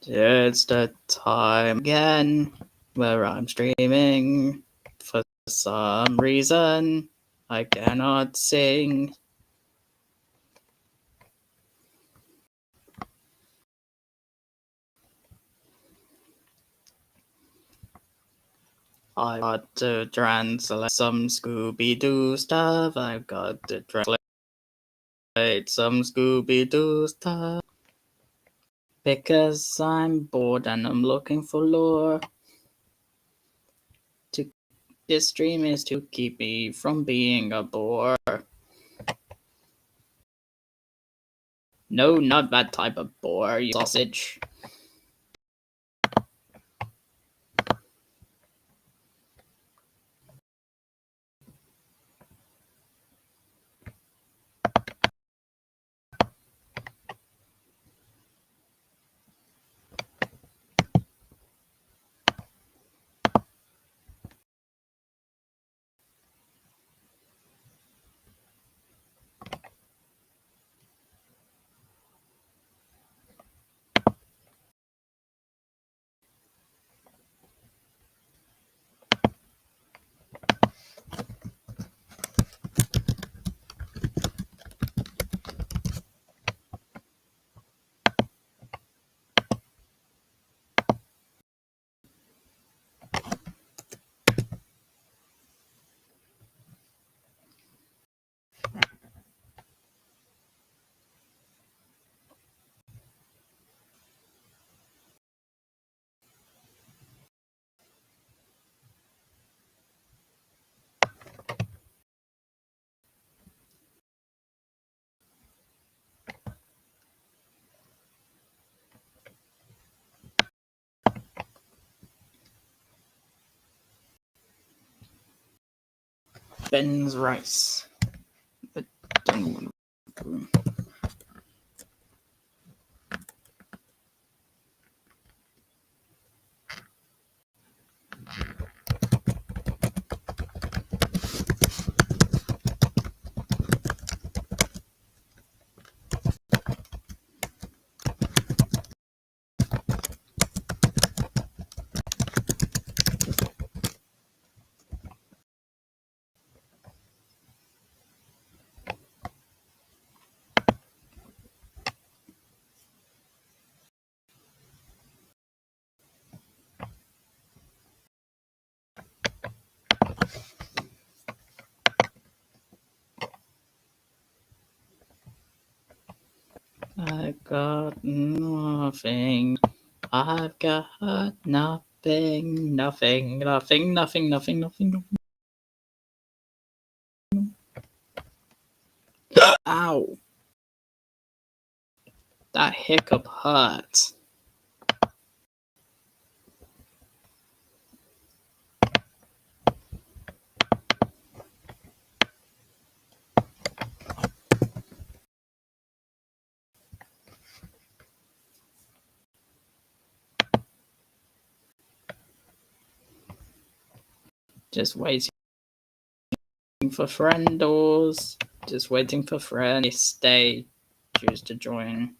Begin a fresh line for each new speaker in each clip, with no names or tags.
It's the time again where I'm streaming. For some reason, I cannot sing. I got to translate some Scooby-Doo stuff. I've got to translate some Scooby-Doo stuff. Because I'm bored and I'm looking for lore. This stream is to keep me from being a bore. No, not that type of bore, you sausage. Ben's rice. I don't want to. I got nothing. I've got nothing, nothing, nothing, nothing, nothing, nothing. Ow! That hiccup hurts. Just waiting for friendos. Just waiting for friends. They choose to join.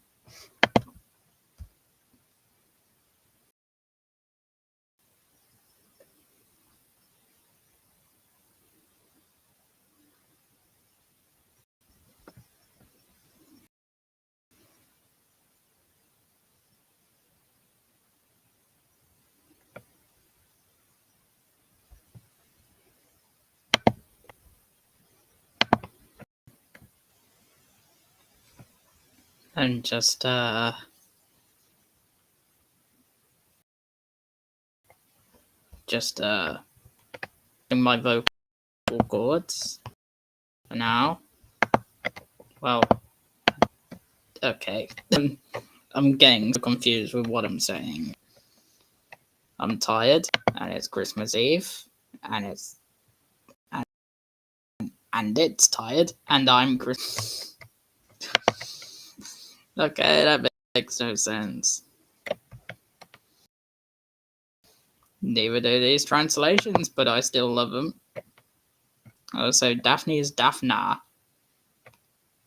And just my vocal cords for now. Well, okay. I'm getting confused with what I'm saying. I'm tired, and it's Christmas Eve, and it's tired, and I'm Chris. Okay, that makes no sense. Neither do these translations, but I still love them. Oh, so Daphne is Daphna.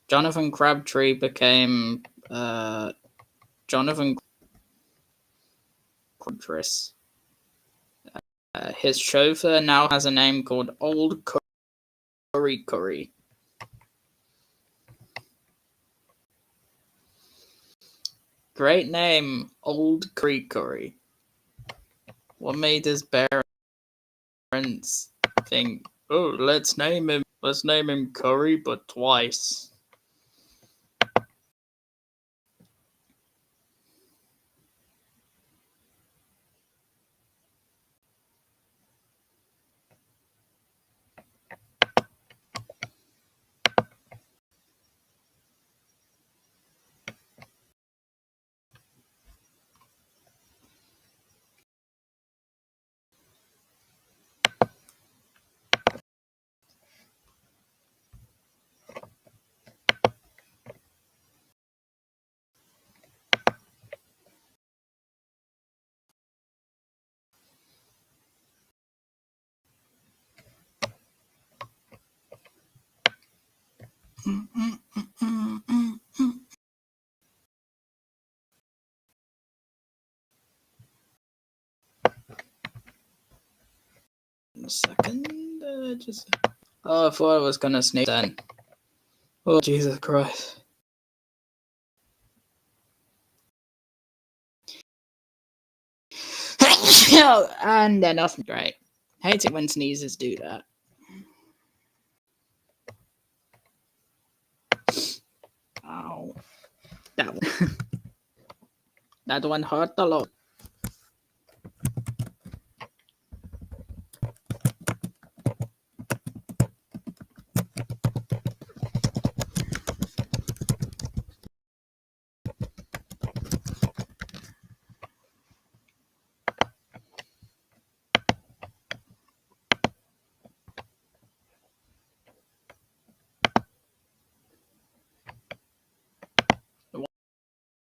Jonathan Crabtree became Jonathan. quadris. His chauffeur now has a name called Old Curry Curry. Great name, Old Curry Curry. What made his parents think, oh, let's name him Curry, but twice? A second, I thought I was gonna sneeze then. Oh, Jesus Christ. And then off. Great. Hate it when sneezes do that. Ow. That one hurt a lot.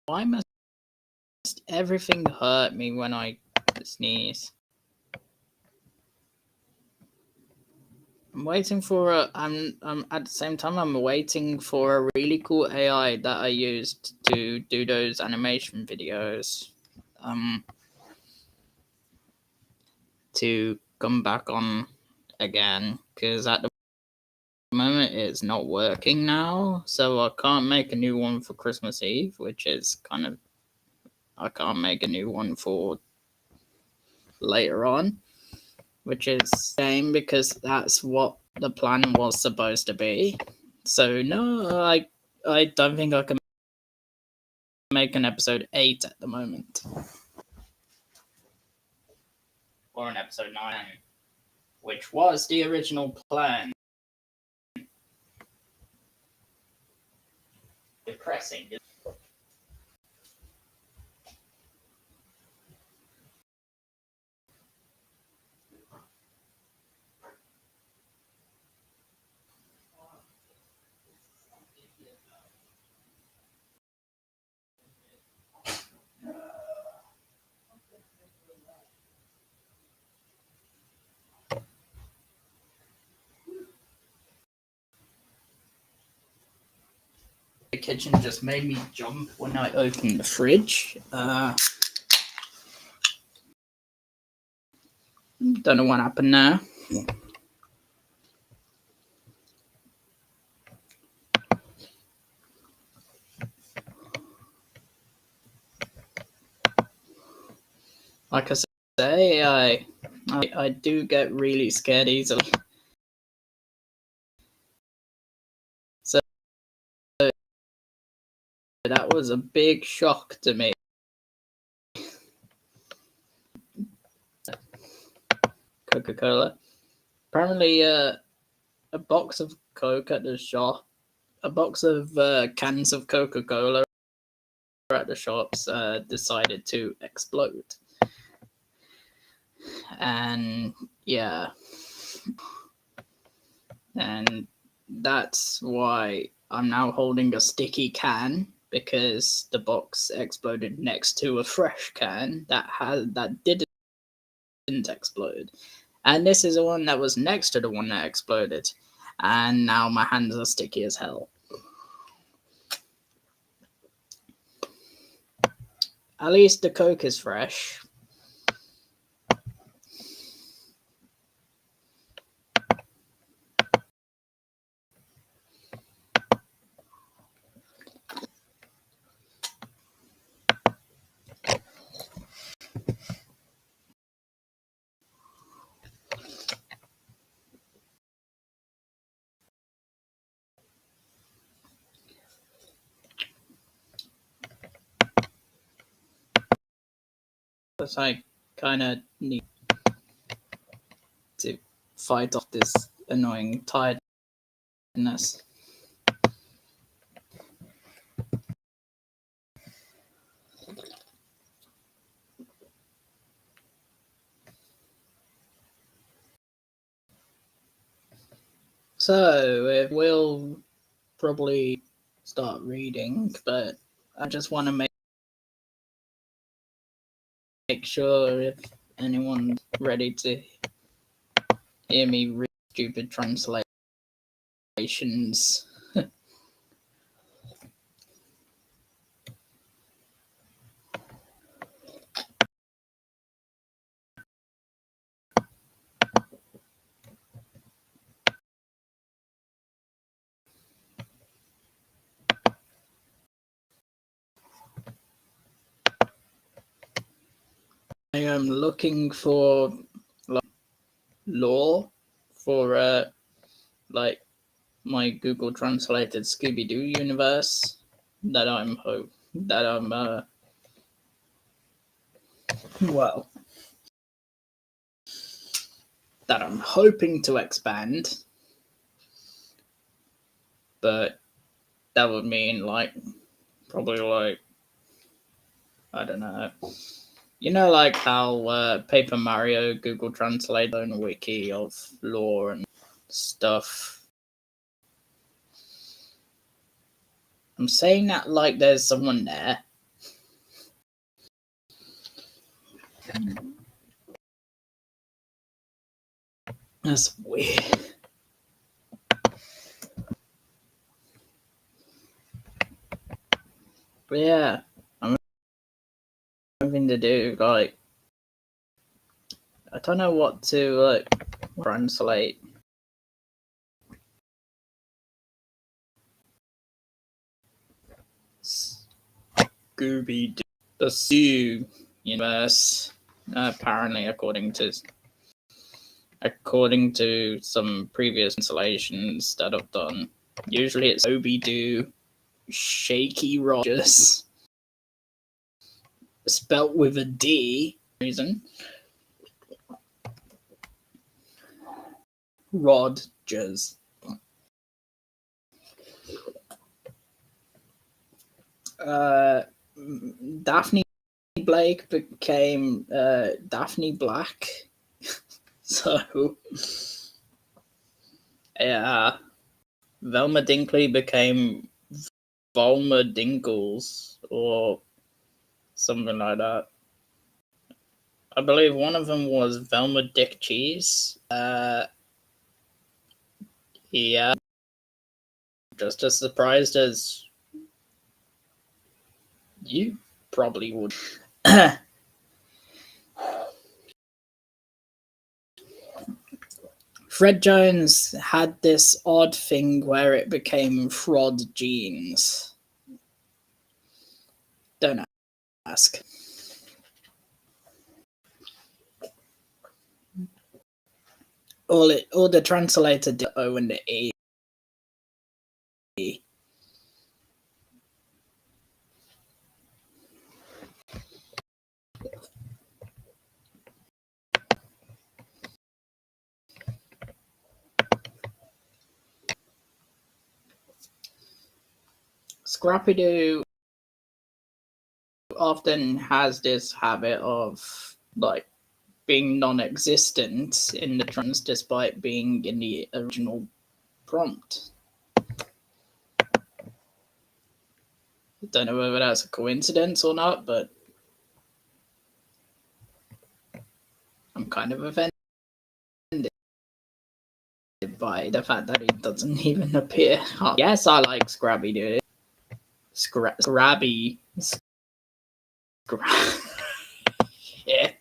Why must everything hurt me when I sneeze? I'm waiting for I'm at the same time I'm waiting for a really cool AI that I used to do those animation videos. To come back on again, because at the moment it's not working now, so I can't make a new one for Christmas Eve, which is kind of, I can't make a new one for later on, which is a shame because that's what the plan was supposed to be. So no, I don't think I can make an episode 8 at the moment, or an episode 9, which was the original plan. Depressing. The kitchen just made me jump when I opened the fridge. Don't know what happened there. Like I say, I do get really scared easily. So that was a big shock to me. Coca-Cola. Apparently, a box of Coke at the shop, a box of cans of Coca-Cola at the shops decided to explode. And yeah. And that's why I'm now holding a sticky can, because the box exploded next to a fresh can that didn't explode. And this is the one that was next to the one that exploded. And now my hands are sticky as hell. At least the Coke is fresh. because I kind of need to fight off this annoying tiredness. So we'll probably start reading, but I just want to make sure if anyone's ready to hear me read stupid translations. I am looking for lore for like my Google translated Scooby-Doo universe that I'm well that I'm hoping to expand, but that would mean probably I don't know. You know, like how Paper Mario Google Translate own wiki of lore and stuff. I'm saying that like there's someone there. That's weird. But yeah, I'm having to do I don't know what to translate. Scooby-Doo, the Sue universe. Apparently, according to some previous installations that I've done, usually it's Scooby-Doo, Shaky Rogers, spelt with a D. Reason. Rodgers. Daphne Blake became Daphne Black. So, yeah. Velma Dinkley became Volma Dinkles or something like that. I believe one of them was Velma Dick Cheese. Yeah. Just as surprised as you probably would. Fred Jones had this odd thing where it became Frod Jeans. Don't ask. All the translator did O and the E. Scrappy-Doo often has this habit of being non-existent in the trans despite being in the original prompt. Don't know whether that's a coincidence or not, but I'm kind of offended by the fact that he doesn't even appear. Oh, yes, I like Scrappy-Doo. Scrabby. Shit.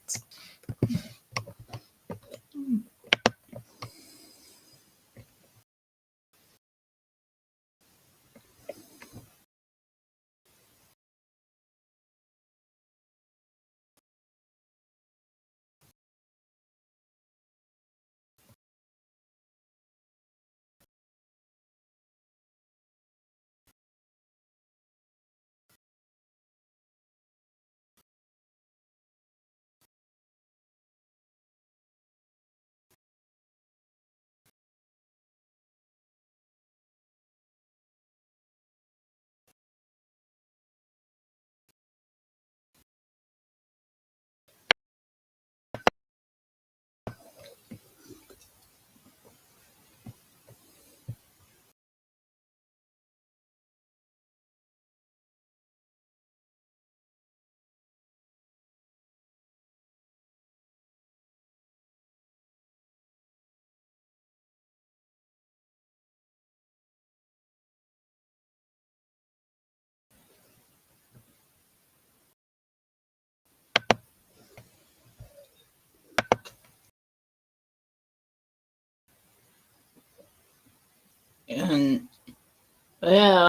And yeah,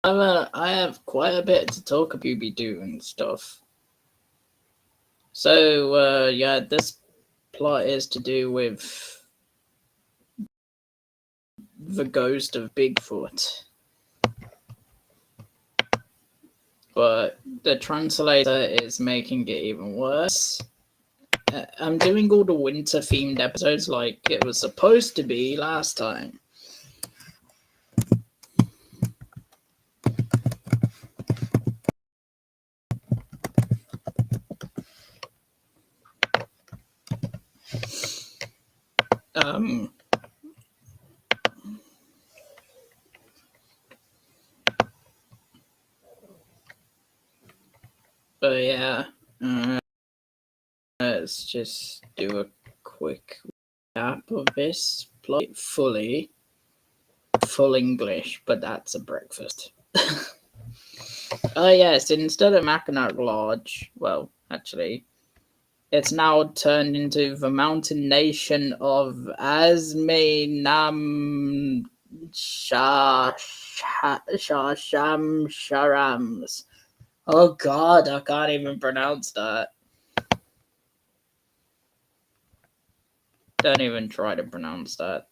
I have quite a bit to talk about Scooby-Doo and stuff. So yeah, this plot is to do with the ghost of Bigfoot. But the translator is making it even worse. I'm doing all the winter themed episodes like it was supposed to be last time. Um, but yeah, let's just do a quick recap of this plot full English, but that's a breakfast. Oh yes, instead of Mackinac Lodge, well, actually, it's now turned into the mountain nation of Asmenam Sharams. Oh god, I can't even pronounce that. Don't even try to pronounce that.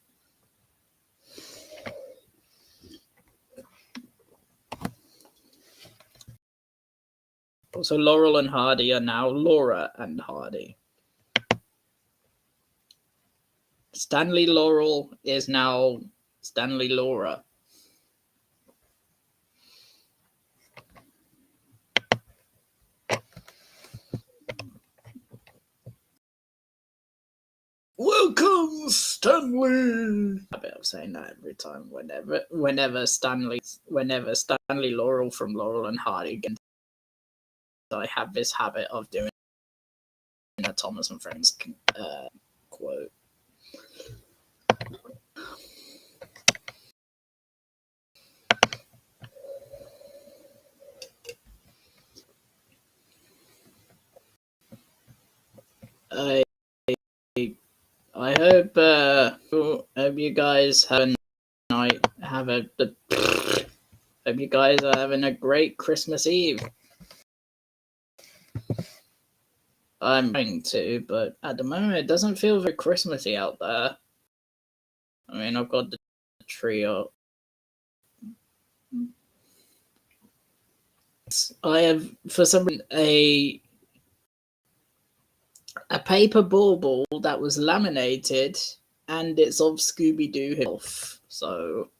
So Laurel and Hardy are now Laura and Hardy. Stanley Laurel is now Stanley Laura. Welcome, Stanley. A bit of saying that every time. Whenever Stanley Laurel from Laurel and Hardy gets, I have this habit of doing a Thomas and Friends quote. I hope you guys have a night. Hope you guys are having a great Christmas Eve. I'm trying to, but at the moment it doesn't feel very Christmassy out there. I mean, I've got the tree up. I have, for some reason, a paper bauble that was laminated, and it's of Scooby-Doo himself. So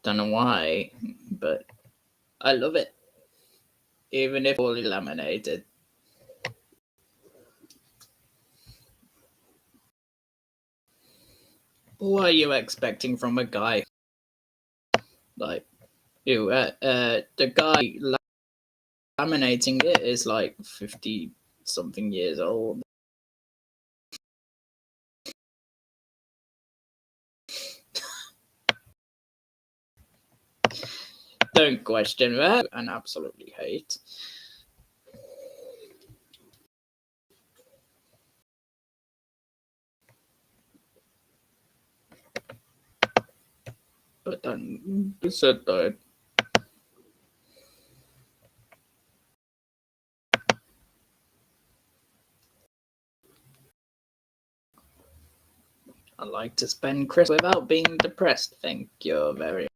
don't know why, but I love it, even if poorly laminated. What are you expecting from a guy like you? The guy laminating it is like 50 something years old. Don't question that, and absolutely hate. But then you said that. I like to spend Christmas without being depressed. Thank you very much.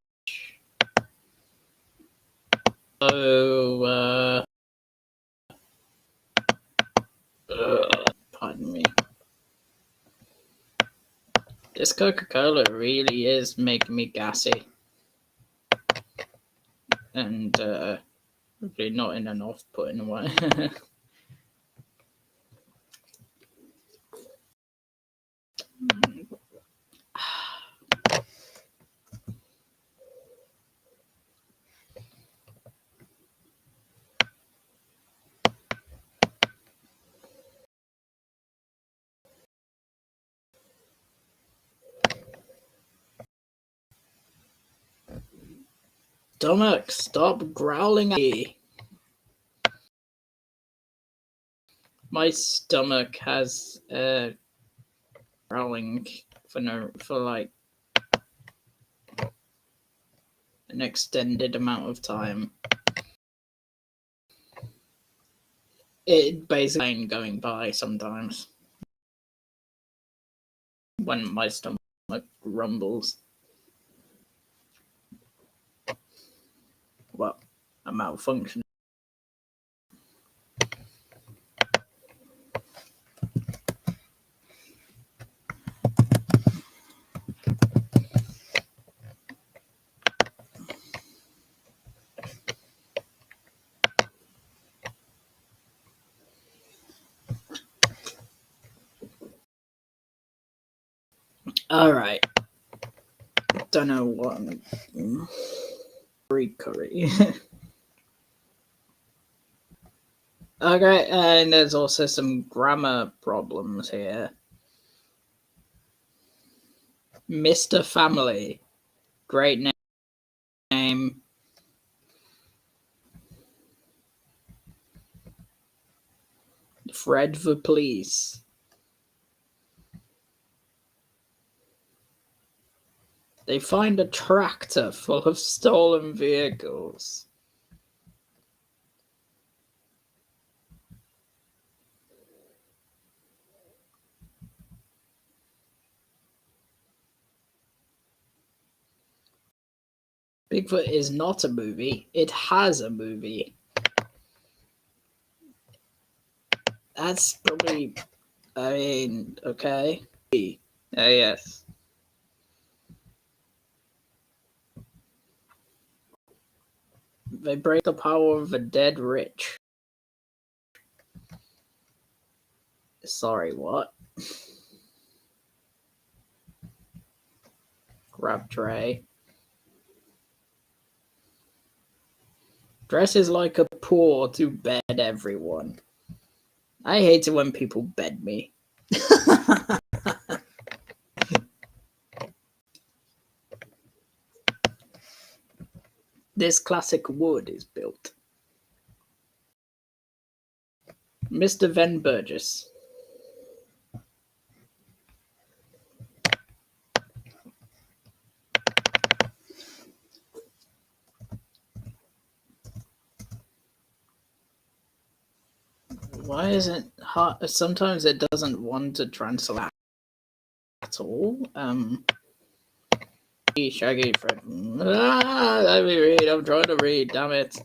So, pardon me. This Coca-Cola really is making me gassy. And, really not in an off-putting way. Stomach, stop growling at me. My stomach has growling for like an extended amount of time. It basically ain't going by sometimes when my stomach rumbles. Well, a malfunction. Alright. Don't know what I'm... Curry. Okay, and there's also some grammar problems here. Mr. Family. Great name. Fred the Police. They find a tractor full of stolen vehicles. Bigfoot is not a movie. It has a movie. That's probably... I mean, okay. Yes. They break the power of the dead rich. Sorry, what? Grab tray. Dresses like a poor to bed everyone. I hate it when people bed me. This classic wood is built. Mr. Van Burgess. Why is it hard? Sometimes it doesn't want to translate at all. Shaggy Fred. Let me read. I'm trying to read. Damn it.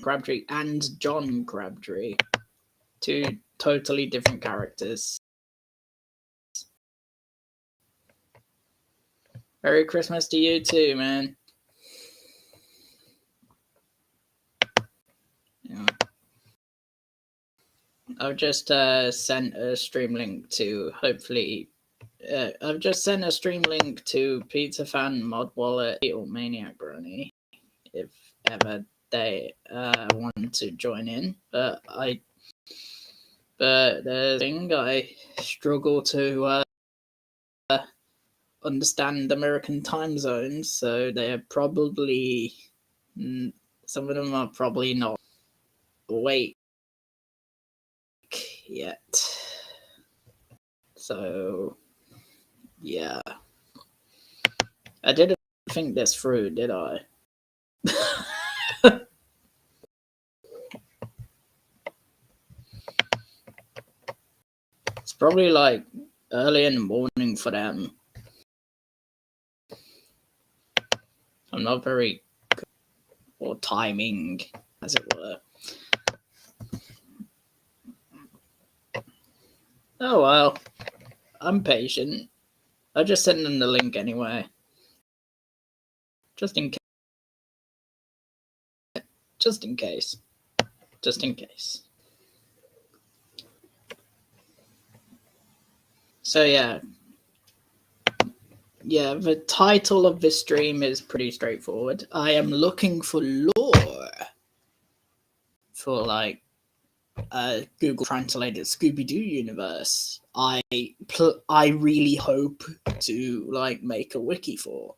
Crabtree and John Crabtree. Two totally different characters. Merry Christmas to you too, man. Yeah. I've just sent a stream link to hopefully. I've just sent a stream link to Pizza Fan, Mod Wallet, or Maniac Brony, if ever they want to join in. But the thing I struggle to understand American time zones, so they're probably some of them are probably not awake yet. So yeah, I didn't think this through, did I? It's probably like early in the morning for them. I'm not very good, or timing, as it were. Oh well, I'm patient. I'll just send them the link anyway. Just in case. Just in case. Just in case. So yeah. Yeah, the title of this stream is pretty straightforward. I am looking for lore for like Google translated Scooby-Doo universe. I really hope to like make a wiki for.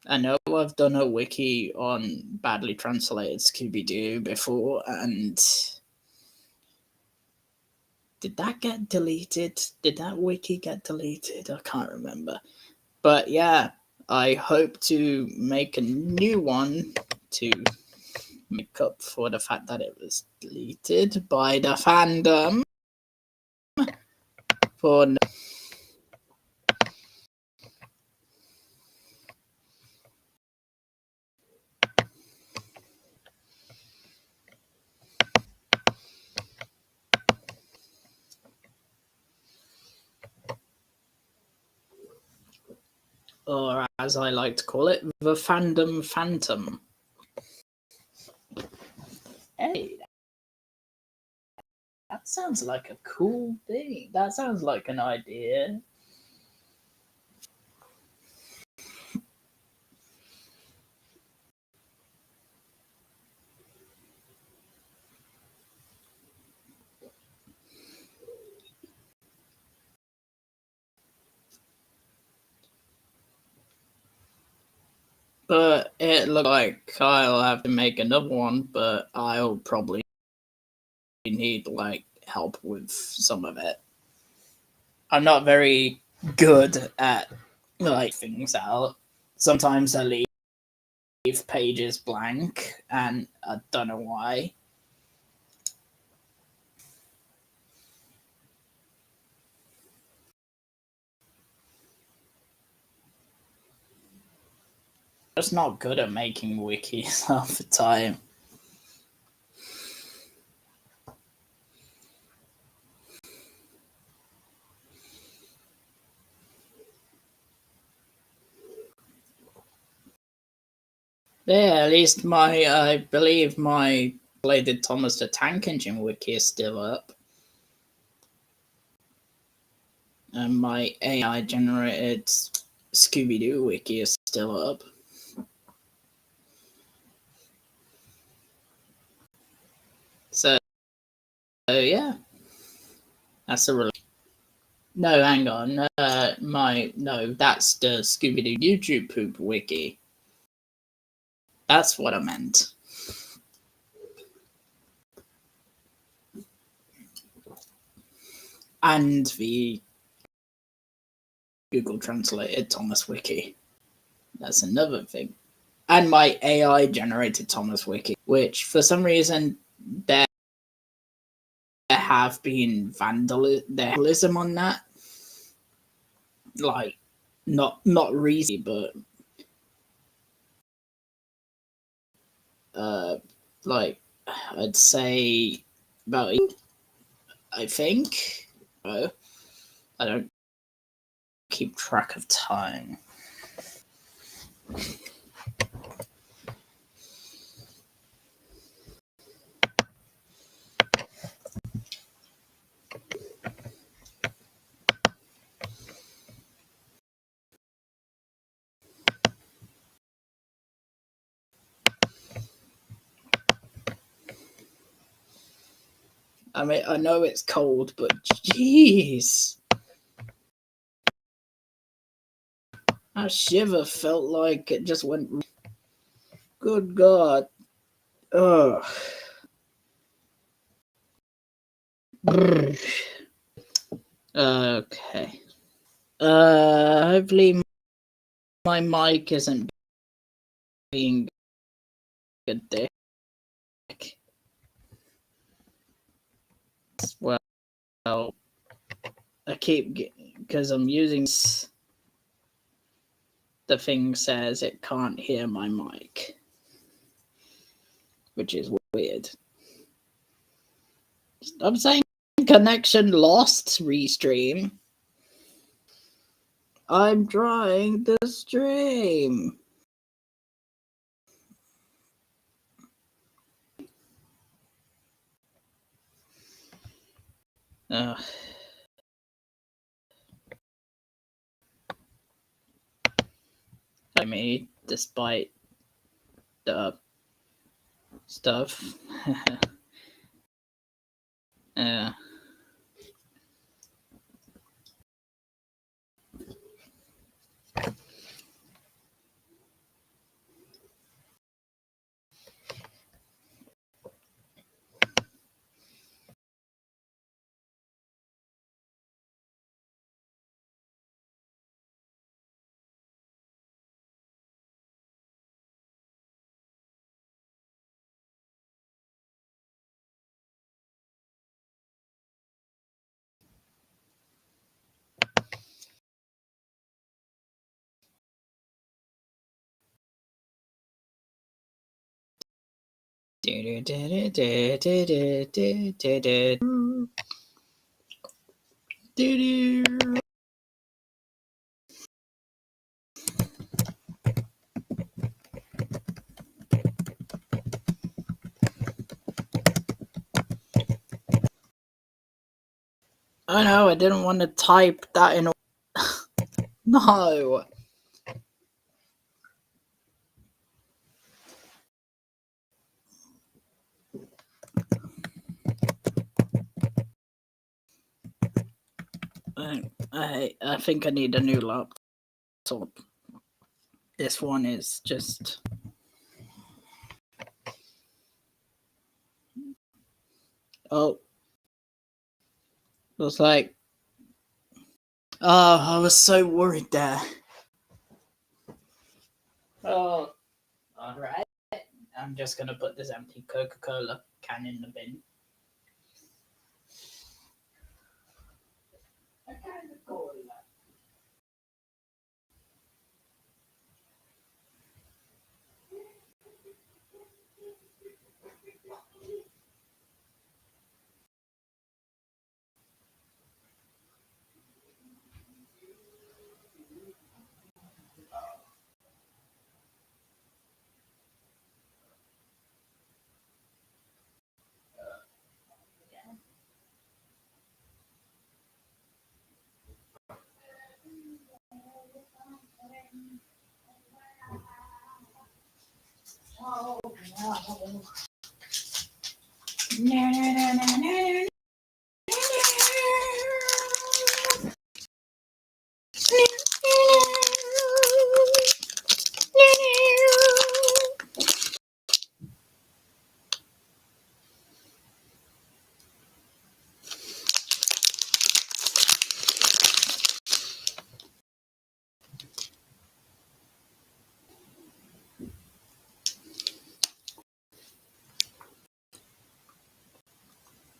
I know I've done a wiki on badly translated Scooby-Doo before, and did that get deleted? Did that wiki get deleted? I can't remember. But yeah, I hope to make a new one to make up for the fact that it was deleted by the fandom. For or as I like to call it, the fandom phantom. Hey, that sounds like a cool thing. That sounds like an idea. But it looks like I'll have to make another one, but I'll probably need like help with some of it. I'm not very good at like things out. Sometimes I leave pages blank, and I don't know why. I'm just not good at making wikis half the time. Yeah, at least I believe my Bladed Thomas the Tank Engine wiki is still up. And my AI generated Scooby-Doo wiki is still up. So yeah, that's a really. No, hang on. That's the Scooby-Doo YouTube poop wiki. That's what I meant. And the Google translated Thomas wiki. That's another thing. And my AI generated Thomas wiki, which for some reason there have been vandalism on that. Like not recently, but uh like I'd say about I think. I don't keep track of time. I mean, I know it's cold, but jeez, that shiver felt like it just went. Good God. Ugh. Okay. Hopefully my mic isn't being a dick. Well, I keep because I'm using the thing says it can't hear my mic, which is weird. I'm saying connection lost. Restream. I'm trying to stream. I mean, despite the stuff. uh, I know, I didn't want to type that in. No. I think I need a new laptop. This one is just. Oh. Looks like. Oh, I was so worried there. Oh. Alright. I'm just gonna put this empty Coca-Cola can in the bin. Oh, no.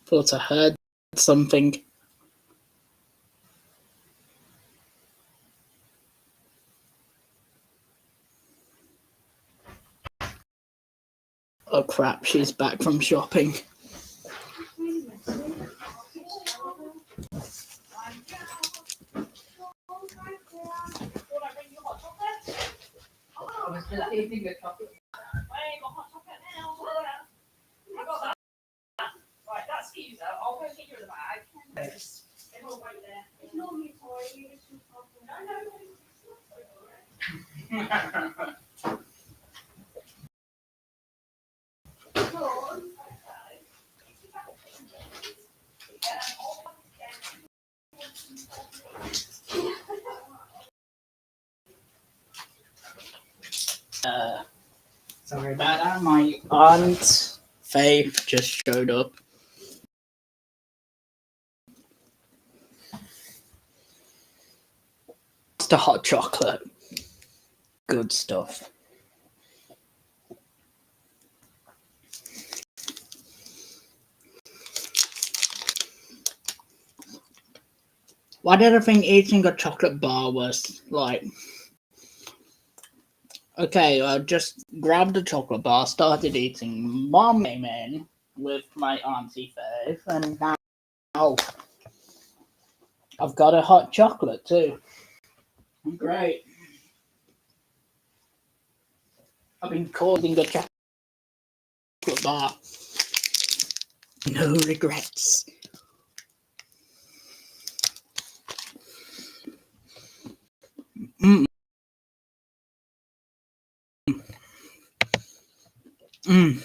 Thought I heard something. Oh crap, she's back from shopping. Sorry about that. My aunt Faith just showed up. It's the hot chocolate. Good stuff. Why did I think eating a chocolate bar was like... Okay, I just grabbed a chocolate bar, started eating. Mom came in with my auntie Faith, and now I've got a hot chocolate too. Great. I've been calling a chocolate bar. No regrets. Mm. Mm.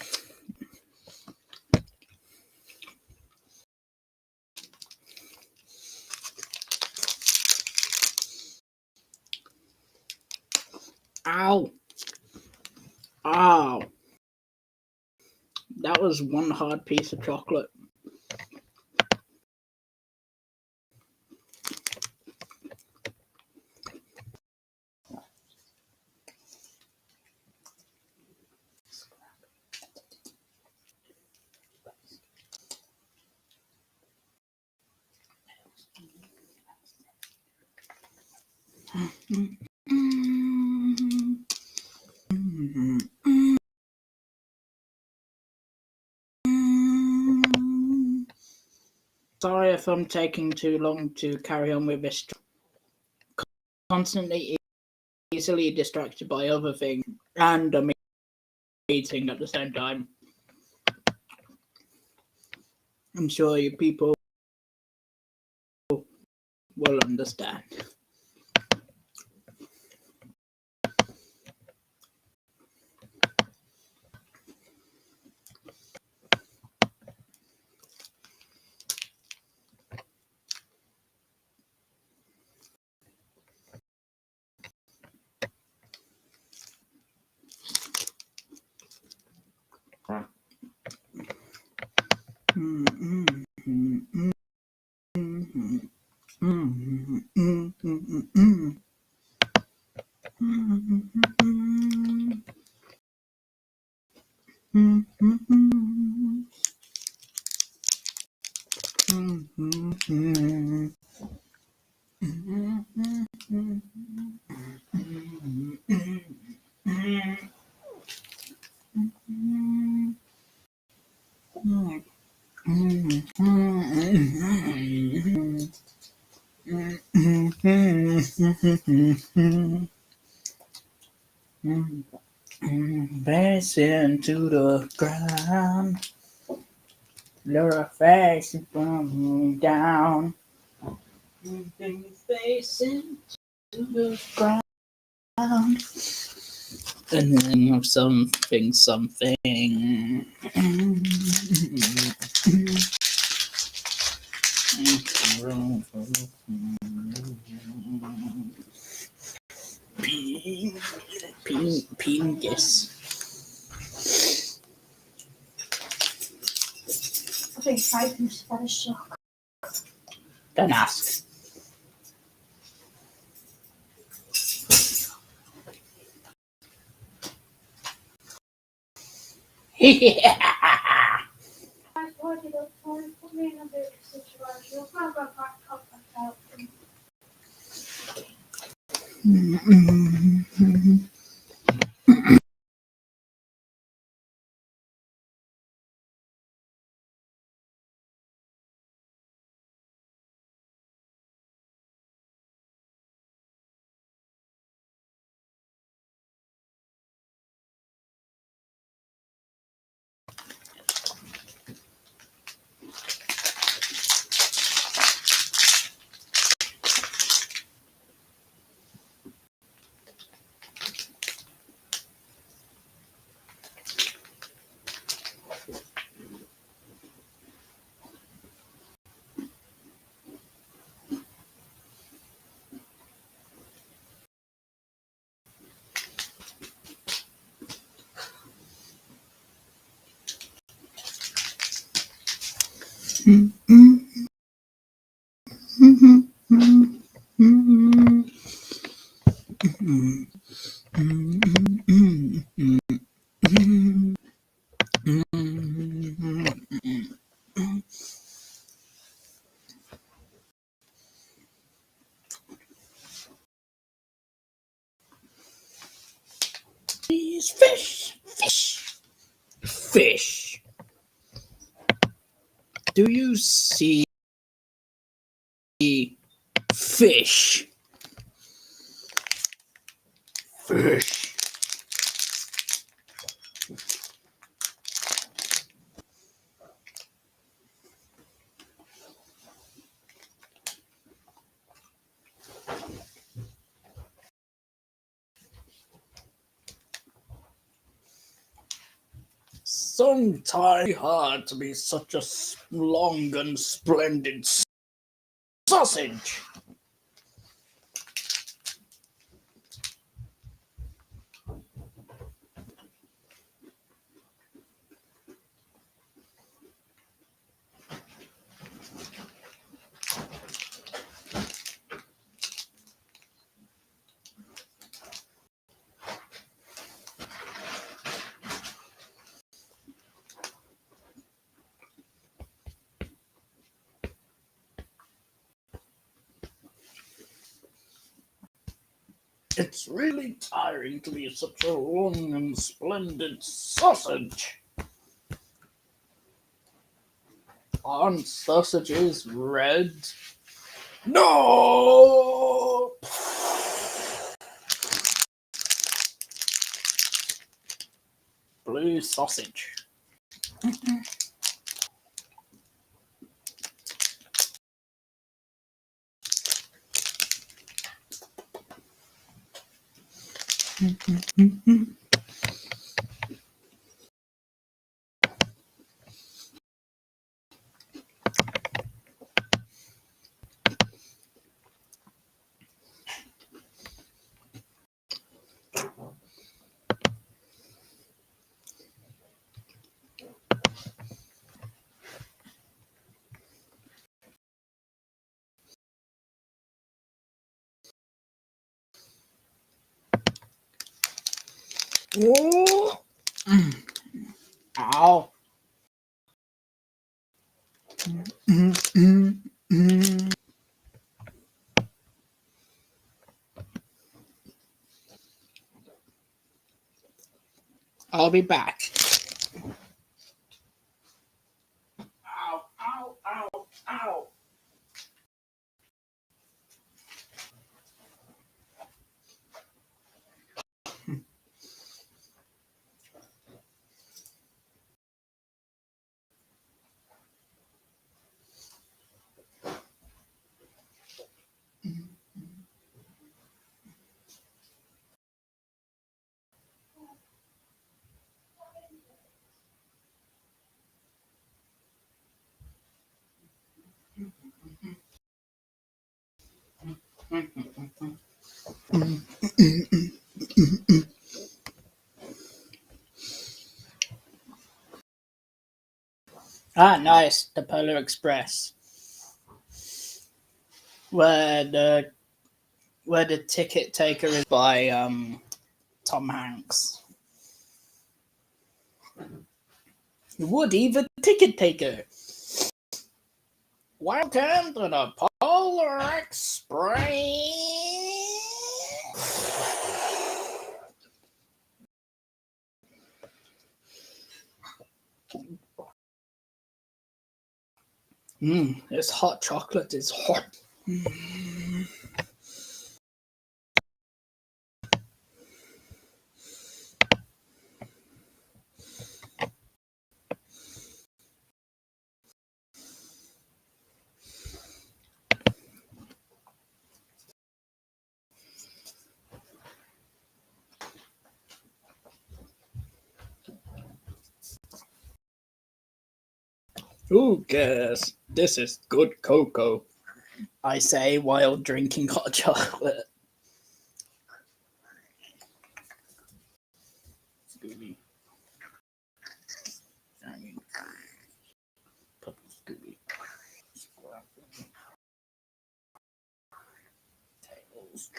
Ow. Ow. That was one hard piece of chocolate. if I'm taking too long to carry on with this, constantly easily distracted by other things, and I'm eating at the same time. I'm sure you people will understand. Facing to the ground, your face is falling down. Facing to the ground, and then of something. Penis.
I think Titan's Spanish suck.
Don't ask.
Why did I put me in a big situation? I'll go back up and help them. Fish. Do you see fish? Fish. Sometimes it's hard to be such a long and splendid sausage. It's really tiring to be such a long and splendid sausage. Aren't sausages red? No! Blue sausage. Oh. Ow. I'll be back. Ow, ow, ow, ow. Ah, nice. The Polar Express. Where the ticket taker is by Tom Hanks. Woody the ticket taker. Welcome to the Polar Express. This hot chocolate is hot. Who cares? This is good cocoa, I say while drinking hot chocolate. Scooby. Scooby. Tails.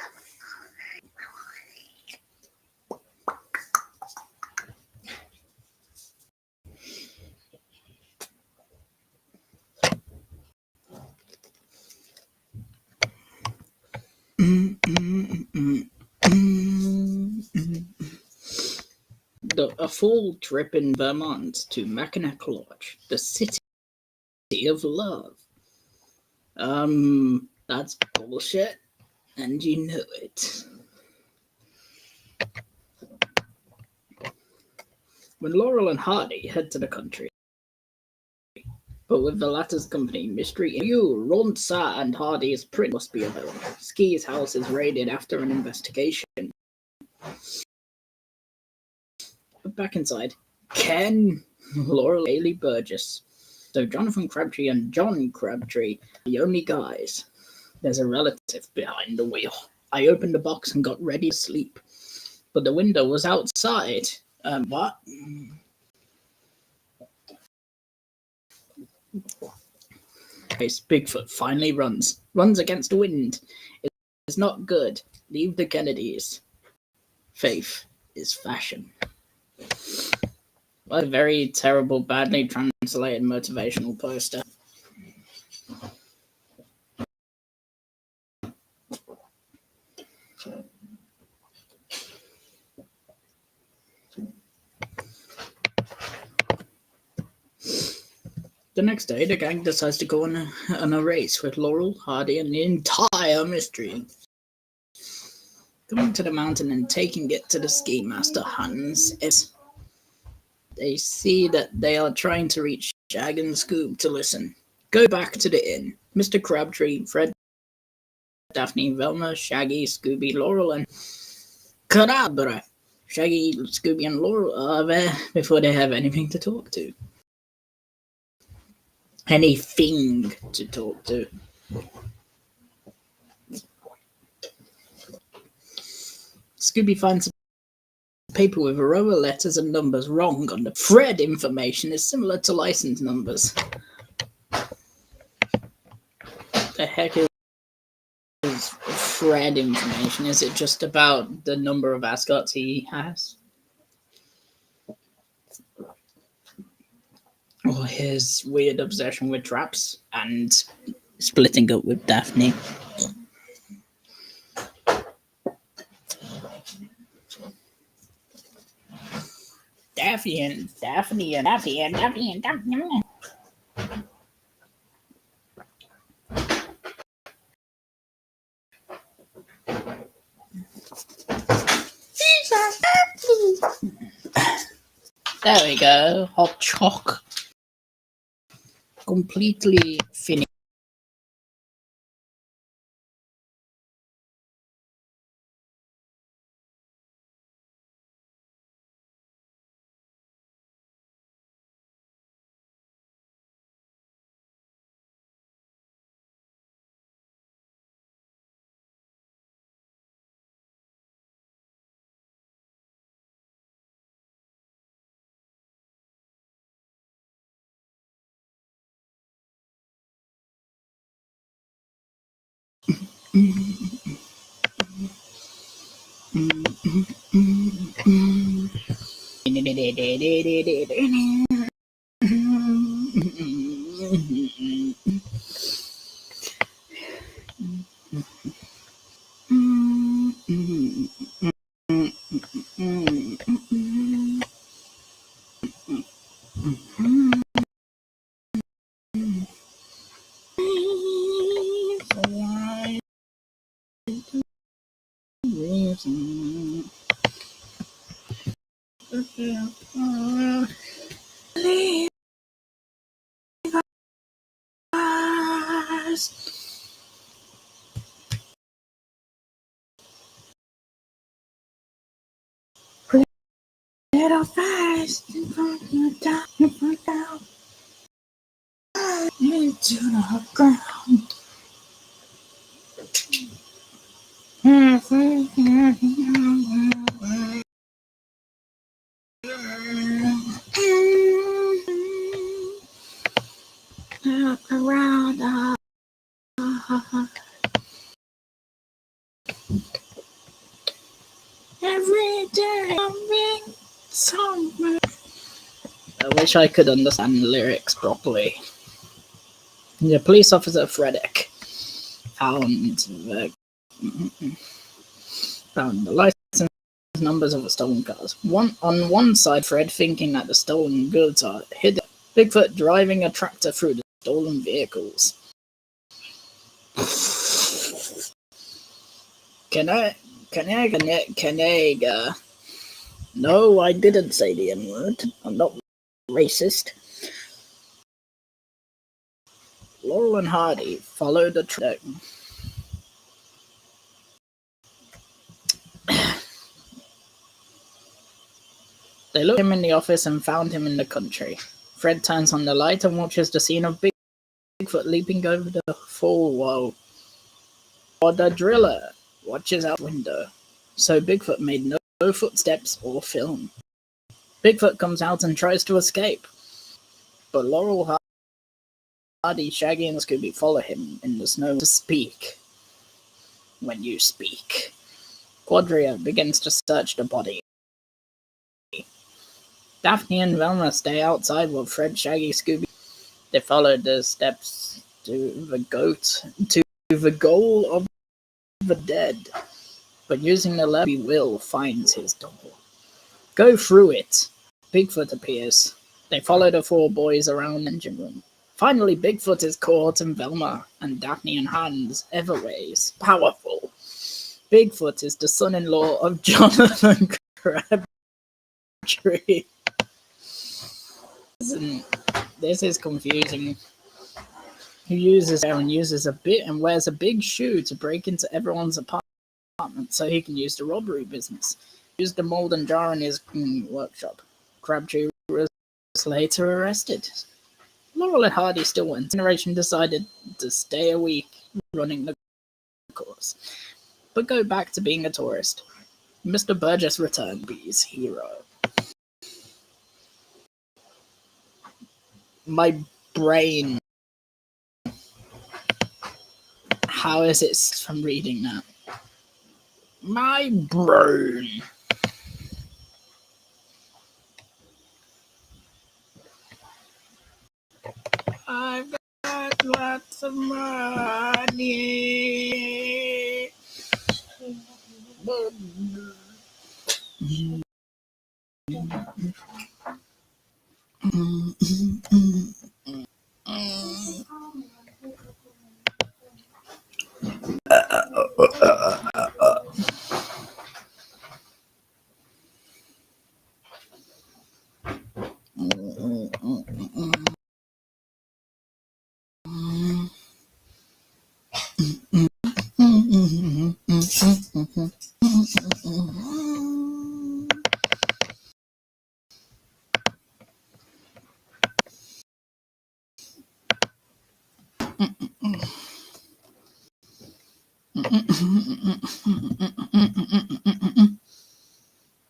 A full trip in Vermont to Mackinac Lodge, the city of love. That's bullshit, and you know it. When Laurel and Hardy head to the country, but with the latter's company, Mystery you, Ronsa and Hardy's print must be available. Ski's house is raided after an investigation. But back inside, Ken, Laurel, Haley Burgess. So Jonathan Crabtree and John Crabtree are the only guys. There's a relative behind the wheel. I opened the box and got ready to sleep. But the window was outside. What? Bigfoot finally runs against the wind. It's not good. Leave the Kennedys. Faith is fashion. What a very terrible, badly translated motivational poster. The next day, the gang decides to go on a race with Laurel, Hardy, and the entire mystery. Going to the mountain and taking it to the ski master Hans. They see that they are trying to reach Shag and Scoob to listen. Go back to the inn. Mr. Crabtree, Fred, Daphne, Velma, Shaggy, Scooby, Laurel, and Cadabra. Shaggy, Scooby, and Laurel are there before they have anything to talk to. Anything to talk to. Scooby finds a paper with a row of letters and numbers wrong on the Fred information is similar to license numbers. The heck is Fred information? Is it just about the number of ascots he has? Or his weird obsession with traps and splitting up with Daphne? Daphne. There we go. Hot choc. Completely finished. Little fast down into the ground. Around every day, somewhere. I wish I could understand the lyrics properly. The police officer Frederick found the license numbers of the stolen cars. On one side, Fred thinking that the stolen goods are hidden. Bigfoot driving a tractor through the stolen vehicles. Canega. No, I didn't say the N-word. I'm not racist. Laurel and Hardy followed the track. They looked him in the office and found him in the country. Fred turns on the light and watches the scene of Bigfoot leaping over the fall wall. Or the driller watches out the window. So Bigfoot made no footsteps or film. Bigfoot comes out and tries to escape. But Laurel, Hardy, Shaggy, and Scooby follow him in the snow to speak. When you speak. Quadria begins to search the body. Daphne and Velma stay outside while Fred, Shaggy, Scooby. They follow the steps to the goal of the dead. But using the lever, Will finds his door. Go through it. Bigfoot appears. They follow the four boys around the engine room. Finally, Bigfoot is caught, and Velma and Daphne and Hans Everways. Powerful. Bigfoot is the son-in-law of Jonathan Crabtree. This is confusing. Who uses a bit and wears a big shoe to break into everyone's apartment so he can use the robbery business. Used the mold and jar in his workshop. Crabtree was later arrested. Laurel and Hardy still went. Generation decided to stay a week running the course, but go back to being a tourist. Mr. Burgess returned to be his hero. My brain. How is it from reading that? My brain. I've got lots of money.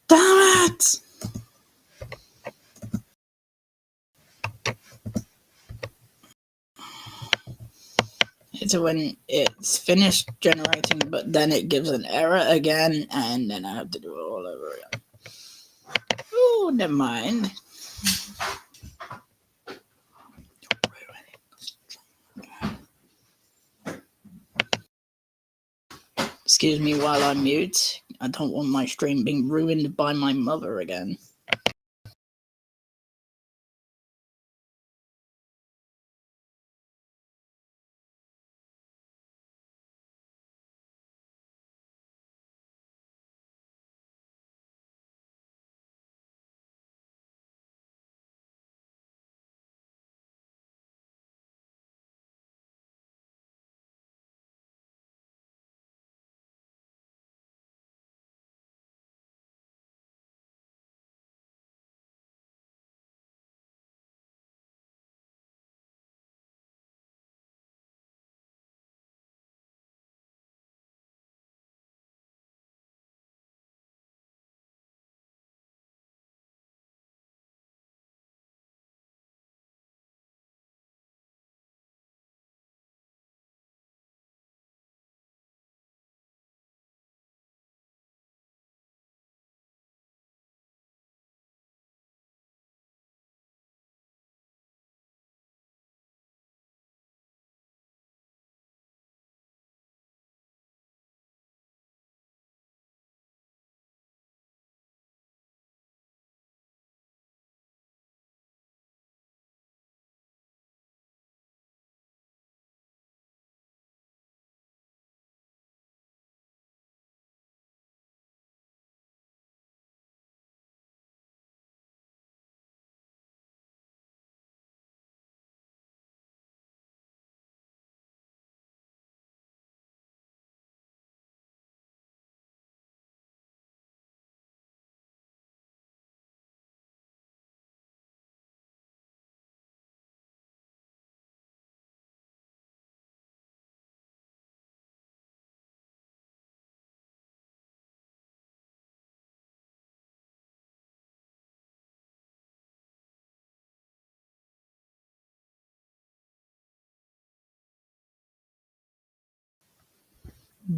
Damn it! It's when it's finished generating, but then it gives an error again, and then I have to do it all over again. Oh, never mind. Excuse me while I mute. I don't want my stream being ruined by my mother again.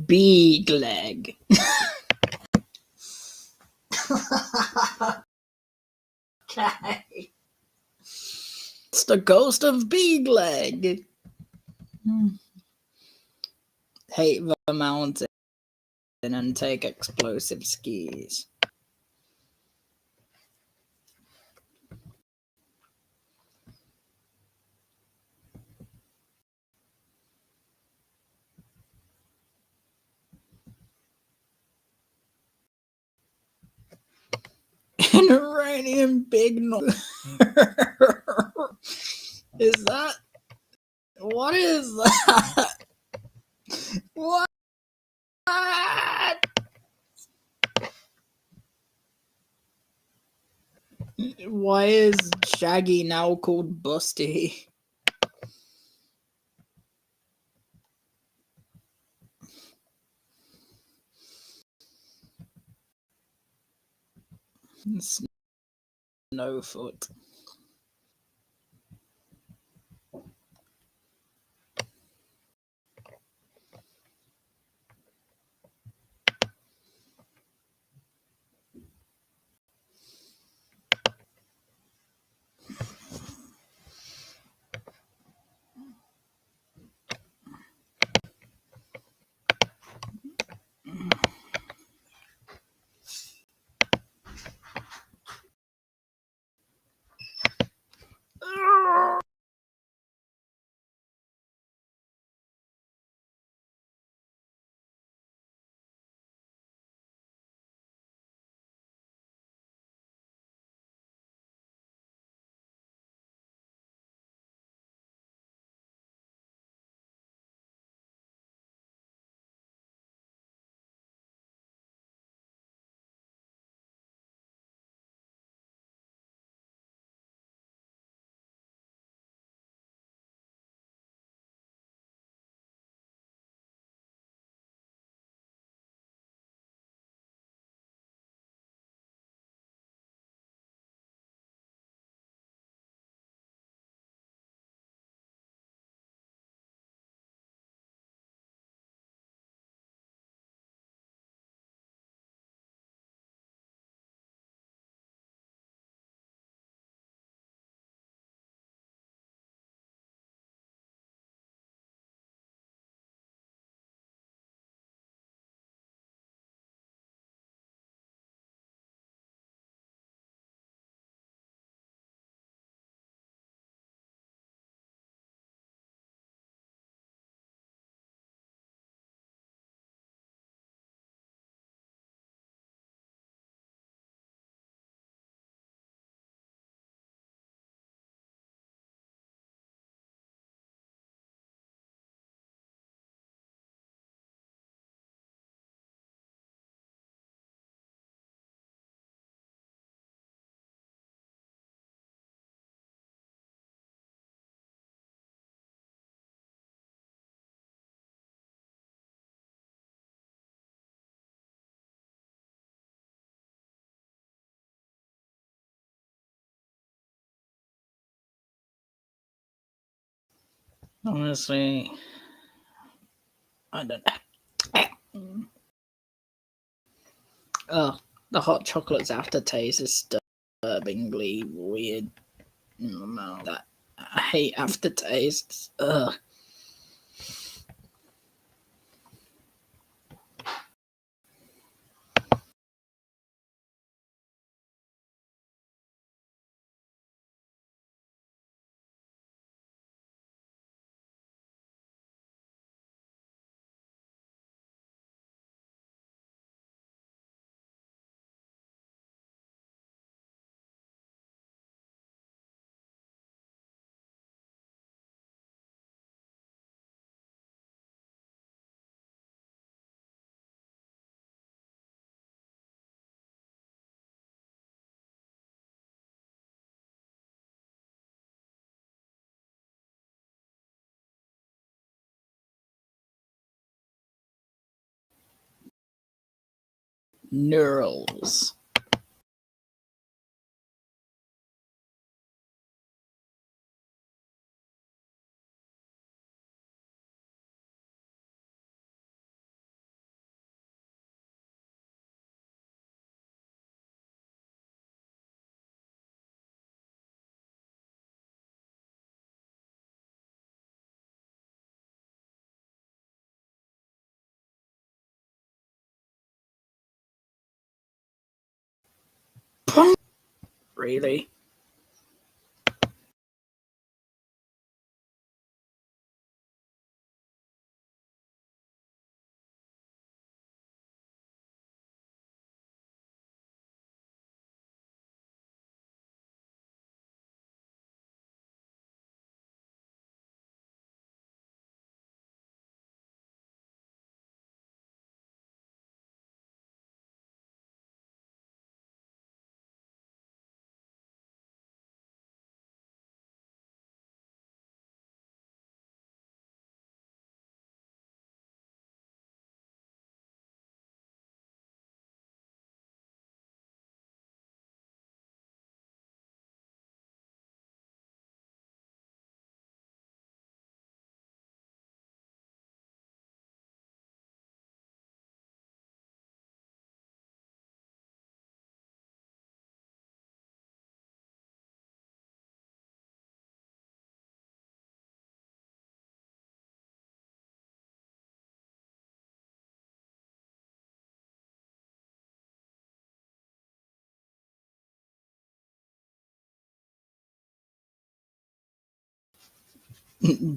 Big leg. Okay. It's the ghost of Big Leg. Hate the mountain and take explosive skis. Iranian big noise. Is that? What is that? What? Why is Shaggy now called Busty? Snowfoot. Honestly, I don't know. Oh, the hot chocolate's aftertaste is disturbingly weird. No, that I hate aftertastes. Ugh. Neurals. Really?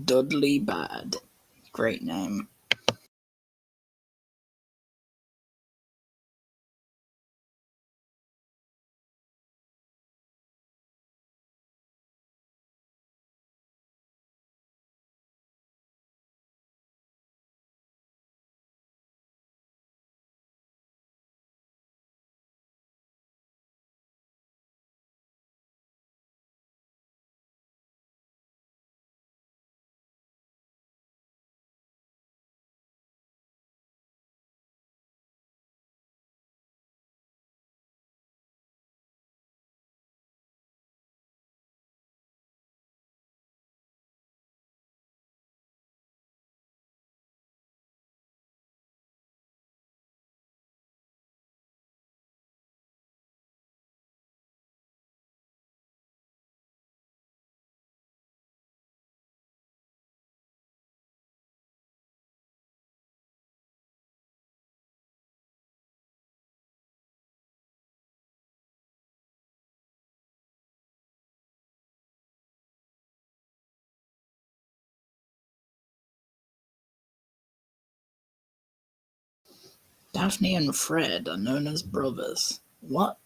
Dudley Bad. Great name. Daphne and Fred are known as brothers. What?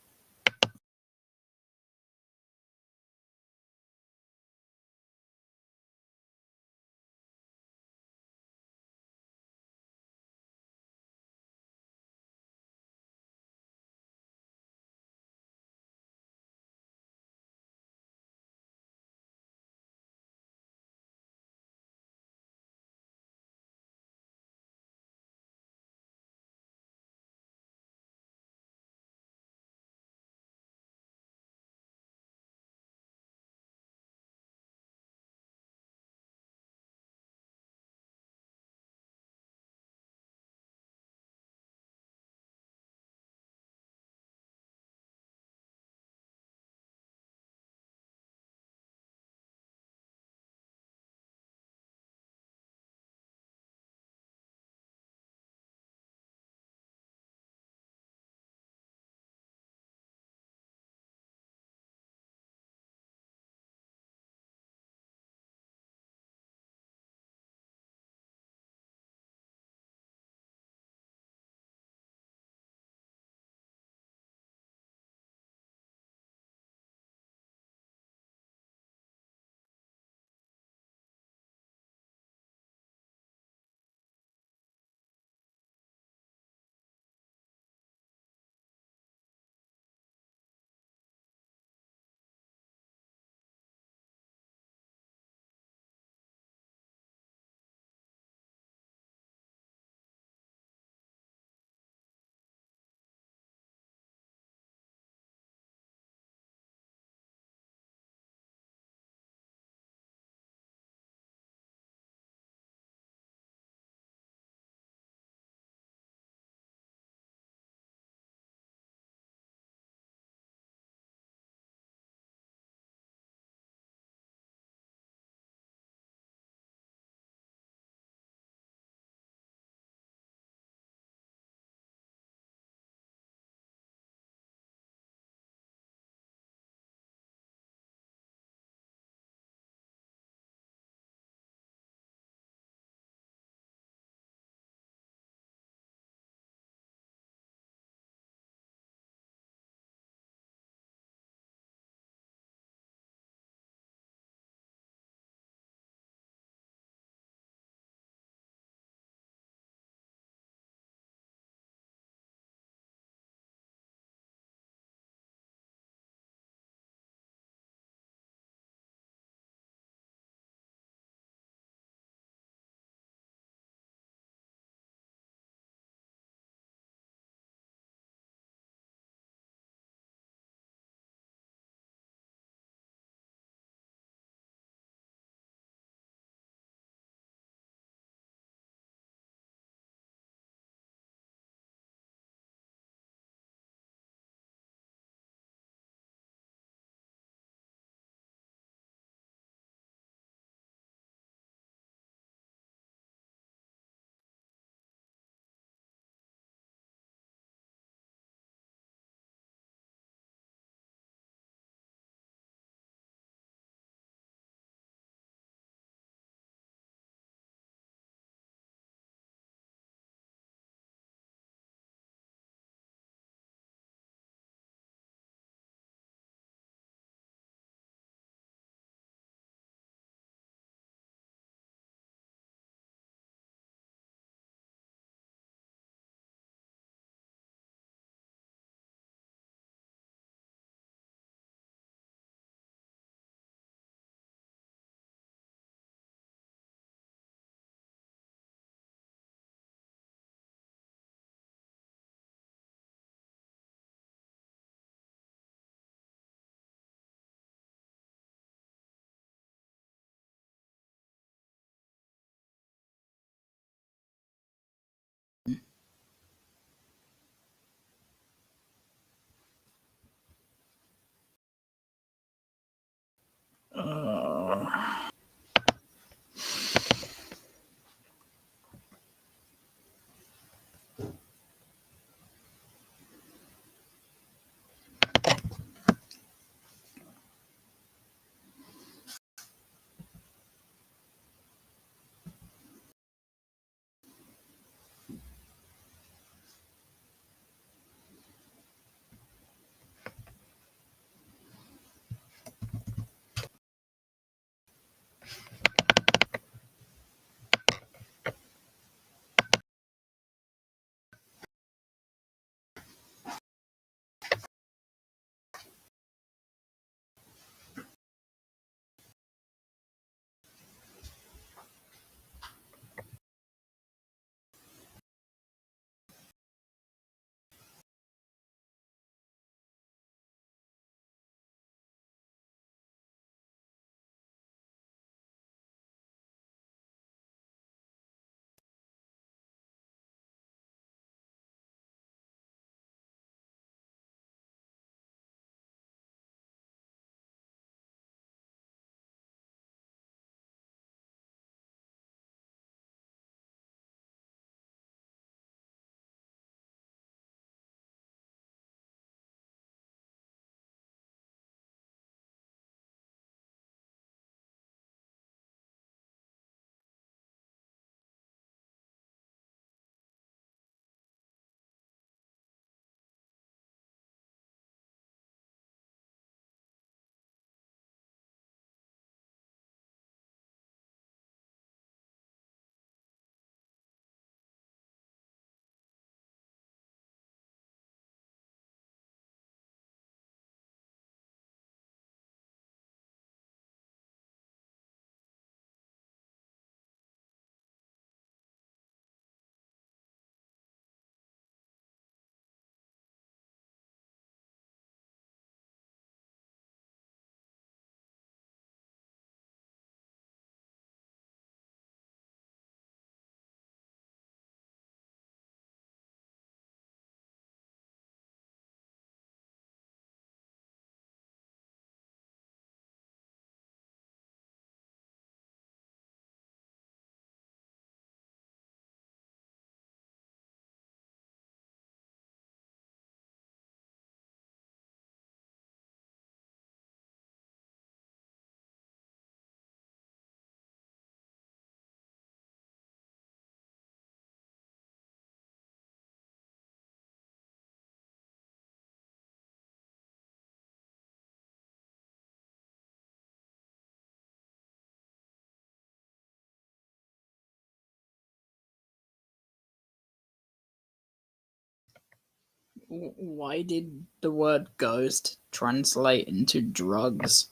Why did the word ghost translate into drugs?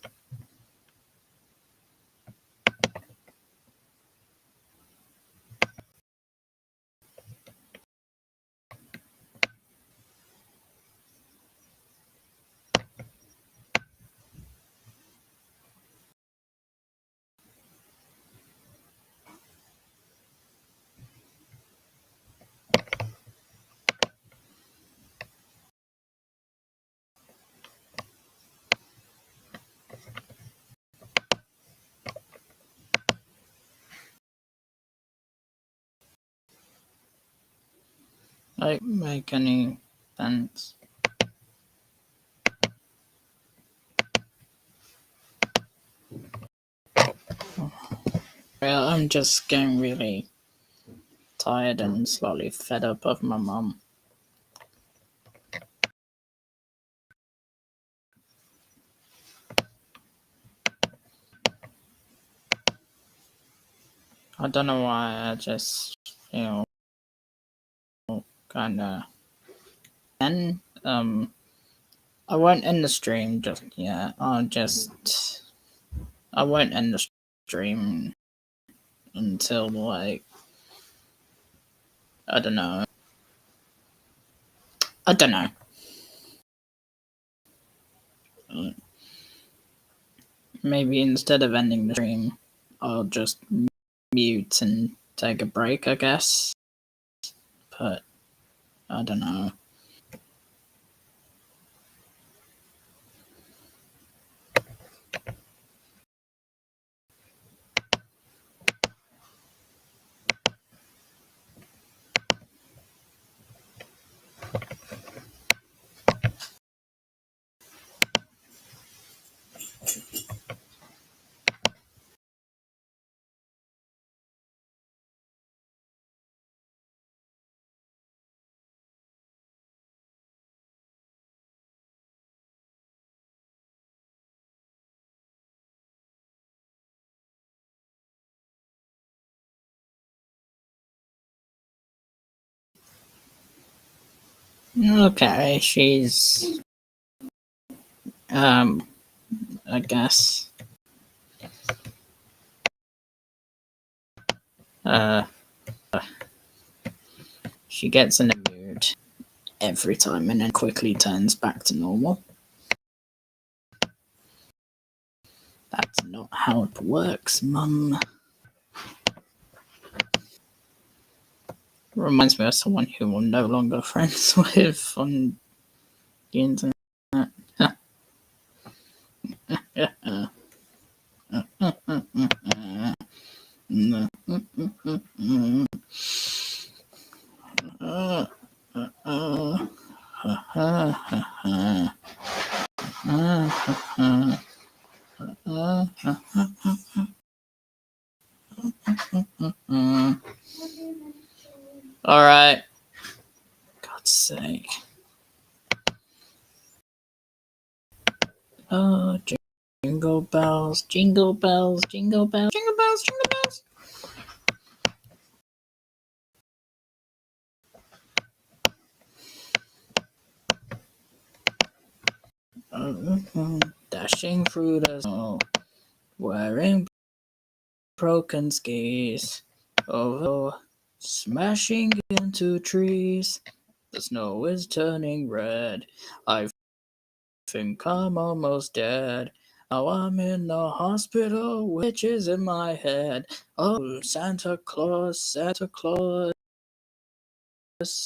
Like, make any sense? Well, I'm just getting really tired and slowly fed up of my mum. I don't know why, I just feel kinda. And, I won't end the stream just yet. I won't end the stream until, like, I don't know. I don't know. Maybe instead of ending the stream, I'll just mute and take a break, I guess. But I don't know.
Okay, she's I guess uh she gets in a mood every time and then quickly turns back to normal. That's not how it works, Mum. Reminds me of someone who I'm no longer friends with on the internet. All right. God's sake. Oh, jingle bells, jingle bells, jingle bells, jingle bells, jingle bells. Dashing through the snow, wearing broken skis, oh, smashing into trees. The snow is turning red. I think I'm almost dead. Now I'm in the hospital, witches in my head. Oh, Santa Claus, Santa Claus,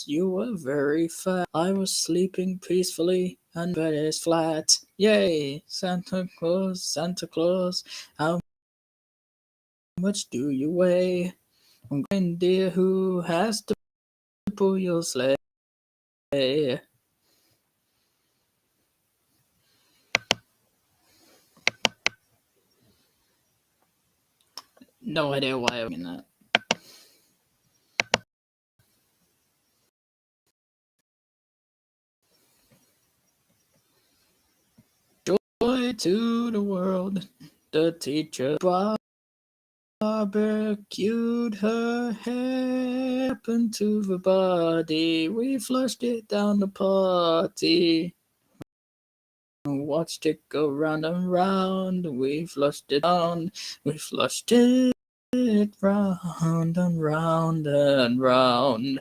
you were very fat. I was sleeping peacefully and bed is flat. Yay, Santa Claus, Santa Claus, how much do you weigh? I'm reindeer who has to pull your sleigh. No idea why I'm in that. Joy to the world, the teacher barbecued her hair up into the body. We flushed it down the party. Watched it go round and round. We flushed it down. We flushed it round and round and round.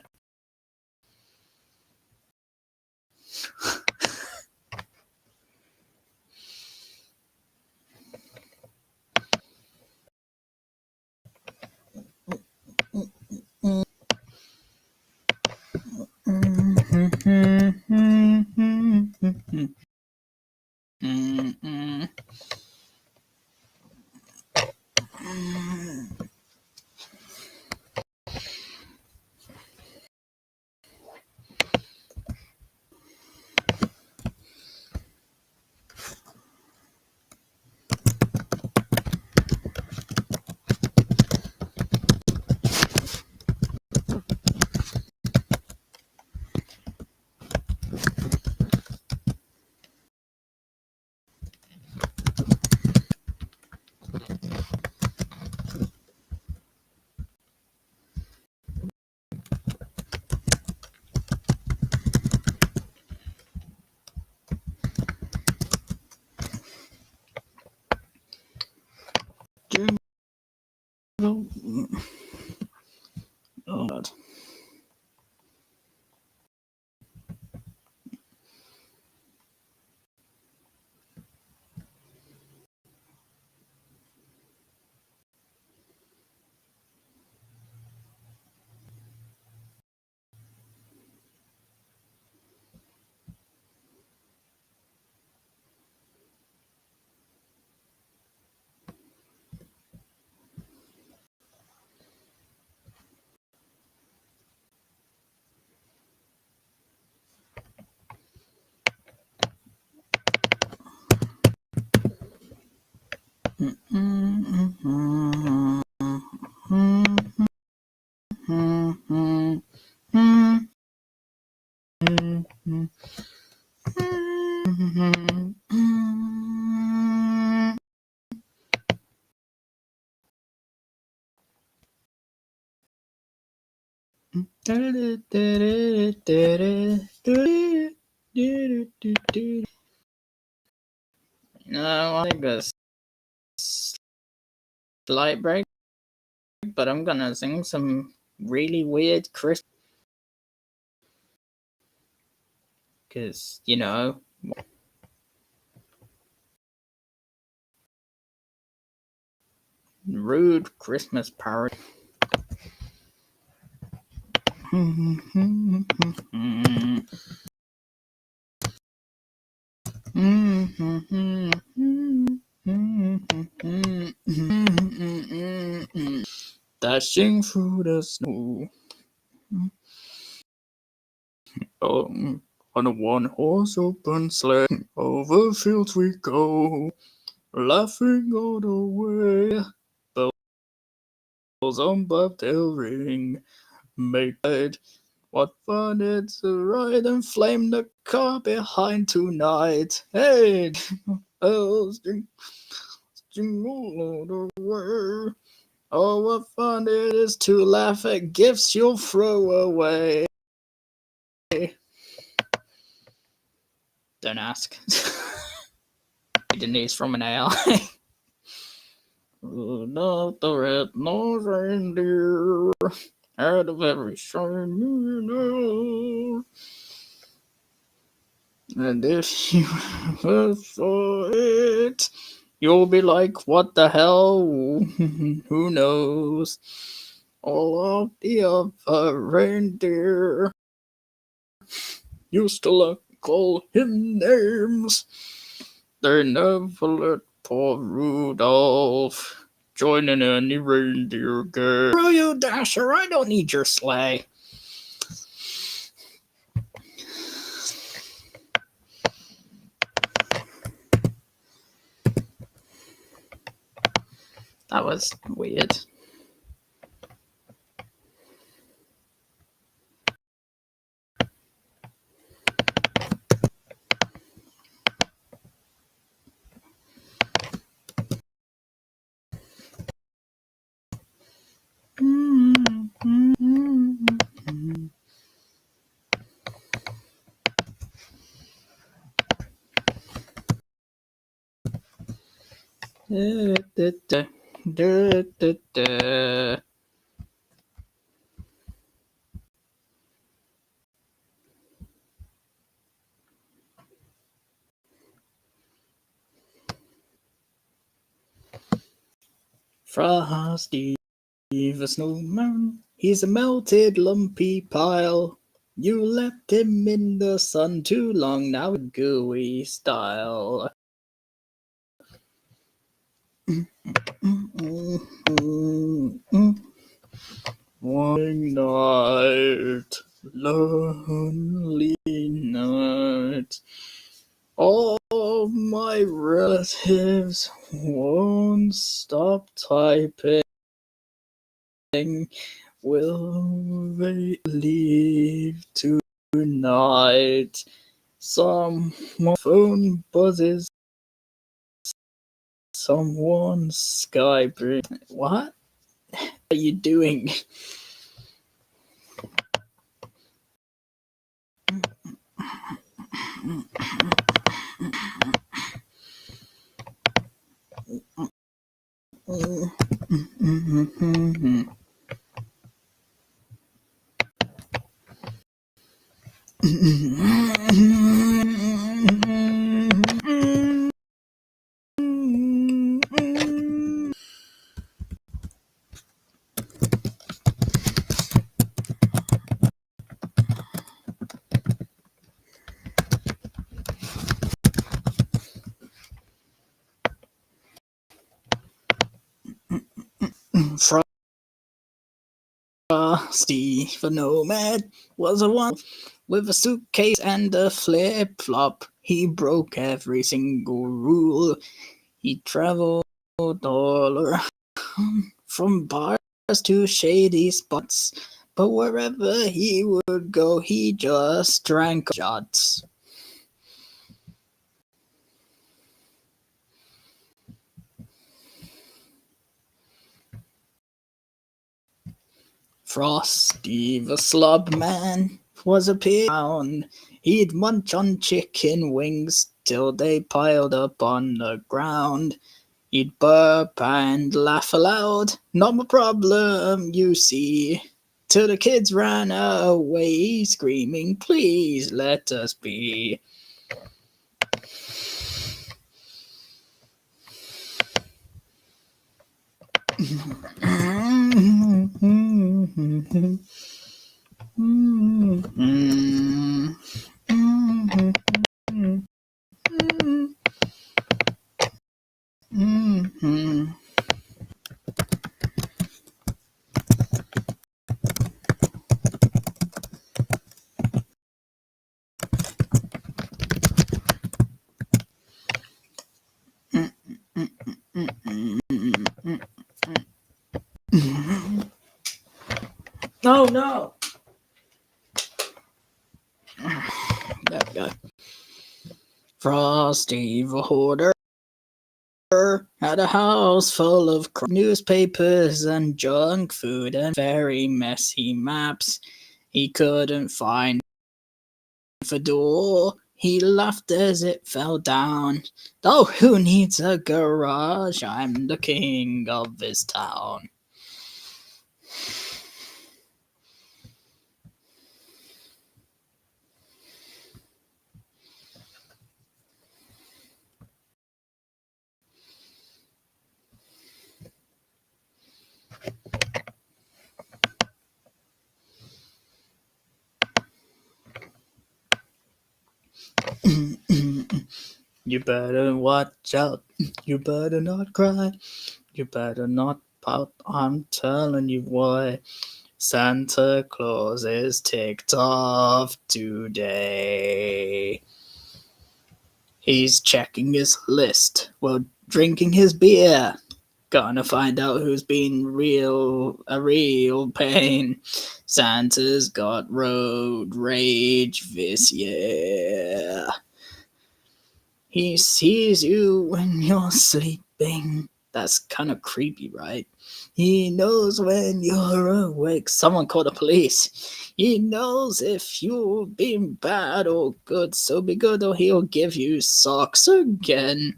Oh God. No, I think a slight break, but I'm gonna sing some really weird Christmas. Because, rude Christmas parody. Dashing through the snow. On a one-horse open sleigh, over fields we go, laughing all the way. Bells on bobtail ring, make it. What fun it's to ride and flame the car behind tonight. Hey, bells jingle all the way. Oh, what fun it is to laugh at gifts you'll throw away. Don't ask. Denise from an AI. Not the red-nosed reindeer had a very shiny nose. And if you ever saw it, you'll be like, what the hell? Who knows? All of the other reindeer used to call him names. They never let poor Rudolph join in any reindeer game. Screw you, Dasher, I don't need your sleigh. That was weird. Frosty the snowman, he's a melted lumpy pile. You left him in the sun too long, now gooey style. One night, lonely night, all my relatives won't stop typing. Will they leave tonight? Someone's phone buzzes. Someone's Skype. What are you doing? Frosty the Nomad was a one with a suitcase and a flip-flop. He broke every single rule. He traveled all around from bars to shady spots, but wherever he would go, he just drank shots. Frosty the Slub Man
was a pig. He'd munch on chicken wings till they piled up on the ground. He'd burp and laugh aloud. Not my problem, you see. Till the kids ran away, screaming, please let us be. Oh no! There we go. Frosty the Hoarder had a house full of newspapers and junk food and very messy maps. He couldn't find the door. He laughed as it fell down. Oh, who needs a garage? I'm the king of this town. You better watch out. You better not cry. You better not pout. I'm telling you why. Santa Claus is ticked off today. He's checking his list while drinking his beer. Gonna find out who's been a real pain. Santa's got road rage this year. He sees you when you're sleeping. That's kind of creepy, right? He knows when you're awake. Someone call the police. He knows if you've been bad or good, so be good or he'll give you socks again.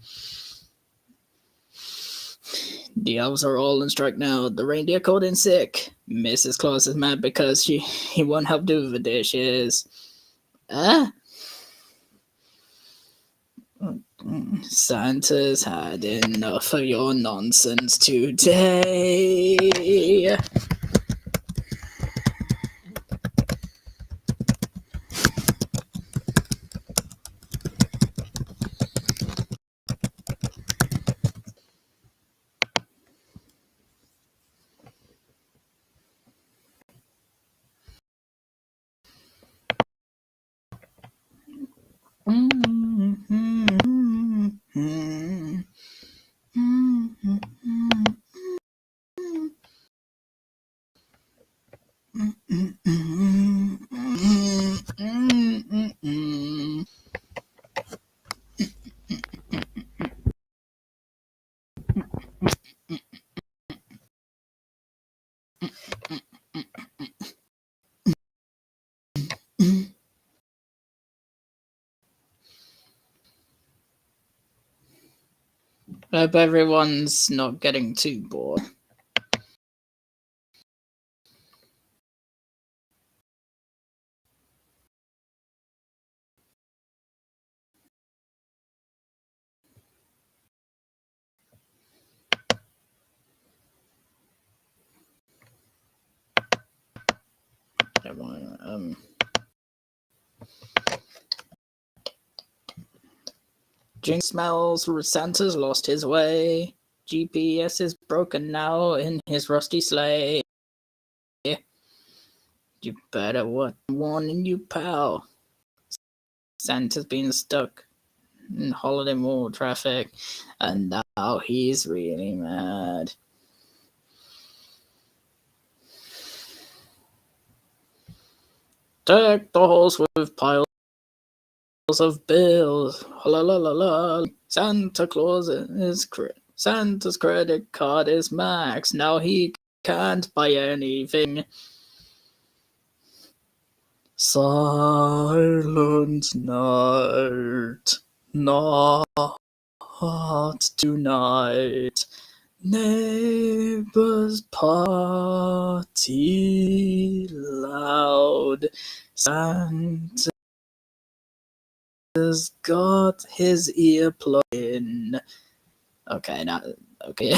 The elves are all on strike now. The reindeer called in sick. Mrs. Claus is mad because he won't help do the dishes. Santa's had enough of your nonsense today. I hope everyone's not getting too bored. Jinx smells. Santa's lost his way. GPS is broken now in his rusty sleigh. You better what? I'm warning you, pal. Santa's been stuck in holiday mall traffic, and now he's really mad. Deck the halls with piles of bills. La la la la. Santa Claus is Santa's credit card is maxed. Now he can't buy anything. Silent night, not tonight. Neighbors party loud. Santa's got his ear plugged in. Okay, now, okay.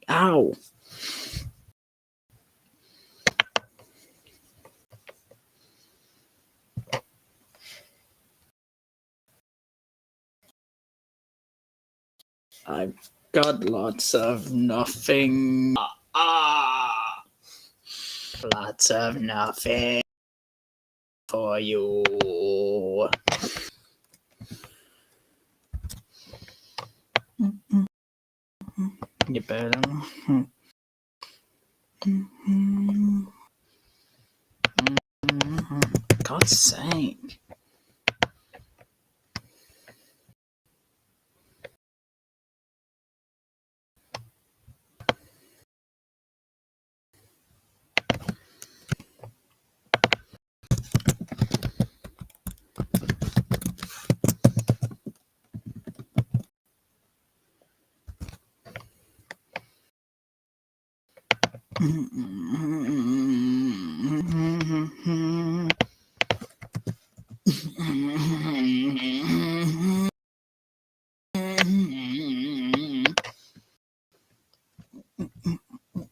Ow. I've got lots of nothing. Lots of nothing for you. You better. God's sake.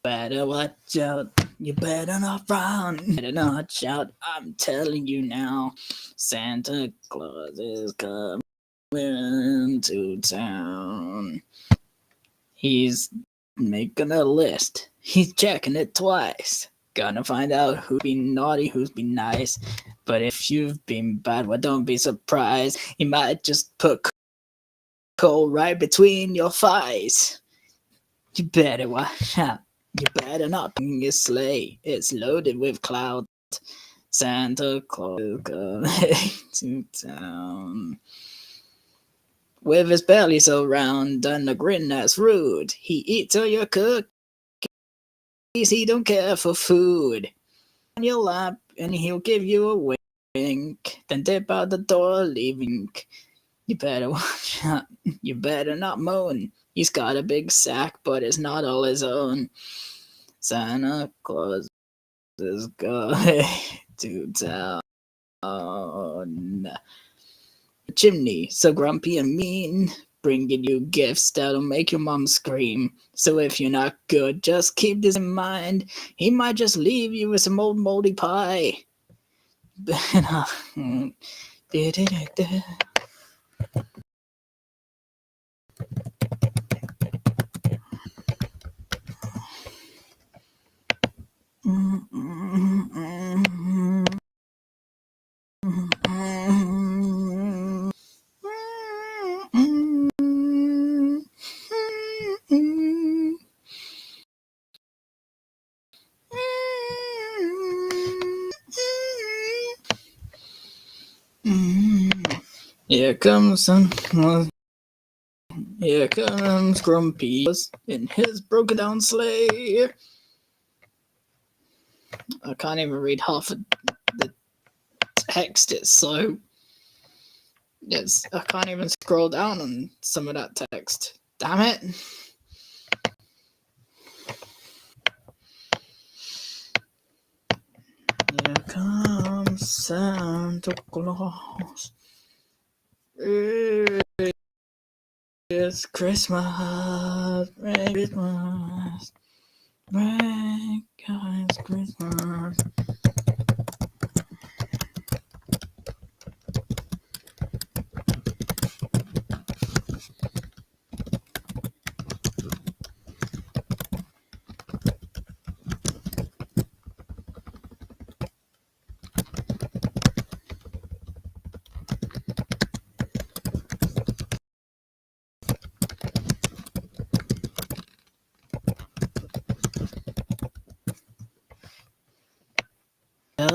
Better watch out. You better not run. Better not shout. I'm telling you now. Santa Claus is coming to town. He's making a list. He's checking it twice. Gonna find out who's been naughty, who's been nice. But if you've been bad, well, don't be surprised. He might just put coal right between your thighs. You better watch out. You better not bring your sleigh. It's loaded with clouds. Santa Claus is coming to town. With his belly so round and a grin that's rude, he eats all your cookies. He don't care for food. On your lap, and he'll give you a wink, then dip out the door, leaving. You better watch out. You better not moan. He's got a big sack, but it's not all his own. Santa Claus is going to town. The chimney, so grumpy and mean, bringing you gifts that'll make your mom scream. So if you're not good, just keep this in mind. He might just leave you with some old moldy pie. Here comes Here comes Grumpy in his broken down sleigh. I can't even read half of the text. It's so. I can't even scroll down on some of that text. Damn it. Here comes Santa Claus. It's Christmas. Merry Christmas. Merry Christmas.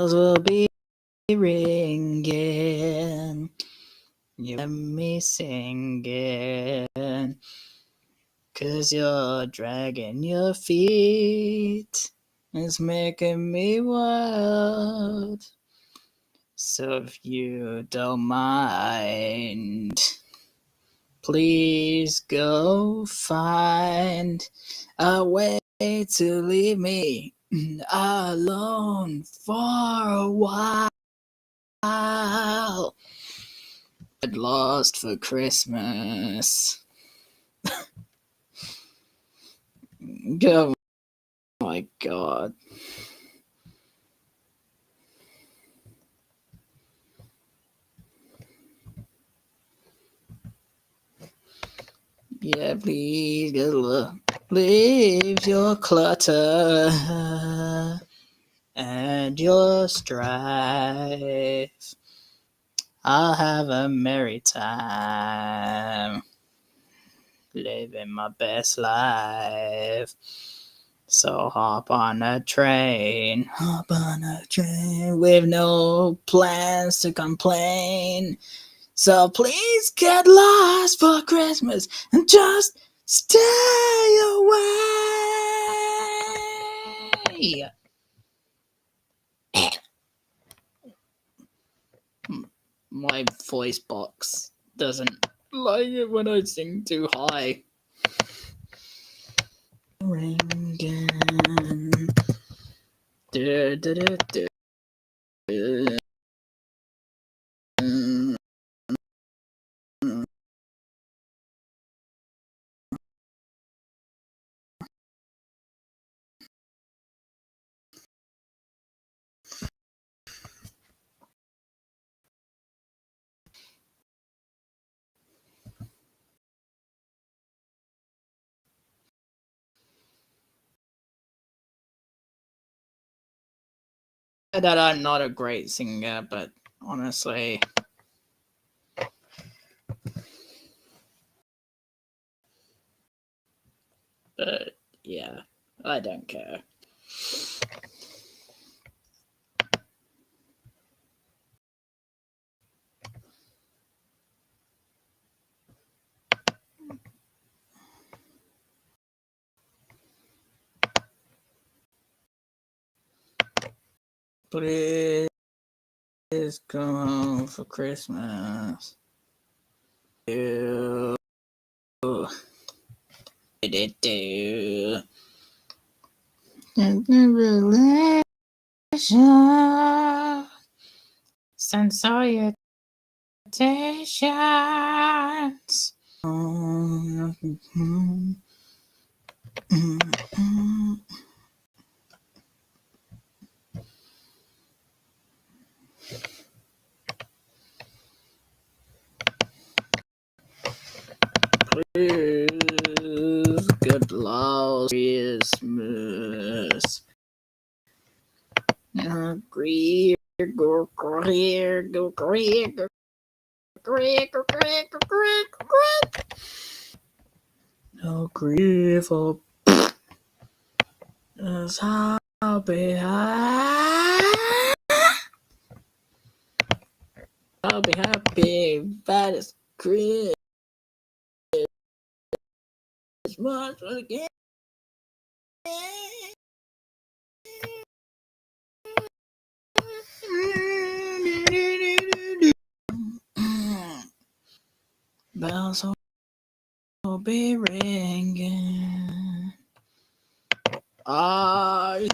bells will be ringing. You let me singing. 'Cause you're dragging your feet. It's making me wild. So if you don't mind, please go find a way to leave me alone for a while. Get lost for Christmas. Oh my god. Yeah, please leave your clutter and your strife. I'll have a merry time, living my best life. So hop on a train with no plans to complain. So please get lost for Christmas and just stay away. My voice box doesn't like it when I sing too high. Ringing. Du, du, du, du. That I'm not a great singer, but honestly, but yeah, I don't care. Please come home for Christmas. Do do. Salutations. Please get lost Christmas. Agree, go career, go career, go career, go career, go career, go career. No grief or I'll be high. I'll be happy. That is Christmas again. Bells will be ringing. I.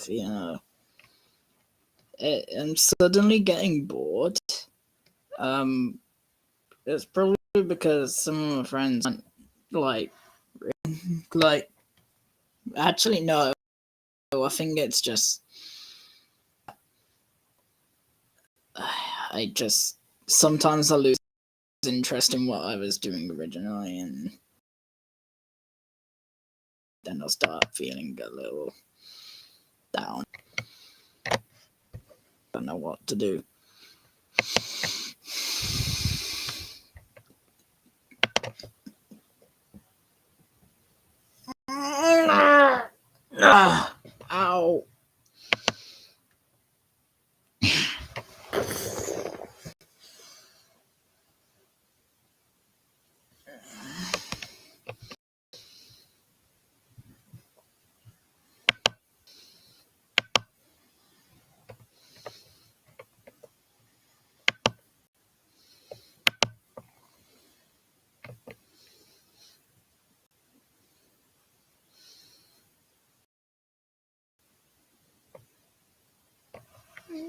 You know, I'm suddenly getting bored. It's probably because some of my friends aren't like
Like, actually, no. I think it's just I just sometimes I lose interest in what I was doing originally, and then I'll start feeling a little down. Don't know what to do. Ow.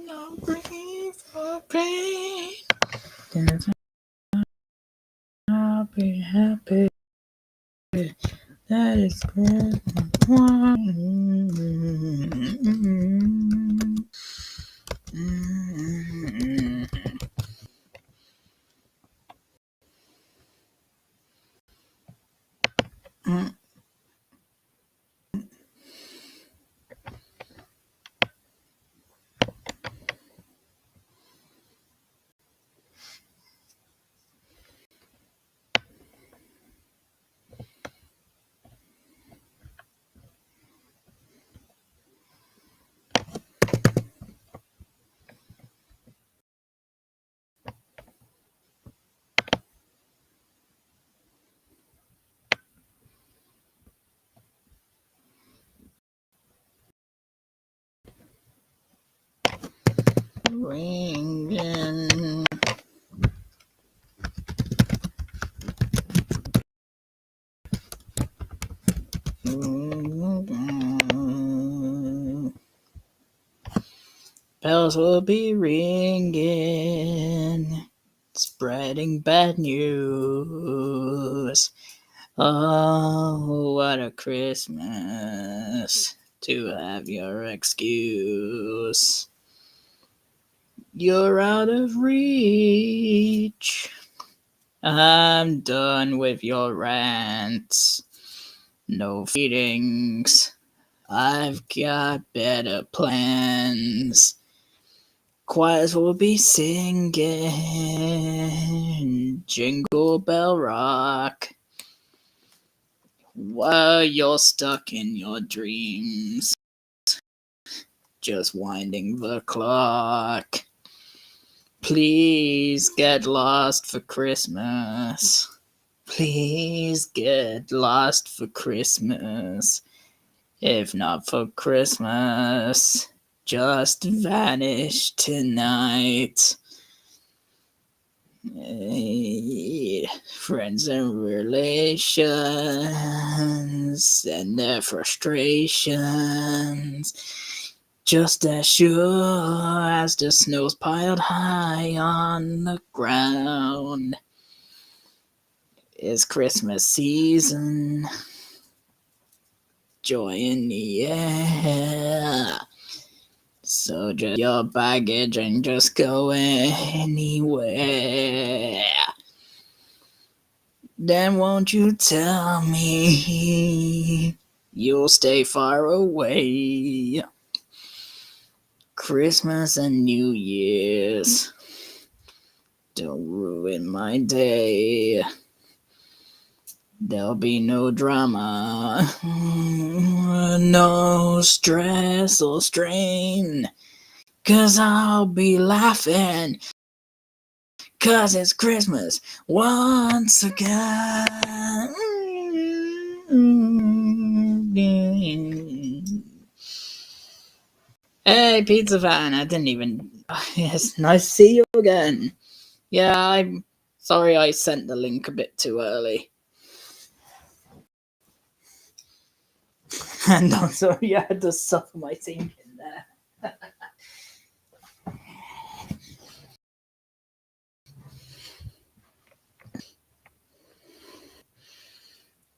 No grief or pain. I'll be happy. That is good. Ringing. Bells will be ringing, spreading bad news. Oh, what a Christmas to have your excuse. You're out of reach. I'm done with your rants. No feedings. I've got better plans. Choirs will be singing Jingle Bell Rock while you're stuck in your dreams, just winding the clock. Please get lost for Christmas. Please get lost for Christmas. If not for Christmas, just vanish tonight. Friends and relations and their frustrations, just as sure as the snow's piled high on the ground, it's Christmas season. Joy in the air. So just your baggage and just go anywhere. Then won't you tell me you'll stay far away? Christmas and New Year's don't ruin my day. There'll be no drama, no stress or strain, 'cause I'll be laughing, 'cause it's Christmas once again. Hey, Pizza Fan, I didn't even... It's nice to see you again. Yeah, I'm sorry I sent the link a bit too early. And also, you had to suffer my thinking there.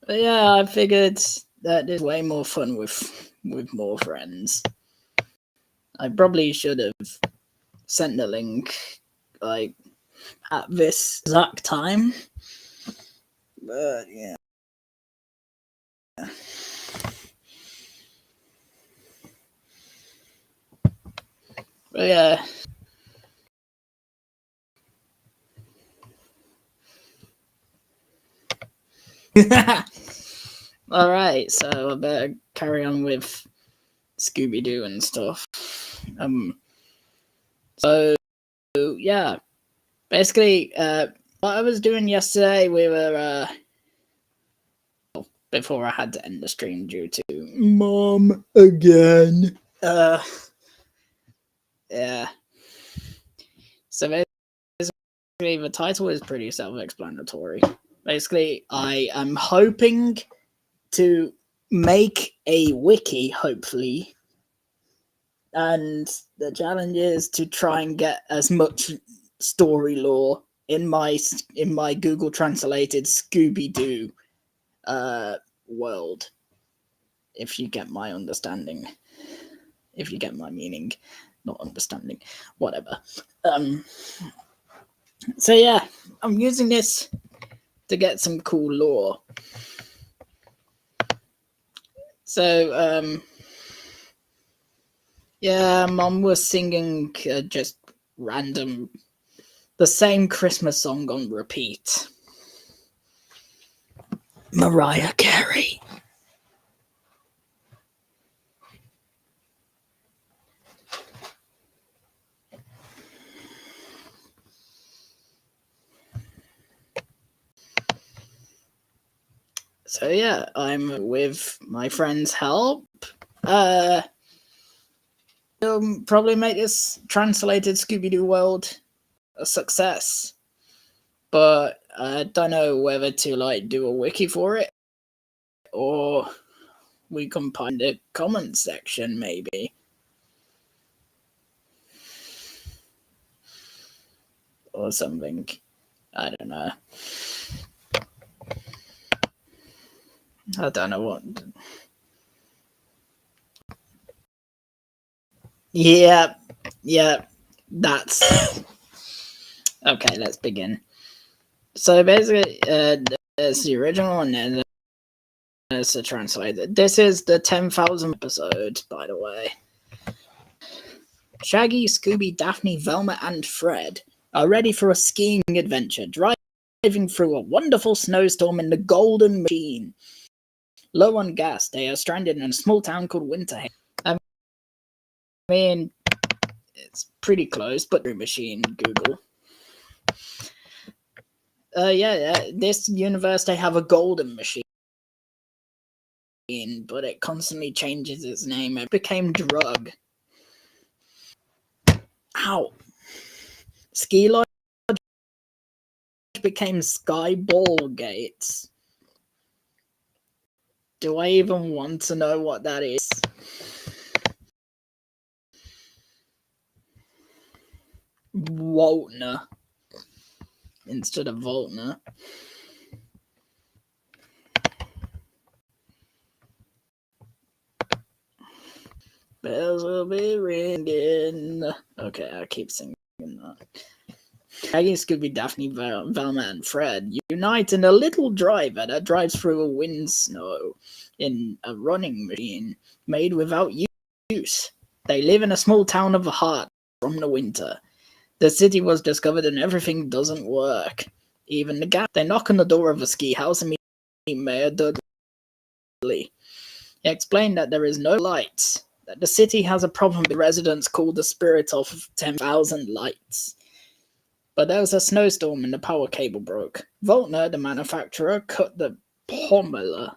But yeah, I figured that it's way more fun with more friends. I probably should have sent the link like at this exact time. But yeah. But yeah. Alright, so I better carry on with Scooby-Doo and stuff. So yeah. Basically, what I was doing yesterday, we were before I had to end the stream due to Mom again. Yeah. So basically, the title is pretty self-explanatory. Basically, I am hoping to make a wiki, hopefully, and the challenge is to try and get as much story lore in my Google translated Scooby-Doo world, if you get my understanding, if you get my meaning, not understanding, whatever. So yeah, I'm using this to get some cool lore. So yeah, Mom was singing just random, the same Christmas song on repeat. Mariah Carey. So yeah, I'm with my friend's help. Probably make this translated Scooby-Doo world a success. But I don't know whether to like do a wiki for it or we can find a comment section maybe. Or something. I don't know. I don't know what. Yeah, that's okay. Let's begin. So basically, there's the original and then there's the translated. This is the 10,000 episode, by the way. Shaggy, Scooby, Daphne, Velma, and Fred are ready for a skiing adventure, driving through a wonderful snowstorm in the Golden Machine. Low on gas, they are stranded in a small town called Winterhaven. I mean, it's pretty close, but through machine, Google. This universe, they have a golden machine, but it constantly changes its name. It became Drug. Ow. Ski Lodge became Skyball Gates. Do I even want to know what that is? Waltner instead of Voltner. Bells will be ringing. Okay, I keep singing that. Shaggy, Scooby, Daphne, Velma, and Fred unite in a little driver that drives through a wind snow in a running machine made without use. They live in a small town of the heart from the winter. The city was discovered and everything doesn't work. Even the gas. They knock on the door of a ski house and meet Mayor Dudley. He explained that there is no lights, that the city has a problem with residents called the spirit of 10,000 lights. But there was a snowstorm and the power cable broke. Voltner, the manufacturer, cut the pommeler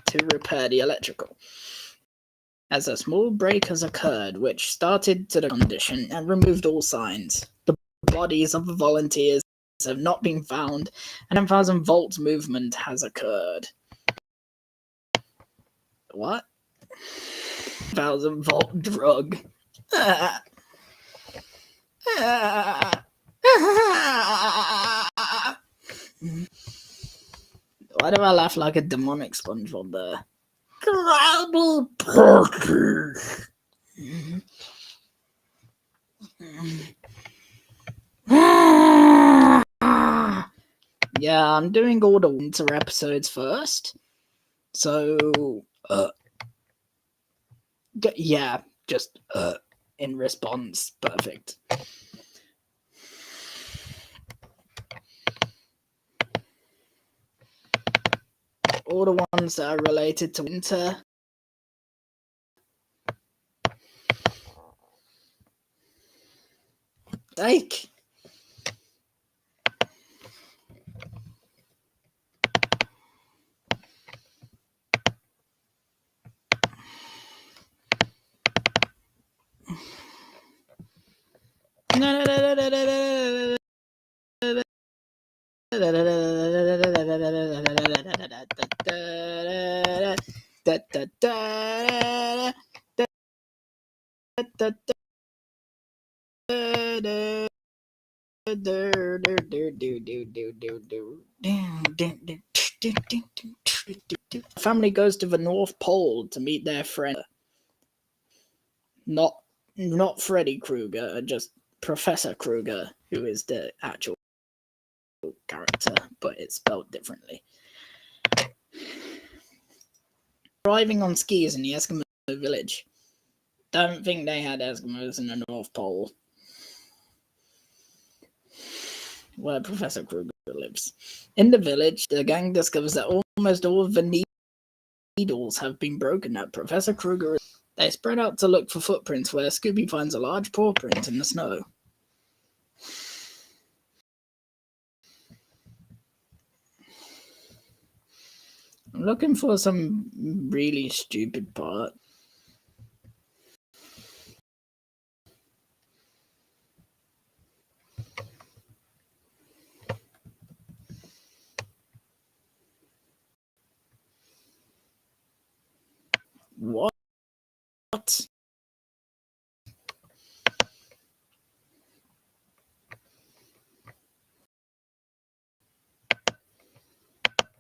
to repair the electrical. As a small break has occurred, which started to the condition and removed all signs. The bodies of the volunteers have not been found, and 10,000 volts movement has occurred. What? 1,000 volt drug. Why do I laugh like a demonic SpongeBob there? Grabble Party! Yeah, I'm doing all the winter episodes first. So, yeah, just in response. Perfect. All the ones that are related to winter. Like, family goes to the North Pole to meet their friend. Not Freddy Krueger, just Professor Krueger, who is the actual character, but it's spelled differently. Arriving on skis in the Eskimo village. Don't think they had Eskimos in the North Pole, where Professor Krueger lives. In the village, the gang discovers that almost all of the needles have been broken at Professor Krueger. They spread out to look for footprints, where Scooby finds a large paw print in the snow. I'm looking for some really stupid part. What?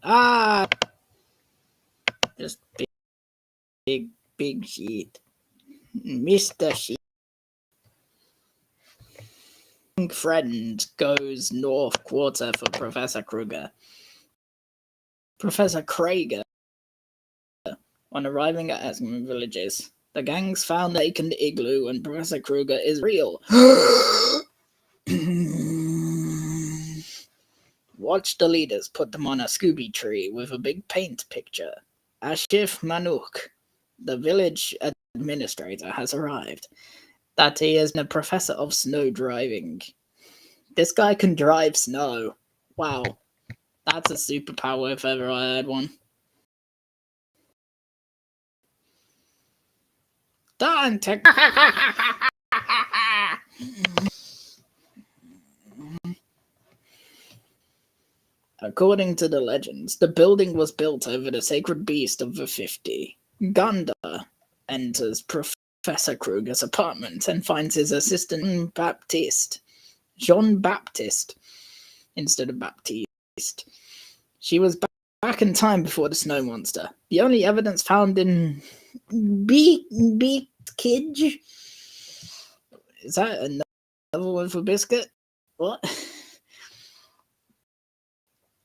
Ah! Just big shit. Mr. Shit. Friend goes north quarter for Professor Krueger. Professor Krager. On arriving at Eskimo villages, the gangs found the vacant igloo and Professor Krueger is real. Watch the leaders put them on a Scooby tree with a big paint picture. Ashif Manuk, the village administrator, has arrived. That he is a professor of snow driving. This guy can drive snow. Wow. That's a superpower if ever I had one. According to the legends, the building was built over the sacred beast of the 50. Ganda enters Professor Krueger's apartment and finds his assistant Jean Baptiste, instead of Baptiste. She was back in time before the snow monster. The only evidence found in Beak Kidge. Is that another word for biscuit? What?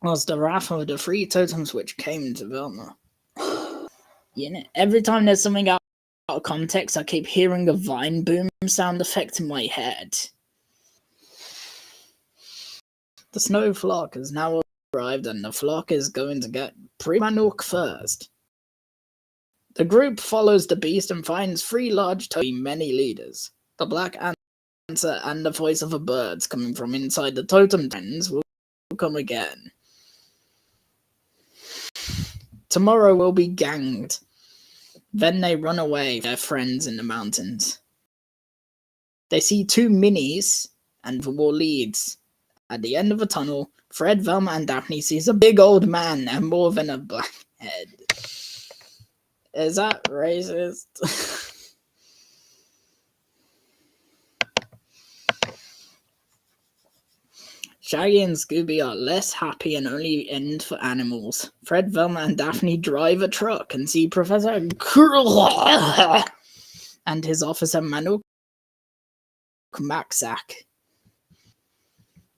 Was the wrath of the three totems which came to Velma. You know, every time there's something out of context, I keep hearing a Vine Boom sound effect in my head. The snow flock has now arrived, and the flock is going to get Primanuk first. The group follows the beast and finds three large many leaders. The black answer and the voice of a bird coming from inside the totem dens will come again. Tomorrow will be ganged. Then they run away with their friends in the mountains. They see two minis and more leads. At the end of a tunnel, Fred, Velma, and Daphne sees a big old man and more than a black head. Is that racist? Shaggy and Scooby are less happy and only end for animals. Fred, Velma, and Daphne drive a truck and see Professor and his officer Manuk Maksak.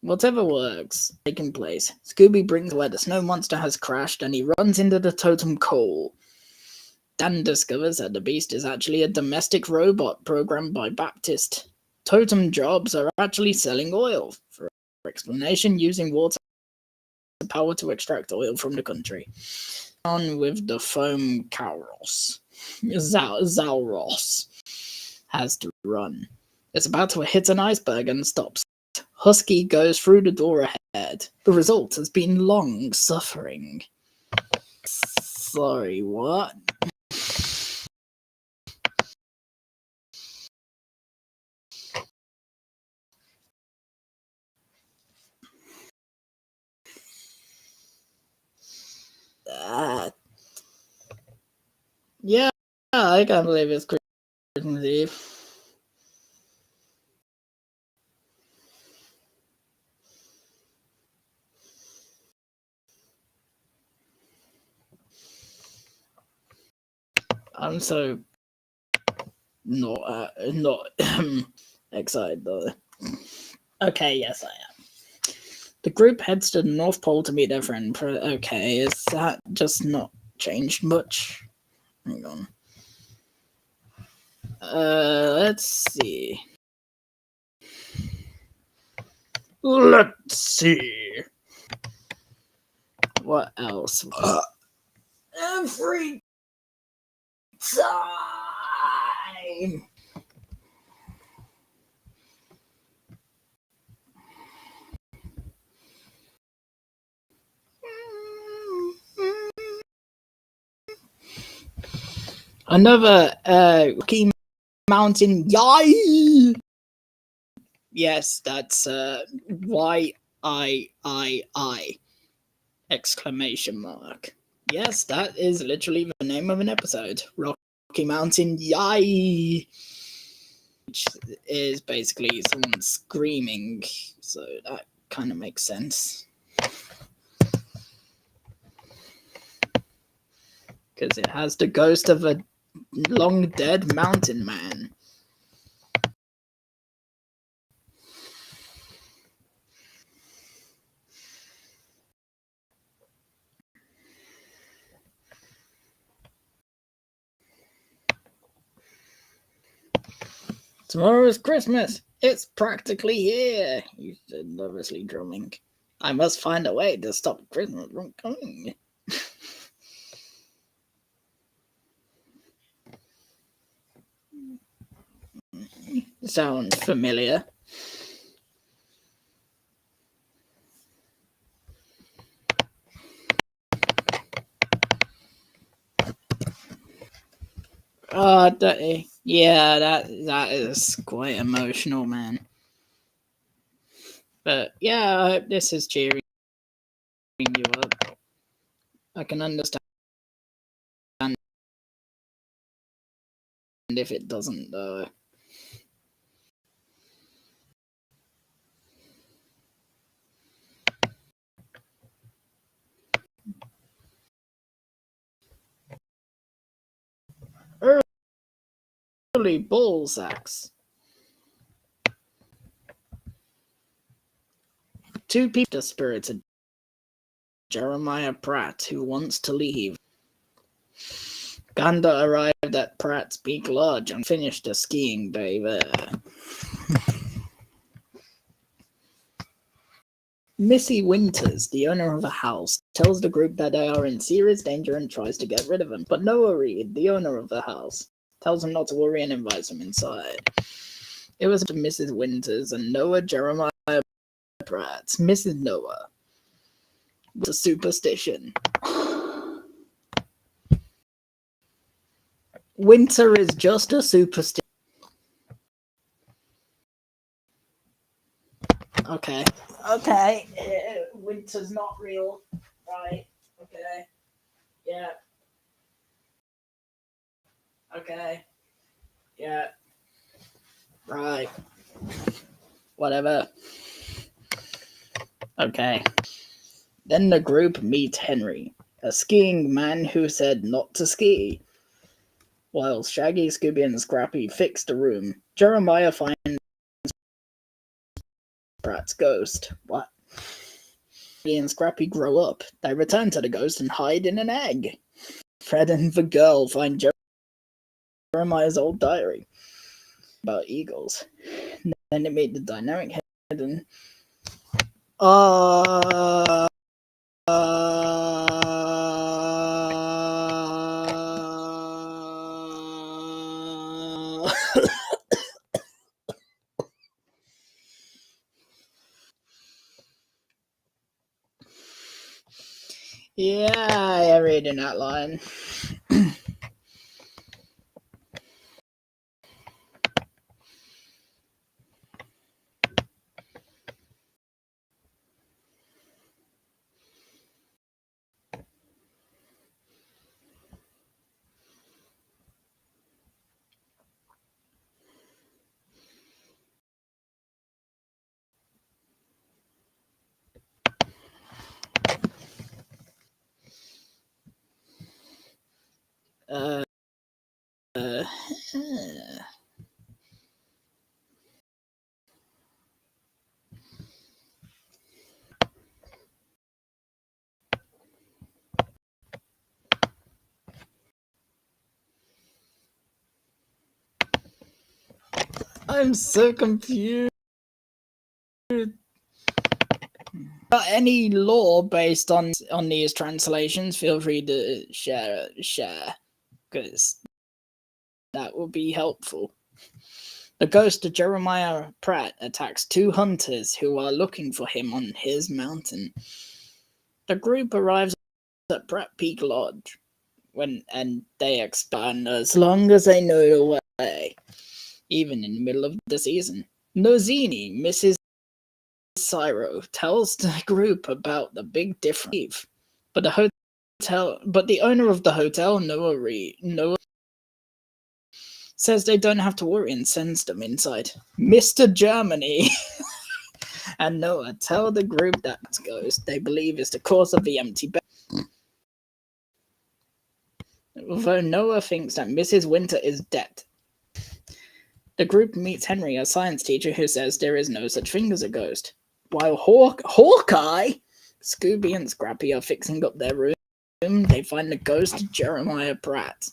Whatever works, taking place. Scooby brings where the snow monster has crashed and he runs into the totem coal. Dan discovers that the beast is actually a domestic robot programmed by Baptist. Totem jobs are actually selling oil. For explanation, using water power to extract oil from the country. On with the foam carross. Zalros has to run. It's about to hit an iceberg and stops. Husky goes through the door ahead. The result has been long suffering. Sorry, what? Yeah, I can't believe it's Christmas Eve. I'm so not excited though. Okay, yes I am. The group heads to the North Pole to meet their friend. Okay, is that just not changed much? Hang on. Let's see. Let's see. What else? Every time. Another Rocky Mountain. Yay! Yes, that's Y-I-I! Exclamation mark. Yes, that is literally the name of an episode. Rocky Mountain. Yay! Which is basically someone screaming, so that kind of makes sense. Because it has the ghost of a long dead mountain man. Tomorrow is Christmas. It's practically here, he said, nervously drumming. I must find a way to stop Christmas from coming. Sounds familiar. Yeah, that is quite emotional, man. But yeah, I hope this is cheering you up. I can understand if it doesn't, though. Early ball sacks. Two people spirited Jeremiah Pratt, who wants to leave. Ganda arrived at Pratt's Peak Lodge and finished a skiing day there. Missy Winters, the owner of a house, tells the group that they are in serious danger and tries to get rid of them. But Noah Reed, the owner of the house, tells them not to worry and invites them inside. It was to Mrs. Winters and Noah Jeremiah Pratt. Mrs. Noah was a superstition. Winter is just a superstition. Okay. Winter's not real. Right. Okay. Yeah. Okay. Yeah. Right. Whatever. Okay. Then the group meet Henry, a skiing man who said not to ski. While Shaggy, Scooby, and Scrappy fix the room, Jeremiah finds Pratt's ghost. What? Shaggy and Scrappy grow up. They return to the ghost and hide in an egg. Fred and the girl find Jeremiah's old diary about eagles. Then they meet the dynamic head and yeah, I'm reading that line. Uh, uh, I'm so confused. Any lore based on these translations, feel free to share, because that would be helpful. The ghost of Jeremiah Pratt attacks two hunters who are looking for him on his mountain. The group arrives at Pratt Peak Lodge and they expand as long as they know the way, even in the middle of the season. Nozini, Mrs. Cyro, tells the group about the big difference, but the owner of the hotel, Noah says they don't have to worry and sends them inside. Mr. Germany and Noah tell the group that ghost they believe is the cause of the empty bed. Although Noah thinks that Mrs. Winter is dead. The group meets Henry, a science teacher who says there is no such thing as a ghost. While Hawkeye, Scooby, and Scrappy are fixing up their room, they find the ghost of Jeremiah Pratt.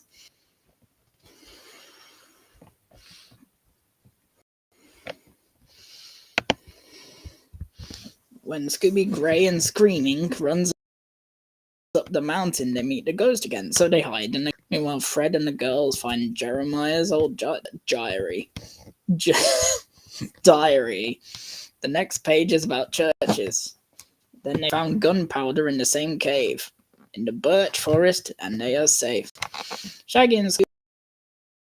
When Scooby, Gray, and Screaming runs up the mountain, they meet the ghost again, so they hide. Meanwhile, Fred and the girls find Jeremiah's old diary. Diary. The next page is about churches. Then they found gunpowder in the same cave, in the birch forest, and they are safe. Shaggy and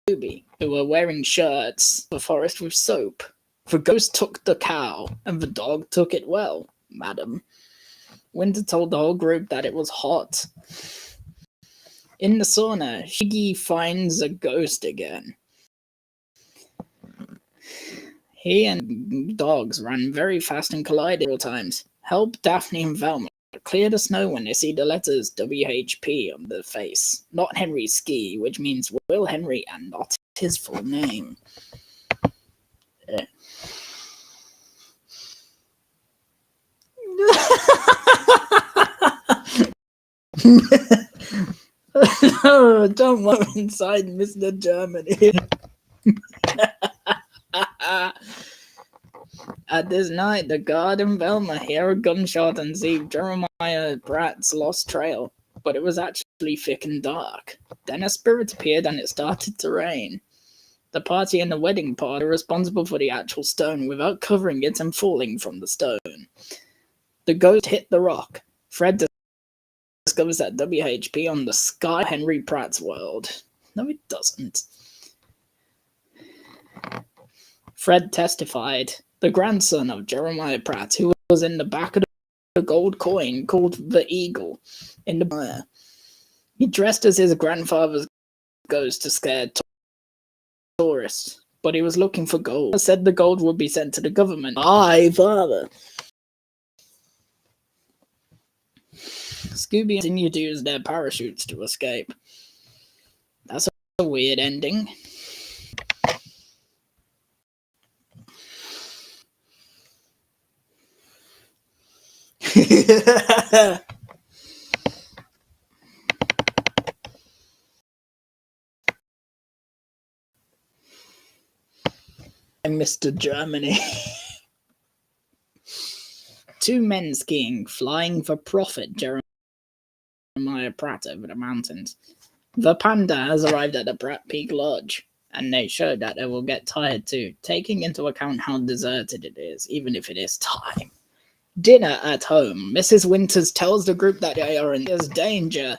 Scooby, who were wearing shirts, the forest with soap. The ghost took the cow, and the dog took it well, madam. Winter told the whole group that it was hot. In the sauna, Shaggy finds a ghost again. He and dogs ran very fast and collided several times. Help Daphne and Velma clear the snow when they see the letters WHP on the face. Not Henry Ski, which means Will Henry and not his full name. Oh, don't go inside Mr. Germany. At this night, the guard and Velma hear a gunshot and see Jeremiah Pratt's lost trail, but it was actually thick and dark. Then a spirit appeared and it started to rain. The party and the wedding party are responsible for the actual stone without covering it and falling from the stone. The ghost hit the rock. Fred discovers that WHP on the sky of Henry Pratt's world. No, it doesn't. Fred testified, the grandson of Jeremiah Pratt, who was in the back of the gold coin called the Eagle in the mire. He dressed as his grandfather's ghost to scare tourists, but he was looking for gold. He said the gold would be sent to the government. Aye, father. Scooby continue to use their parachutes to escape. That's a weird ending. Mr. Germany. Two men skiing, flying for profit, Jeremiah Pratt over the mountains. The panda has arrived at the Pratt Peak Lodge, and they show that they will get tired too, taking into account how deserted it is, even if it is time. Dinner at home. Mrs. Winters tells the group that they are in danger,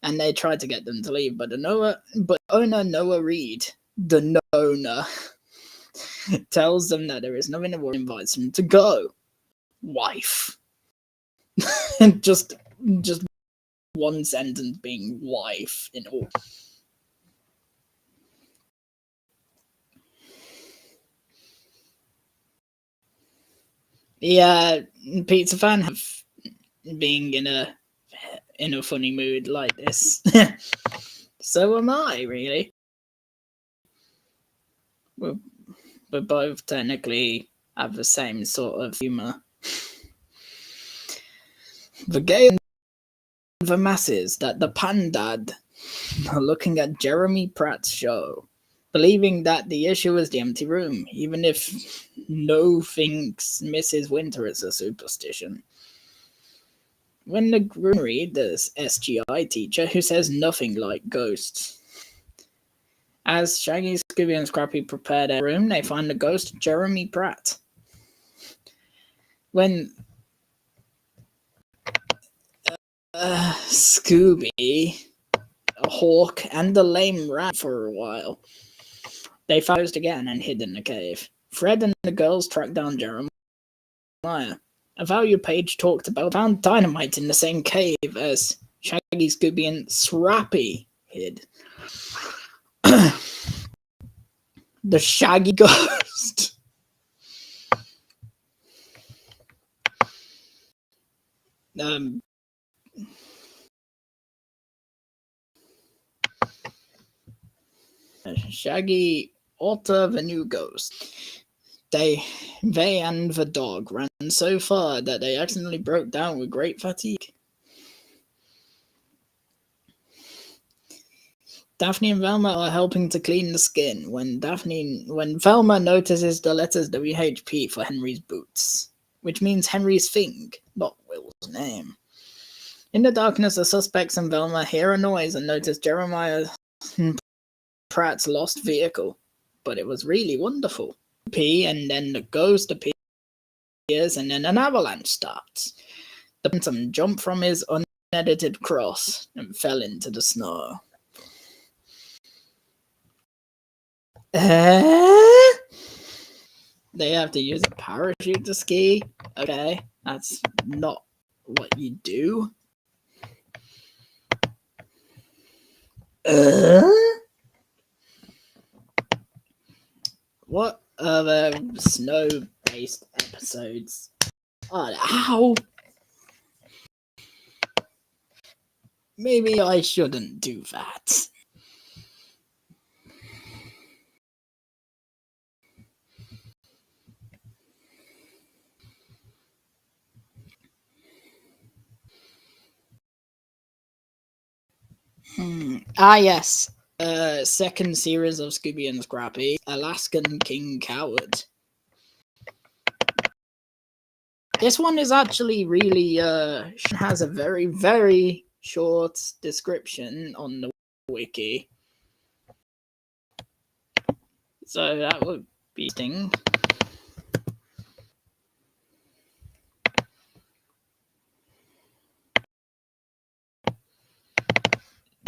and they try to get them to leave, but owner Noah Reed, the owner, tells them that there is nothing to worry, invites them to go. Wife. just one sentence being wife in all. Yeah, pizza fan have being in a funny mood like this. So am I, really. We both technically have the same sort of humor. The gay and the masses that the Pandad are looking at Jeremy Pratt's show, believing that the issue is the empty room, even if no thinks Mrs. Winter is a superstition. When the groom read the SGI teacher who says nothing like ghosts. As Shaggy, Scooby, and Scrappy prepare their room, they find the ghost Jeremy Pratt. When Scooby, a hawk, and the lame rat for a while, they found again and hid in the cave. Fred and the girls track down Jeremiah. A value page talked about found dynamite in the same cave as Shaggy, Scooby, and Scrappy hid. The Shaggy Ghost. Shaggy Otter the new ghost. They and the dog ran so far that they accidentally broke down with great fatigue. Daphne and Velma are helping to clean the skin when Velma notices the letters WHP for Henry's boots, which means Henry's thing, not Will's name. In the darkness, the suspects and Velma hear a noise and notice Jeremiah Pratt's lost vehicle, but it was really wonderful. And then the ghost appears, and then an avalanche starts. The phantom jumped from his unedited cross and fell into the snow. They have to use a parachute to ski? Okay, that's not what you do. What other snow-based episodes are there? Ow! Maybe I shouldn't do that. Yes. Second series of Scooby and Scrappy, Alaskan King Coward. This one is actually really has a very, very short description on the wiki. So that would be interesting.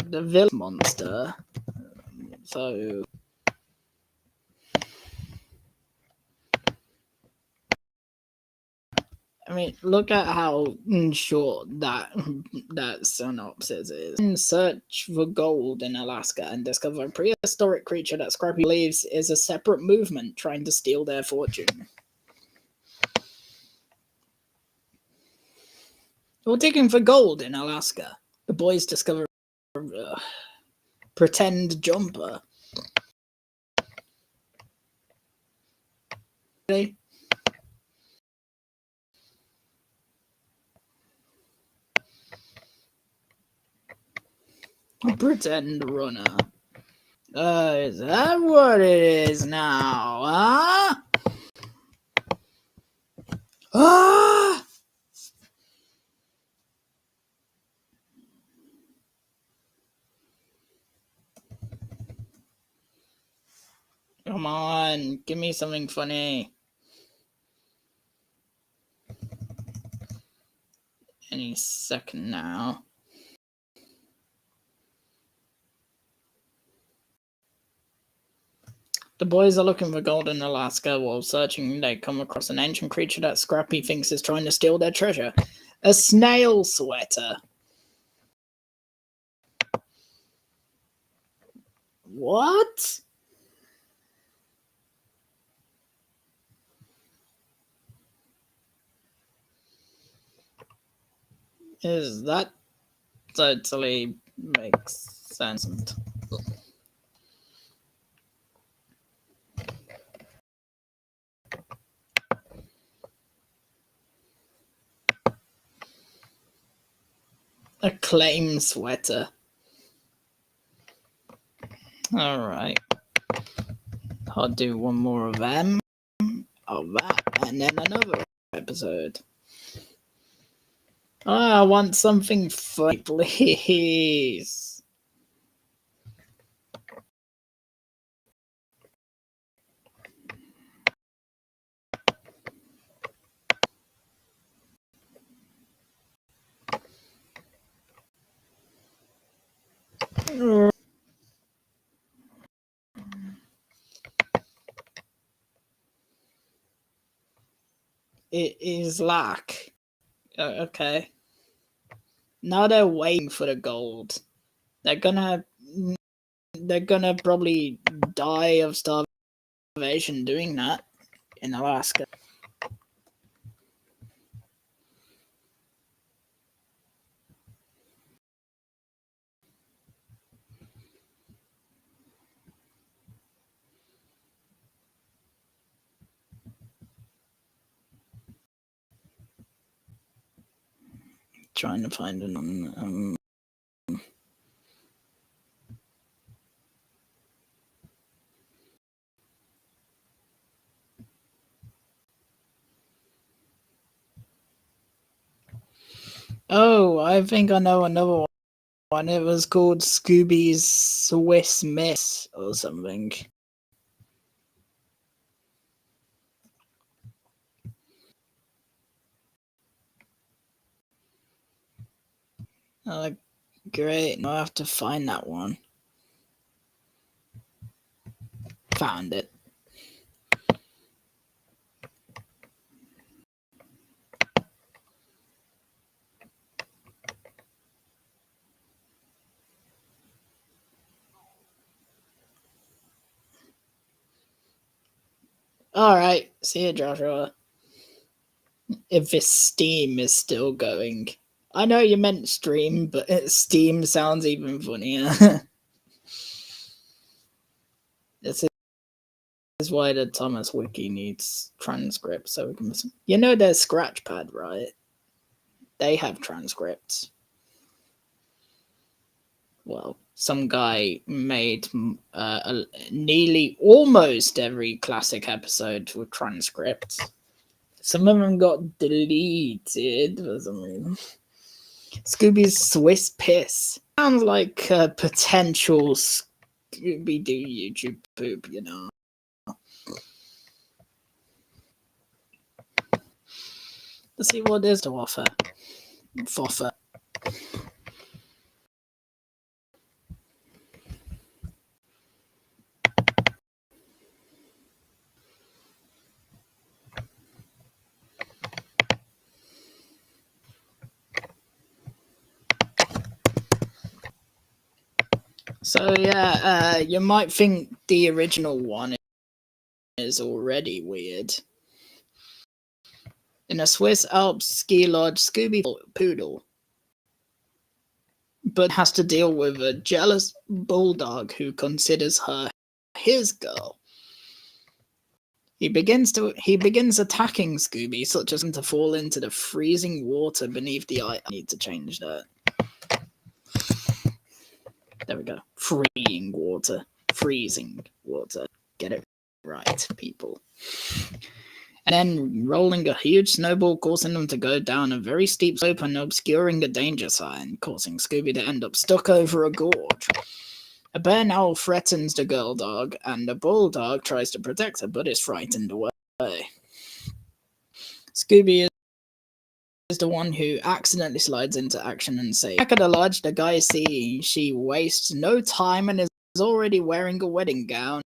The villain monster. So I mean, look at how short that synopsis is. In search for gold in Alaska and discover a prehistoric creature that Scrappy believes is a separate movement trying to steal their fortune. While digging for gold in Alaska, the boys discover a pretend jumper. A pretend runner. Is that what it is now, huh? Ah! Come on, give me something funny. Any second now. The boys are looking for gold in Alaska. While searching, they come across an ancient creature that Scrappy thinks is trying to steal their treasure. A snail sweater. What? Is that totally makes sense? A claim sweater. Alright. I'll do one more of them. Of that. And then another episode. Oh, I want something funny, please. It is lack. Okay. Now they're waiting for the gold. They're gonna probably die of starvation doing that in Alaska. Trying to find an Oh, I think I know another one. It was called Scooby's Swiss Miss or something. Great. Now I have to find that one. Found it. Alright, see you, Joshua. If this Steam is still going. I know you meant stream, but Steam sounds even funnier. This is why the Thomas Wiki needs transcripts, so we can... You know there's Scratchpad, right? They have transcripts. Well, some guy made nearly almost every classic episode with transcripts. Some of them got deleted for some reason. Scooby's Swiss Piss. Sounds like a potential Scooby-Doo YouTube poop, you know. Let's see what there's to offer. Foffer. So yeah, you might think the original one is already weird. in a Swiss Alps ski lodge, Scooby poodle, but has to deal with a jealous bulldog who considers her his girl. He begins attacking Scooby, such as to fall into the freezing water beneath the eye. I need to change that. There we go. Freezing water. Get it right, people. And then rolling a huge snowball, causing them to go down a very steep slope and obscuring a danger sign, causing Scooby to end up stuck over a gorge. A bear now threatens the girl dog, and the bulldog tries to protect her, but is frightened away. Scooby is the one who accidentally slides into action and saves. Back at the lodge, the guys see she wastes no time and is already wearing a wedding gown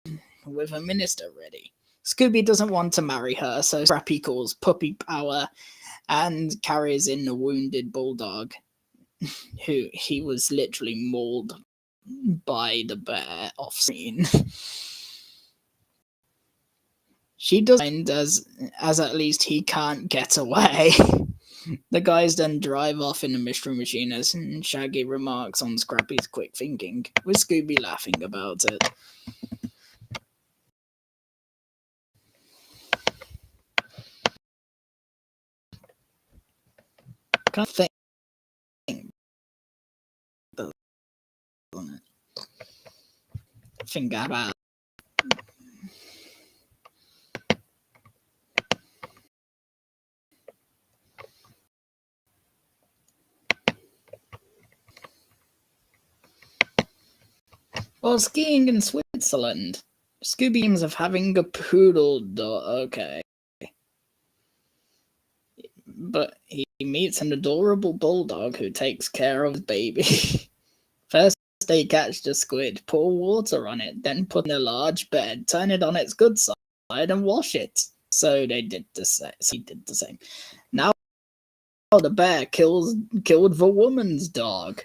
with a minister ready. Scooby doesn't want to marry her, so Scrappy calls puppy power and carries in the wounded bulldog, who he was literally mauled by the bear off screen. She does mind as at least he can't get away. The guys then drive off in the mystery machine as Shaggy remarks on Scrappy's quick thinking, with Scooby laughing about it. Can't think, doesn't it? Think about it. While skiing in Switzerland, Scooby dreams of having a poodle dog. Okay. But he meets an adorable bulldog who takes care of his baby. First, they catch the squid, pour water on it, then put in a large bed, turn it on its good side, and wash it. So they did the same. He did the same. Now the bear killed the woman's dog.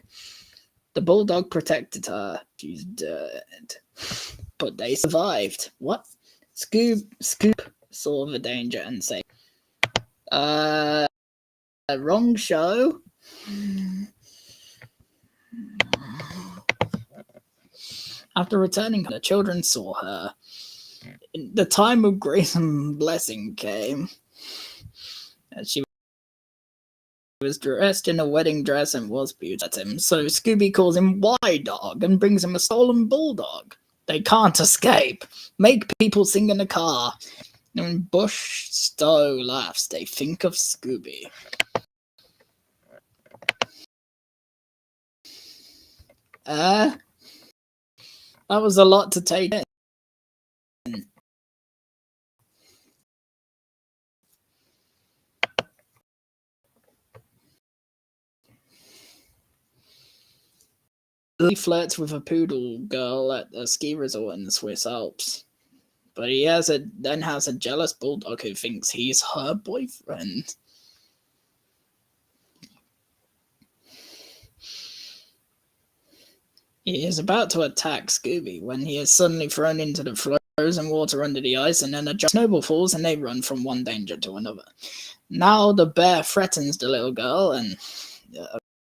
The bulldog protected her. She's dead. But they survived. What? Scoop saw the danger and said, wrong show. After returning, the children saw her. The time of grace and blessing came. She was dressed in a wedding dress and was beautiful at him, so Scooby calls him Y-Dog and brings him a stolen bulldog. They can't escape. Make people sing in the car. And when Bush Stowe laughs, they think of Scooby. That was a lot to take in. He flirts with a poodle girl at a ski resort in the Swiss Alps. But he then has a jealous bulldog who thinks he's her boyfriend. He is about to attack Scooby when he is suddenly thrown into the frozen water under the ice, and then a giant snowball falls and they run from one danger to another. Now the bear threatens the little girl and...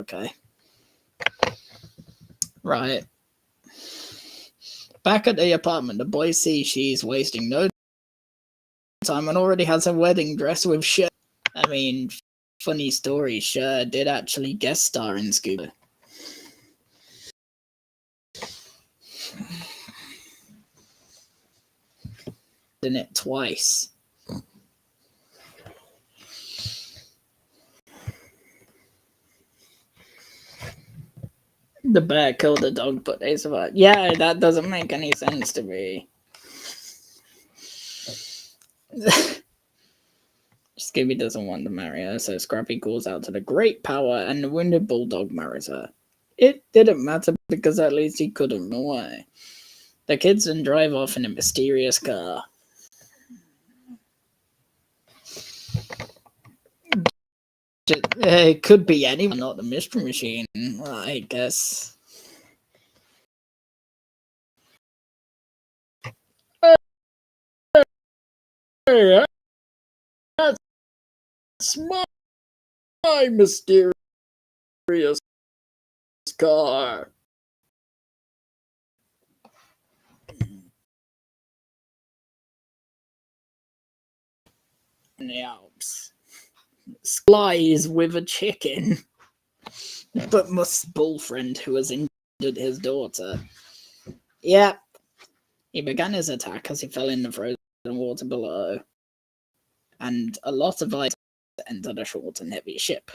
okay. Right. Back at the apartment, the boy sees she's wasting no time and already has a wedding dress with Cher. I mean, funny story, Cher did actually guest star in Scooby. In it twice. The bear killed the dog, but they survived. Yeah, that doesn't make any sense to me. Scooby doesn't want to marry her, so Scrappy calls out to the great power, and the wounded bulldog marries her. It didn't matter because at least he couldn't run away. The kids then drive off in a mysterious car. It could be anyone, not the mystery machine, I guess. Hey, that's my mysterious car. In the Alps. Flies with a chicken. But Musk's bullfriend, who has injured his daughter. Yep. He began his attack as he fell in the frozen water below. And a lot of ice entered a short and heavy ship.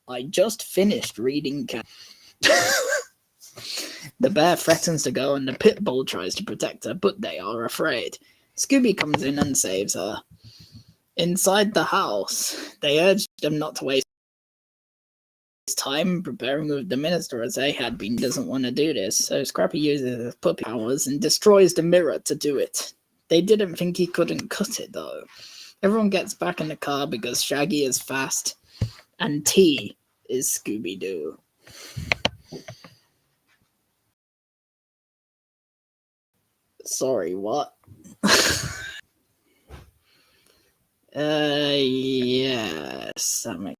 I just finished reading The bear threatens to go and the pit bull tries to protect her, but they are afraid. Scooby comes in and saves her. Inside the house, they urged him not to waste time preparing with the minister as they had been. Doesn't want to do this, so Scrappy uses his puppy powers and destroys the mirror to do it. They didn't think he couldn't cut it though. Everyone gets back in the car because Shaggy is fast and T is Scooby-Doo. Sorry, what? Yes, that makes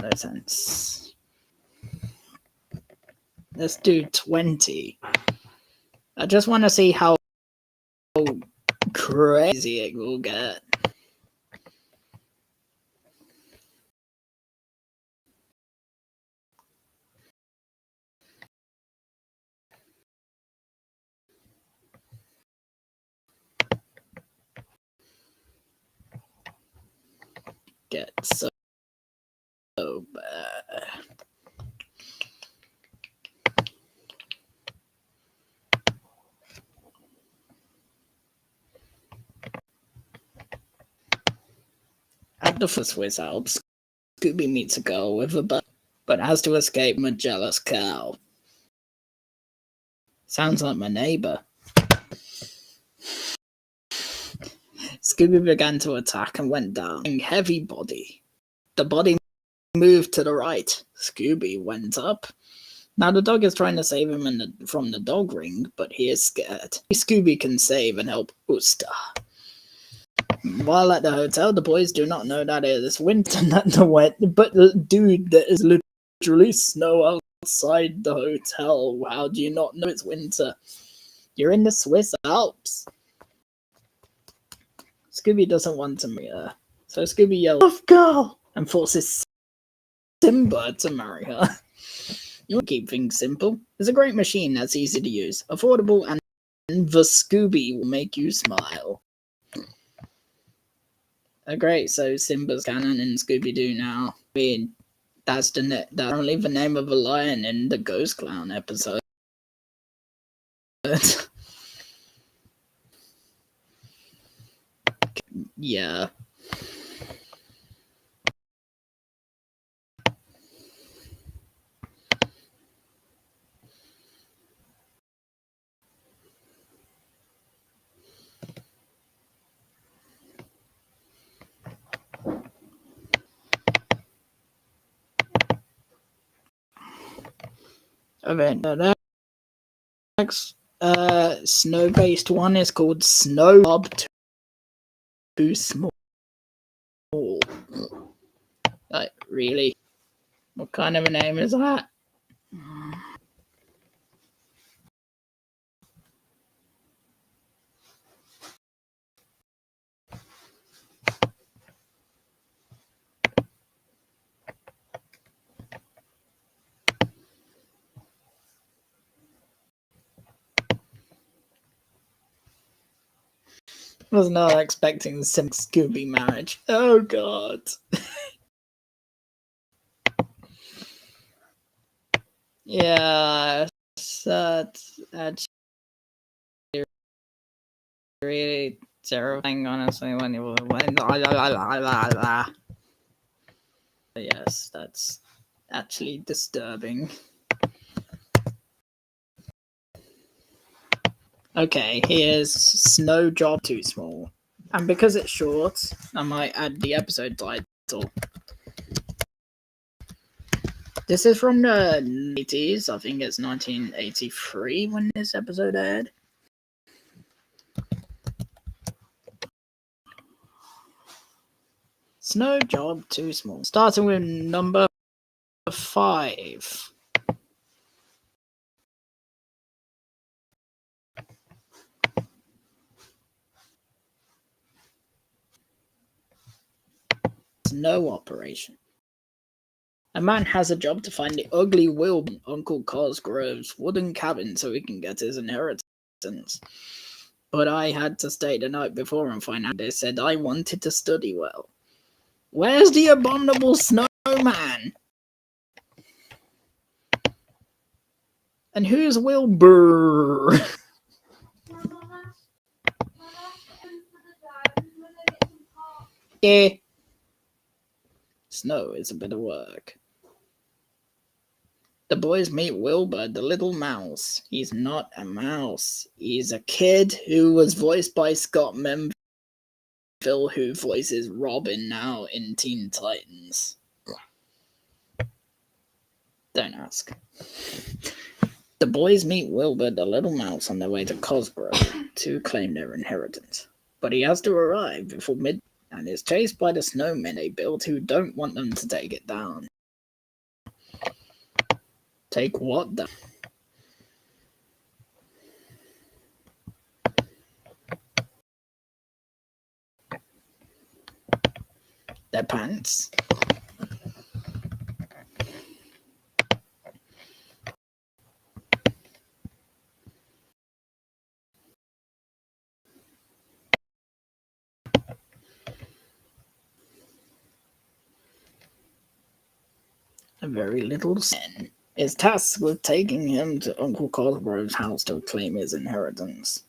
no sense. Let's do 20. I just want to see how crazy it will get. Get so bad. At the Swiss Alps, Scooby meets a girl with a butt, but has to escape from a jealous cow. Sounds like my neighbor. Scooby began to attack and went down. Heavy body. The body moved to the right. Scooby went up. Now the dog is trying to save him from the dog ring, but he is scared. Scooby can save and help Usta. While at the hotel, the boys do not know that it is winter, not the wet, but dude, there is literally snow outside the hotel. How do you not know it's winter? You're in the Swiss Alps. Scooby doesn't want to marry her, so Scooby yells, "Love girl!" and forces Simba to marry her. You want to keep things simple. It's a great machine that's easy to use, affordable, and the Scooby will make you smile. Great, so Simba's canon in Scooby-Doo now. I mean, that's only the name of a lion in the Ghost Clown episode. Yeah. Okay, the next snow-based one is called Snow Bob Too Small. Like, really? What kind of a name is that? Was not expecting some Scooby marriage. Oh god. Yeah, that's actually really terrifying, honestly, when you went. Yes, that's actually disturbing. Okay, here's Snow Job Too Small. And because it's short, I might add the episode title. This is from the 80s. I think it's 1983 when this episode aired. It's no job too small. Starting with number 5. It's no operation. A man has a job to find the ugly Will in Uncle Cosgrove's wooden cabin so he can get his inheritance. But I had to stay the night before and find out they said I wanted to study well. Where's the abominable snowman? And who's Wilbur? Yeah. Snow is a bit of work. The boys meet Wilbur, the little mouse. He's not a mouse. He's a kid who was voiced by Scott Menville, who voices Robin now in Teen Titans. Don't ask. The boys meet Wilbur, the little mouse, on their way to Cosgrove to claim their inheritance. But he has to arrive before midnight and is chased by the snowmen they built who don't want them to take it down. Take what down? Their pants. A very little sin is tasked with taking him to Uncle Cosgrove's house to claim his inheritance.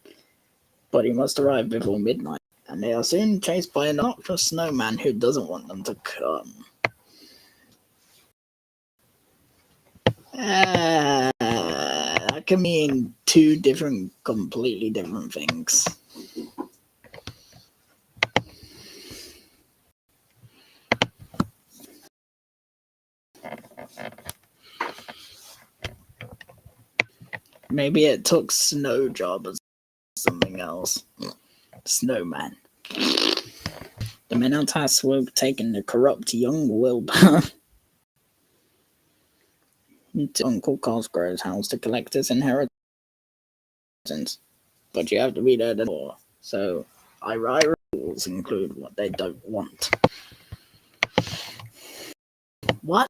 But he must arrive before midnight, and they are soon chased by an obnoxious snowman who doesn't want them to come. That can mean two completely different things. Maybe it took snow job as something else. Snowman. The men are tasked with taking the corrupt young Wilbur to Uncle Cosgrove's house to collect his inheritance. But you have to be there before. So rules include what they don't want. What?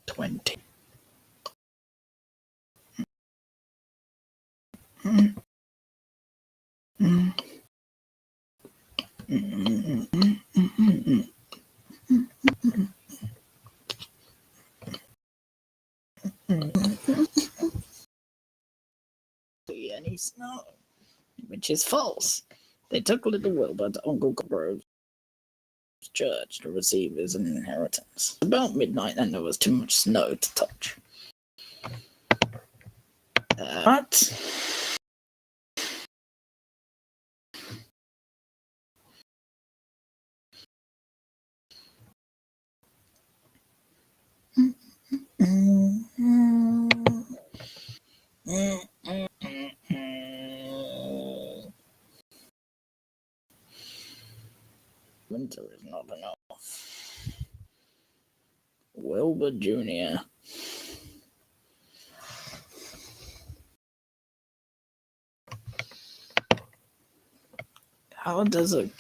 $20. Any snow, which is false. They took little Wilbur to Uncle Grove's church to receive his inheritance. About midnight, and there was too much snow to touch. What? Winter is not enough. Wilbur Jr. How does a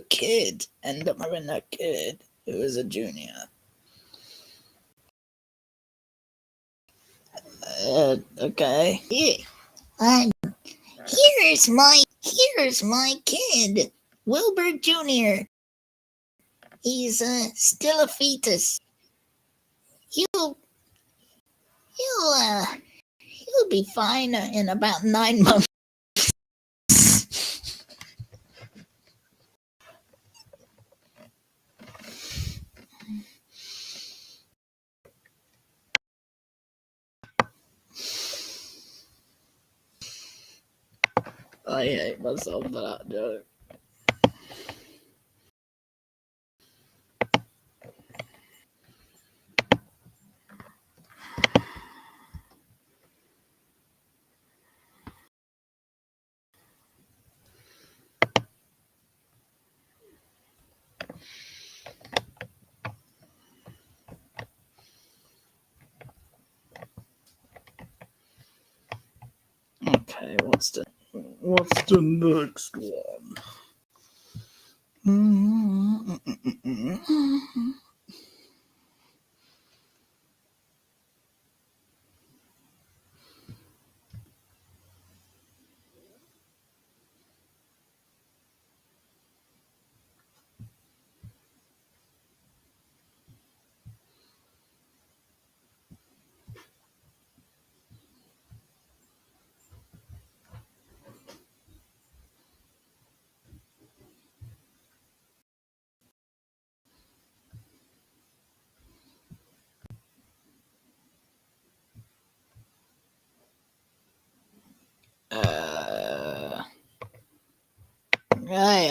kid end up having a kid who is a junior? Okay. Here's my kid, Wilbur Jr. He's still a fetus. He'll be fine in about 9 months. I hate myself for that joke. Okay, what's the next one?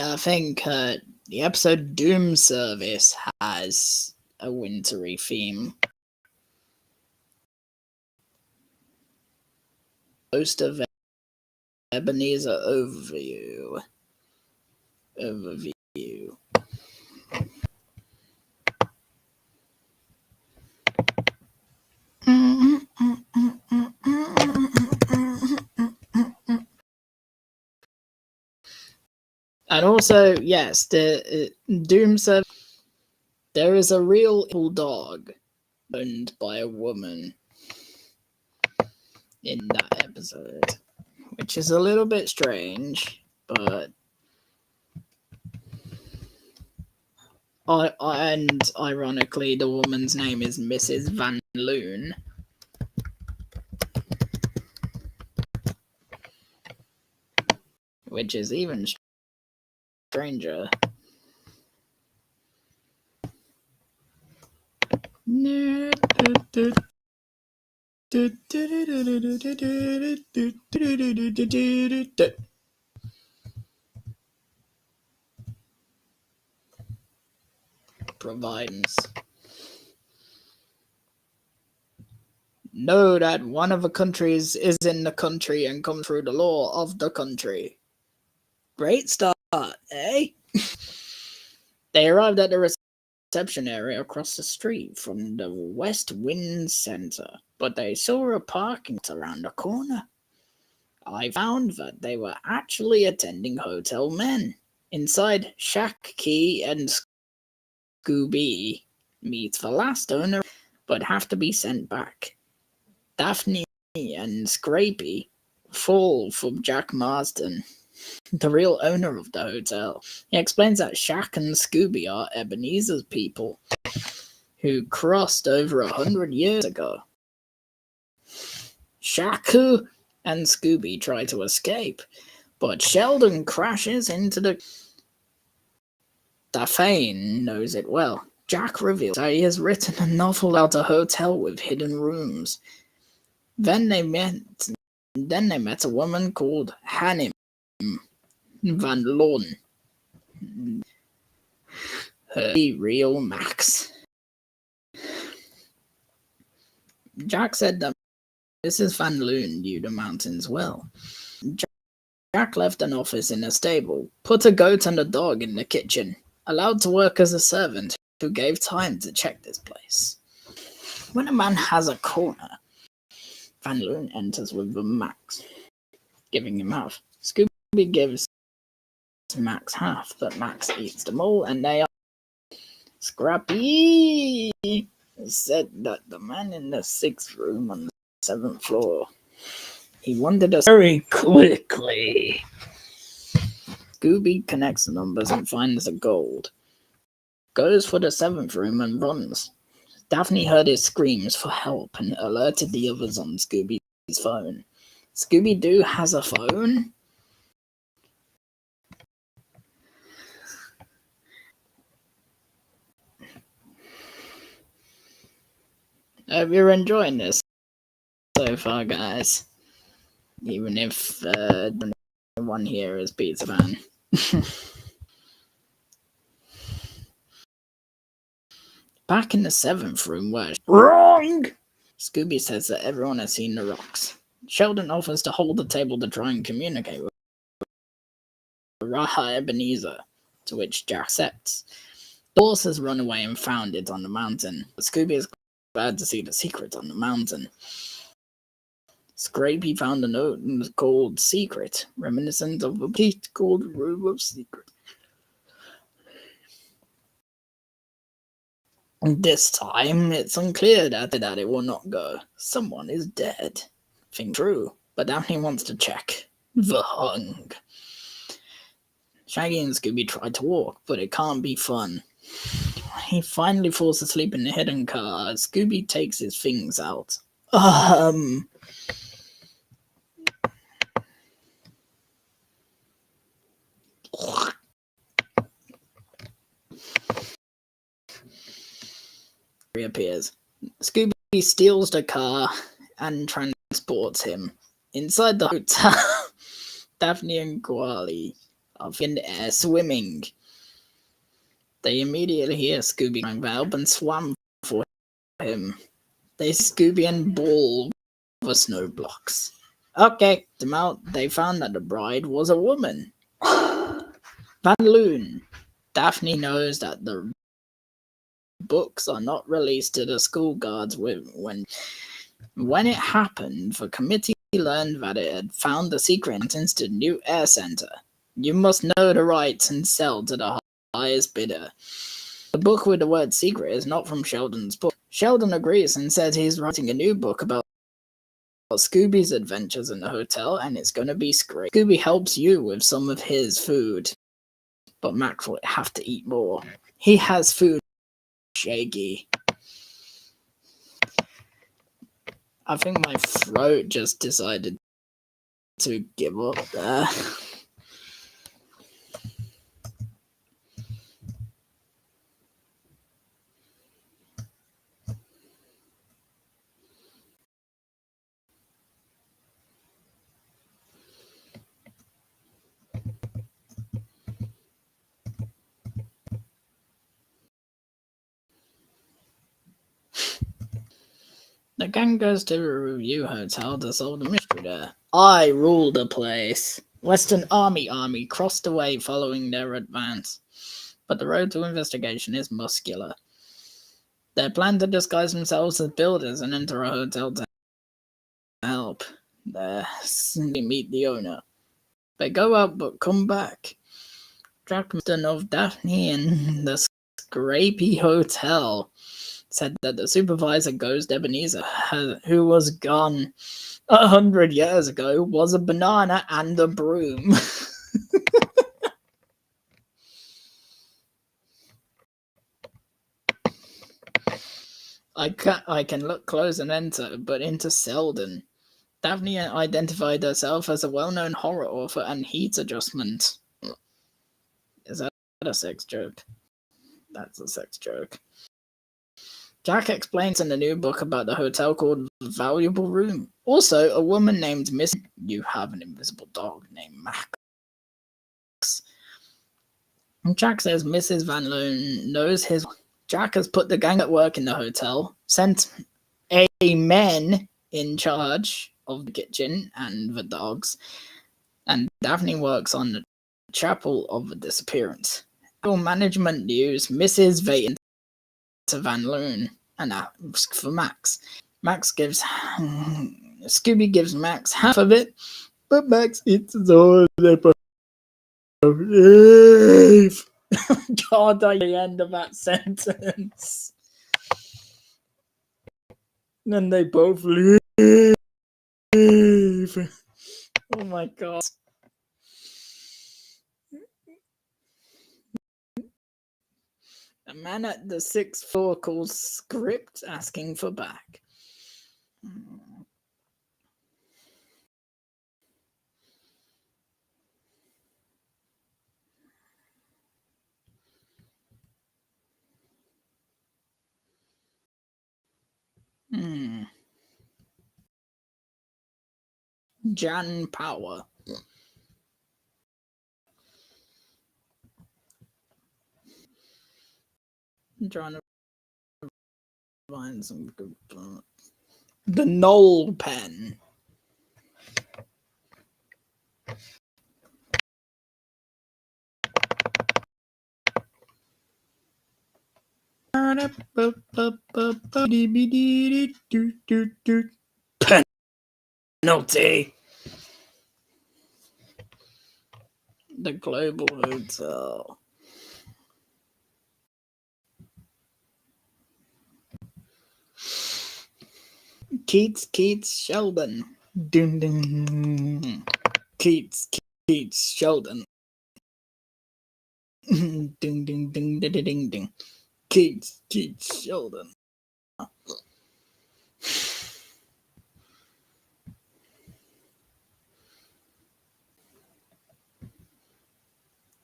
I think the episode Doom Service has a wintry theme. Most of Ebenezer overview. And also, yes, the Doom Service. There is a real dog owned by a woman in that episode, which is a little bit strange, but and ironically, the woman's name is Mrs. Van Loon. Which is even stranger. Provides. Know that one of the countries is in the country and comes through the law of the country. Great start, eh? They arrived at the reception area across the street from the West Wind Center, but they saw a parking lot around the corner. I found that they were actually attending Hotel Men. Inside, Shaq, Key, and Scooby meet the last owner, but have to be sent back. Daphne and Scrapey fall for Jack Marsden, the real owner of the hotel. He explains that Shaq and Scooby are Ebenezer's people, who crossed over 100 years ago. Shaq and Scooby try to escape, but Sheldon crashes into the... Daphne knows it well. Jack reveals that he has written a novel about a hotel with hidden rooms. Then they met a woman called Hannim Van Loon. Her real Max. Jack said that Mrs. Van Loon knew the mountains well. Jack left an office in a stable, put a goat and a dog in the kitchen, allowed to work as a servant who gave time to check this place. When a man has a corner, Van Loon enters with the Max, giving him half. Scooby gives Max half, but Max eats them all, and they are... Scrappy said that the man in the 6th room on the 7th floor, he wanted us very quickly. Scooby connects the numbers and finds the gold. Goes for the 7th room and runs. Daphne heard his screams for help and alerted the others on Scooby's phone. Scooby-Doo has a phone? I hope you're enjoying this so far, guys. Even if everyone here is Pete's fan. Back in the 7th room where wrong! Scooby says that everyone has seen the rocks. Sheldon offers to hold the table to try and communicate with Raha Ebenezer, to which Jack accepts. The horse has run away and found it on the mountain, but Scooby is glad to see the secret on the mountain. Scrapey found a note called Secret, reminiscent of a petite called Room of Secret. This time, it's unclear that it will not go. Someone is dead. Think true, but Daphne wants to check. The hung. Shaggy and Scooby try to walk, but it can't be fun. He finally falls asleep in the hidden car. Scooby takes his things out. Reappears. Scooby steals the car and transports him. Inside the hotel, Daphne and Koali are in the air swimming. They immediately hear Scooby crying for help and swam for him. They see Scooby and Ball over snow blocks. Okay, them out. They found that the bride was a woman. Van Loon. Daphne knows that the books are not released to the school guards when it happened. The committee learned that it had found the secret entrance to the new air center. You must know the rights and sell to the highest bidder. The book with the word secret is not from Sheldon's book. Sheldon agrees and says he's writing a new book about Scooby's adventures in the hotel, and it's gonna be great. Scooby helps you with some of his food, but Max will have to eat more. He has food, Shaggy. I think my throat just decided to give up there. The gang goes to a review hotel to solve the mystery there. I rule the place. Western Army crossed away following their advance, but the road to investigation is muscular. They plan to disguise themselves as builders and enter a hotel to help. They meet the owner. They go out but come back. Jack of Daphne in the Scrapey Hotel said that the supervisor, Ghost Ebenezer, who was gone 100 years ago, was a banana and a broom. I can look close and enter, but into Selden. Daphne identified herself as a well-known horror author and heat adjustment. Is that a sex joke? That's a sex joke. Jack explains in the new book about the hotel called Valuable Room. Also, a woman named Miss... You have an invisible dog named Max. And Jack says Mrs. Van Loon knows his... Jack has put the gang at work in the hotel, sent a men in charge of the kitchen and the dogs, and Daphne works on the chapel of the disappearance. Management news, Mrs. Vayton to Van Loon and asks for Max. Scooby gives Max half of it, but Max eats all the leave. God, I the end of that sentence. Then they both leave. Oh my god. A man at the 6th floor calls Script asking for back. Jan Power. I'm trying to find some good. The Knoll pen. Penalty. The Global Hotel. Keats, Sheldon. Ding, ding. Keats, Sheldon. Ding, ding, ding, ding, ding, ding. Keats, Sheldon.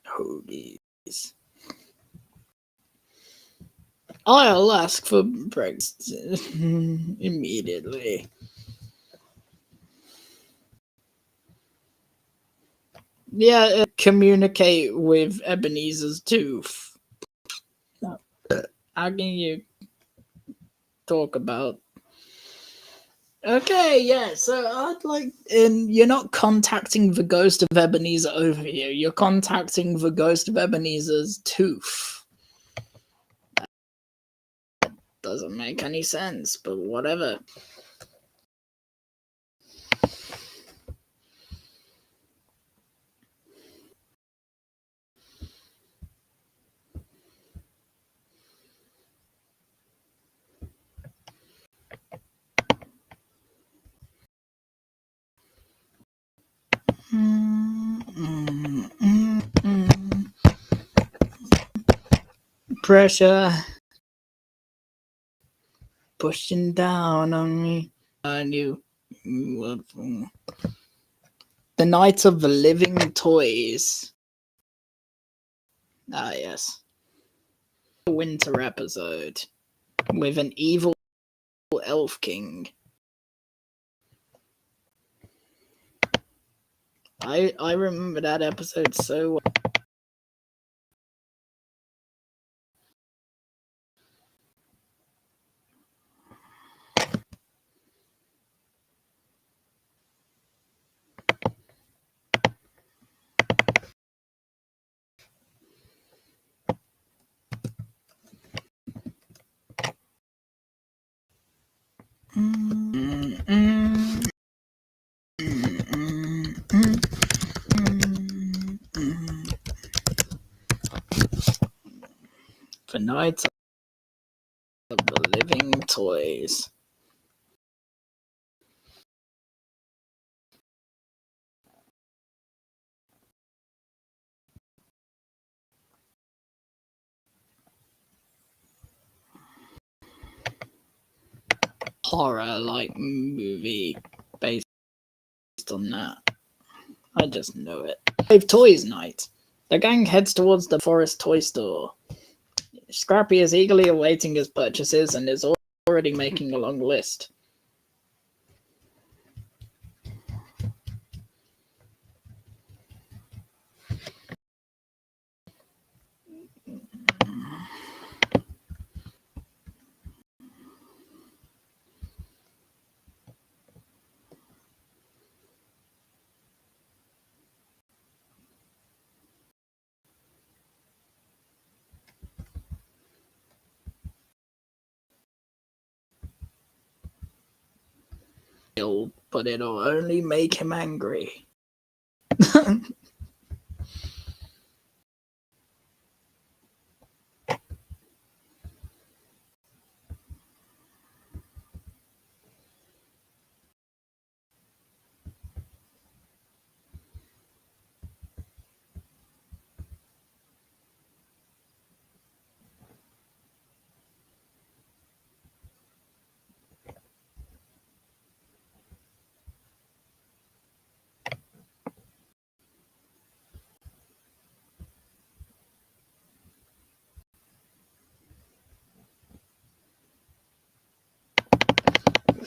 Hoagies. I'll ask for breakfast immediately. Yeah, communicate with Ebenezer's tooth. How can you talk about? Okay, yeah, so I'd like, and you're not contacting the ghost of Ebenezer over here, you're contacting the ghost of Ebenezer's tooth. That doesn't make any sense, but whatever. Pressure pushing down on me. I knew. The Night of the Living Toys. Ah, yes. A winter episode with an evil elf king. I remember that episode so well. The Night of the Living Toys. Horror-like movie based on that. I just know it. Five Toys Night. The gang heads towards the Forest Toy Store. Scrappy is eagerly awaiting his purchases and is already making a long list. But it'll only make him angry.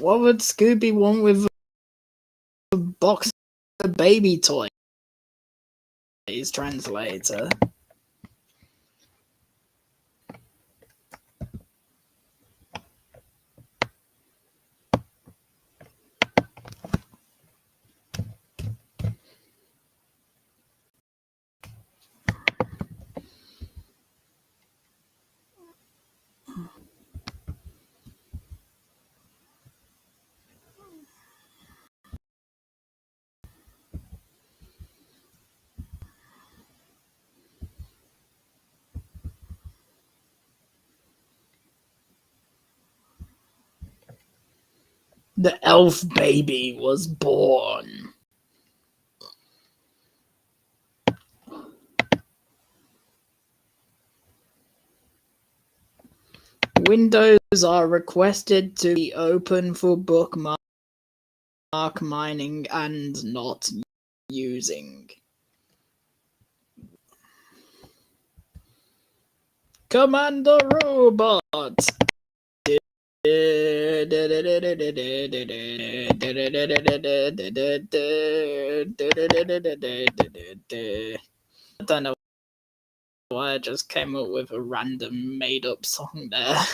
What would Scooby want with a box of baby toys? Translator. The elf baby was born. Windows are requested to be open for bookmark mining and not using. Commander Robot. I don't know why I just came up with a random made up song there.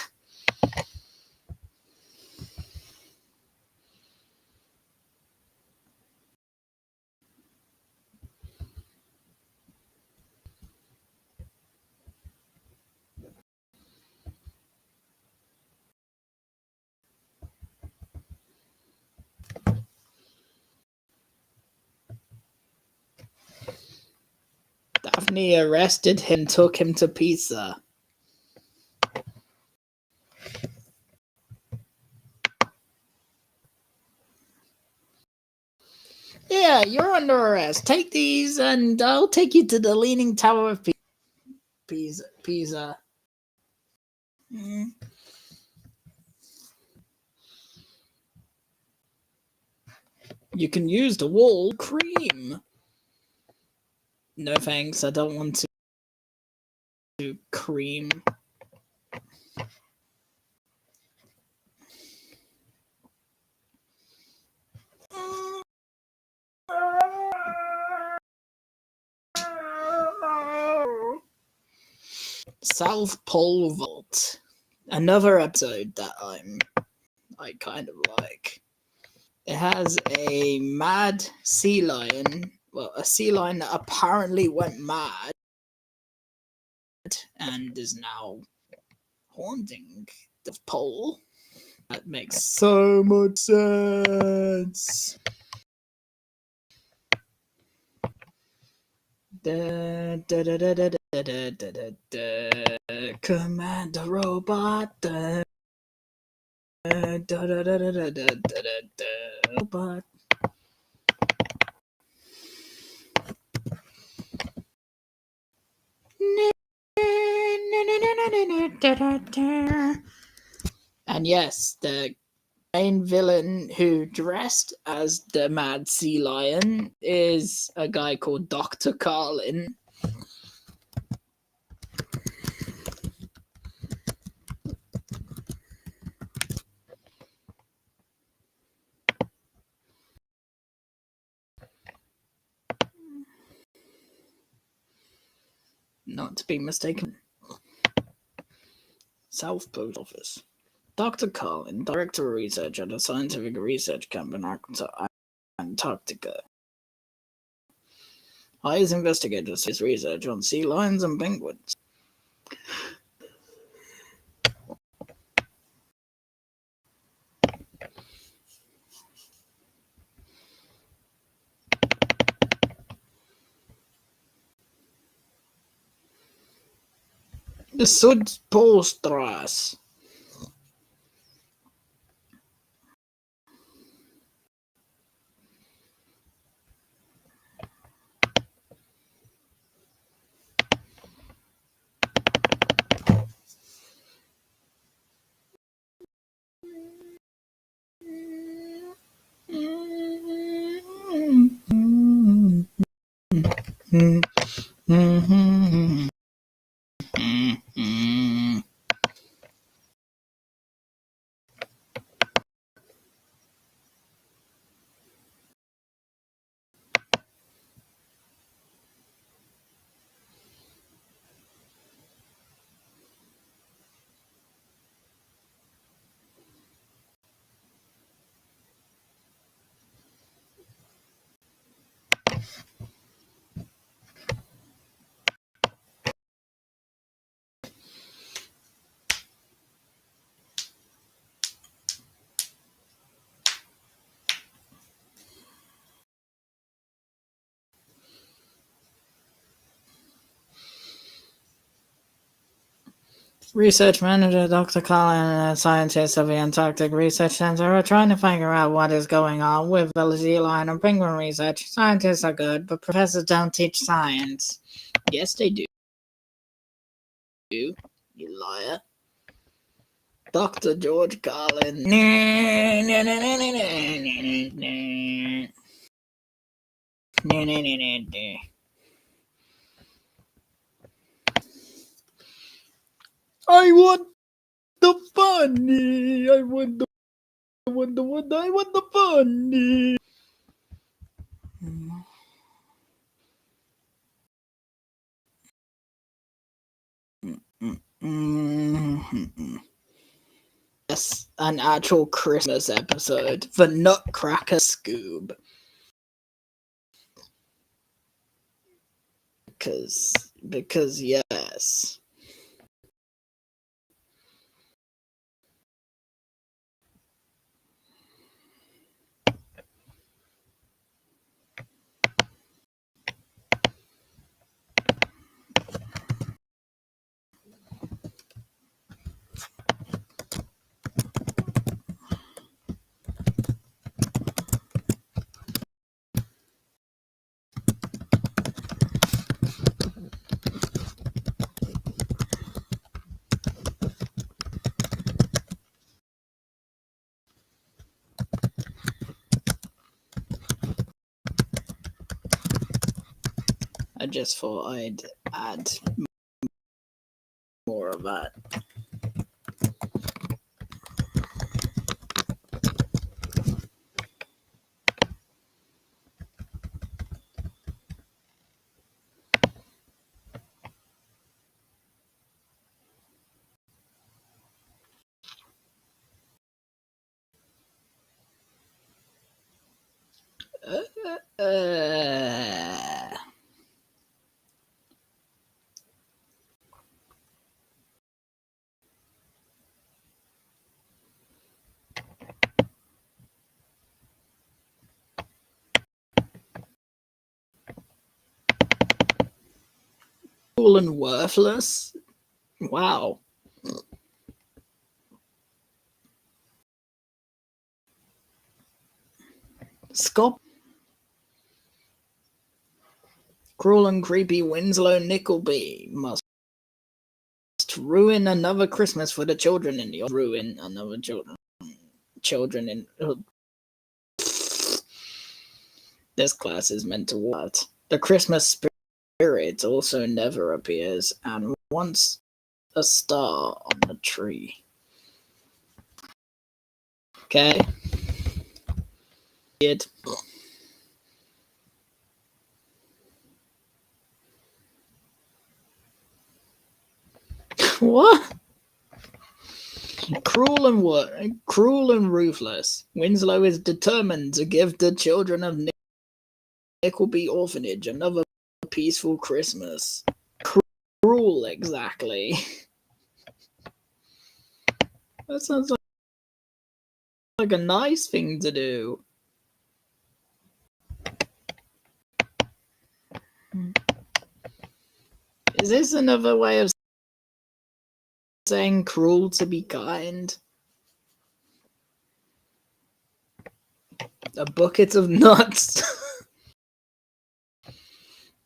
Daphne arrested him, took him to Pisa. Yeah, you're under arrest. Take these and I'll take you to the Leaning Tower of Pisa. Mm. You can use the wall cream. No thanks, I don't want to cream. South Pole Vault. Another episode that I kind of like. It has a mad sea lion. Well, a sea lion that apparently went mad and is now haunting the pole. That makes so much sense. Da, da, da, da, da, da, da, da, da. Commander Robot. Da, da, da, da, da, da, da, da, da. Robot. And yes, the main villain who dressed as the Mad Sea Lion is a guy called Dr. Carlin. Not to be mistaken. South Post Office. Dr. Carlin, Director of Research at a scientific research camp in Antarctica, hires investigators to research on sea lions and penguins. The Sudpolstrasse.
Research manager Dr. Colin and scientists of the Antarctic Research Center are trying to figure out what is going on with the sea lion and penguin research. Scientists are good, but professors don't teach science.
Yes, they do. You liar. Dr. George Carlin. I want the bunny. I want the bunny. Yes, an actual Christmas episode. The Nutcracker Scoob. Because yes. I just thought I'd add more of that. Cool and worthless? Wow. Scott. Cruel and creepy Winslow Nickleby must ruin another Christmas for the children in the ruin another children in this class is meant to what? The Christmas spirit also never appears and wants a star on the tree. Okay. It. What? Cruel and ruthless. Winslow is determined to give the children of Nickleby Orphanage another peaceful Christmas. Cruel, exactly. That sounds like a nice thing to do. Is this another way of saying cruel to be kind? A bucket of nuts.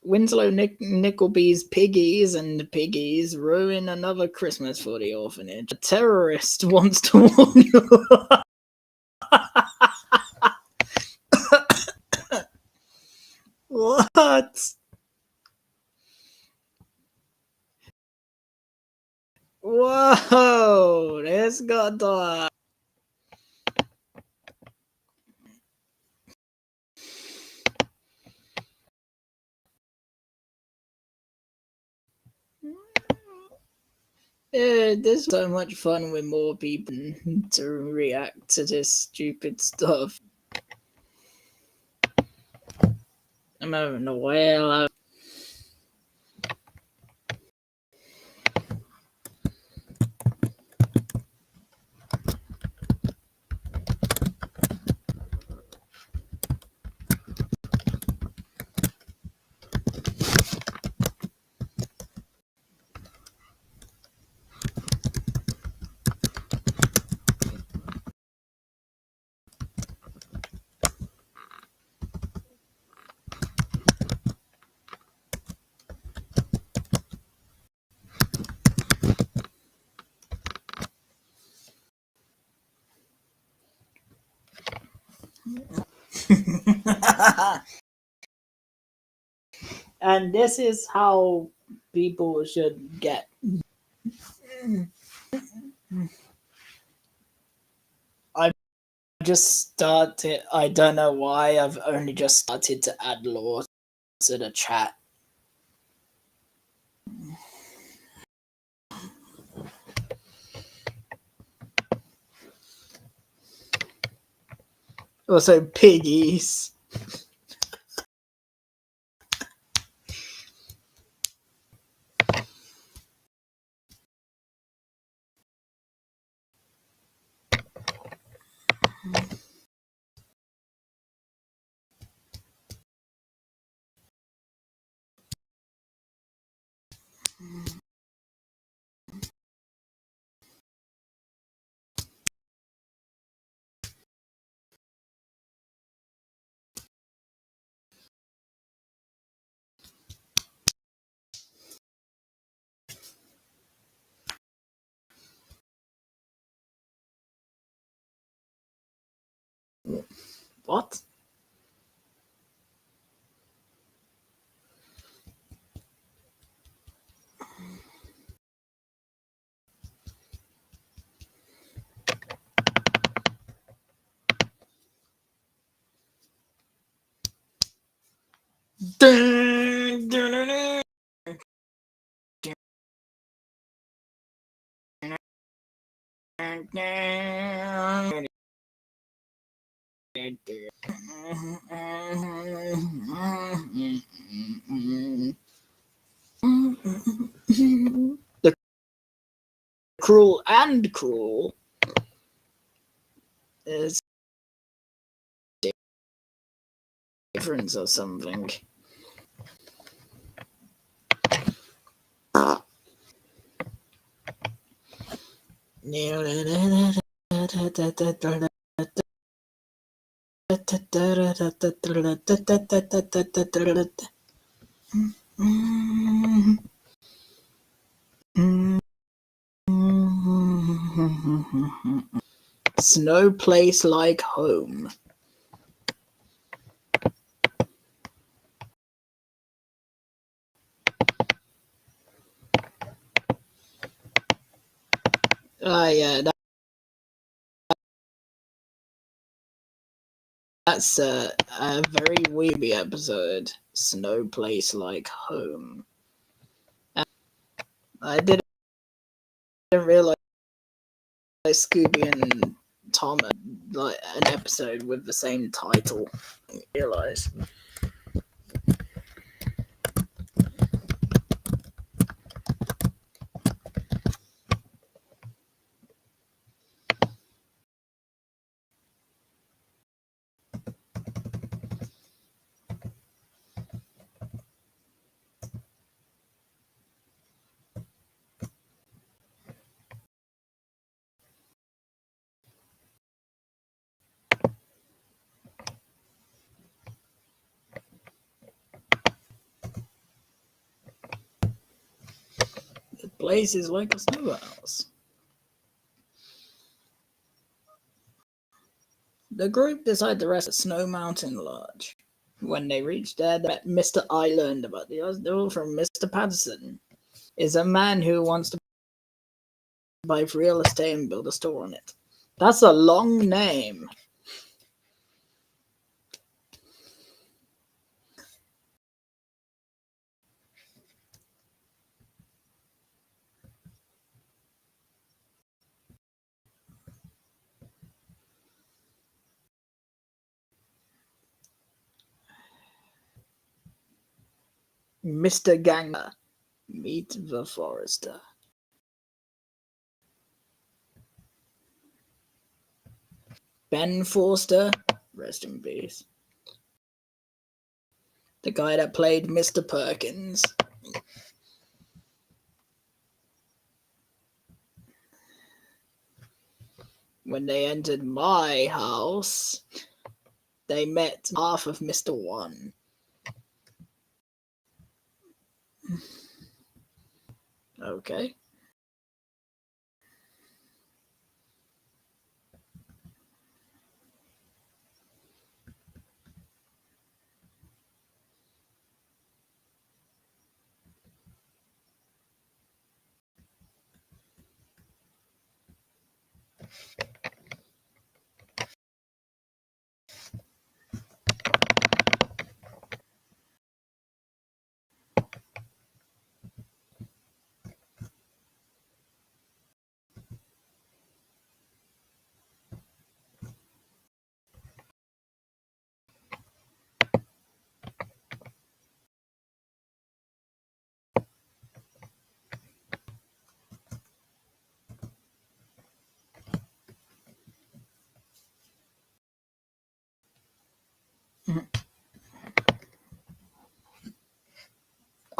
Winslow Nickleby's piggies and piggies ruin another Christmas for the orphanage. A terrorist wants to warn you. What? Whoa, this got dark. This is so much fun with more people to react to this stupid stuff. I'm having a whale. And this is how people should get. I just started. I don't know why. I've only just started to add law to the chat. Also, piggies. What? The cruel and cruel is difference or something. Snow place like home. Yeah, that's a very weeby episode. Snow place like home. I didn't realize Scooby and Tom had like an episode with the same title. I didn't realize. The place is like a snow house. The group decide to rest at Snow Mountain Lodge. When they reach there, they met Mr. I learned about the ordeal from Mr. Patterson. Is a man who wants to buy real estate and build a store on it. That's a long name. Mr. Ganger. Meet the Forester. Ben Forster. Rest in peace. The guy that played Mr. Perkins. When they entered my house, they met half of Mr. One. Okay.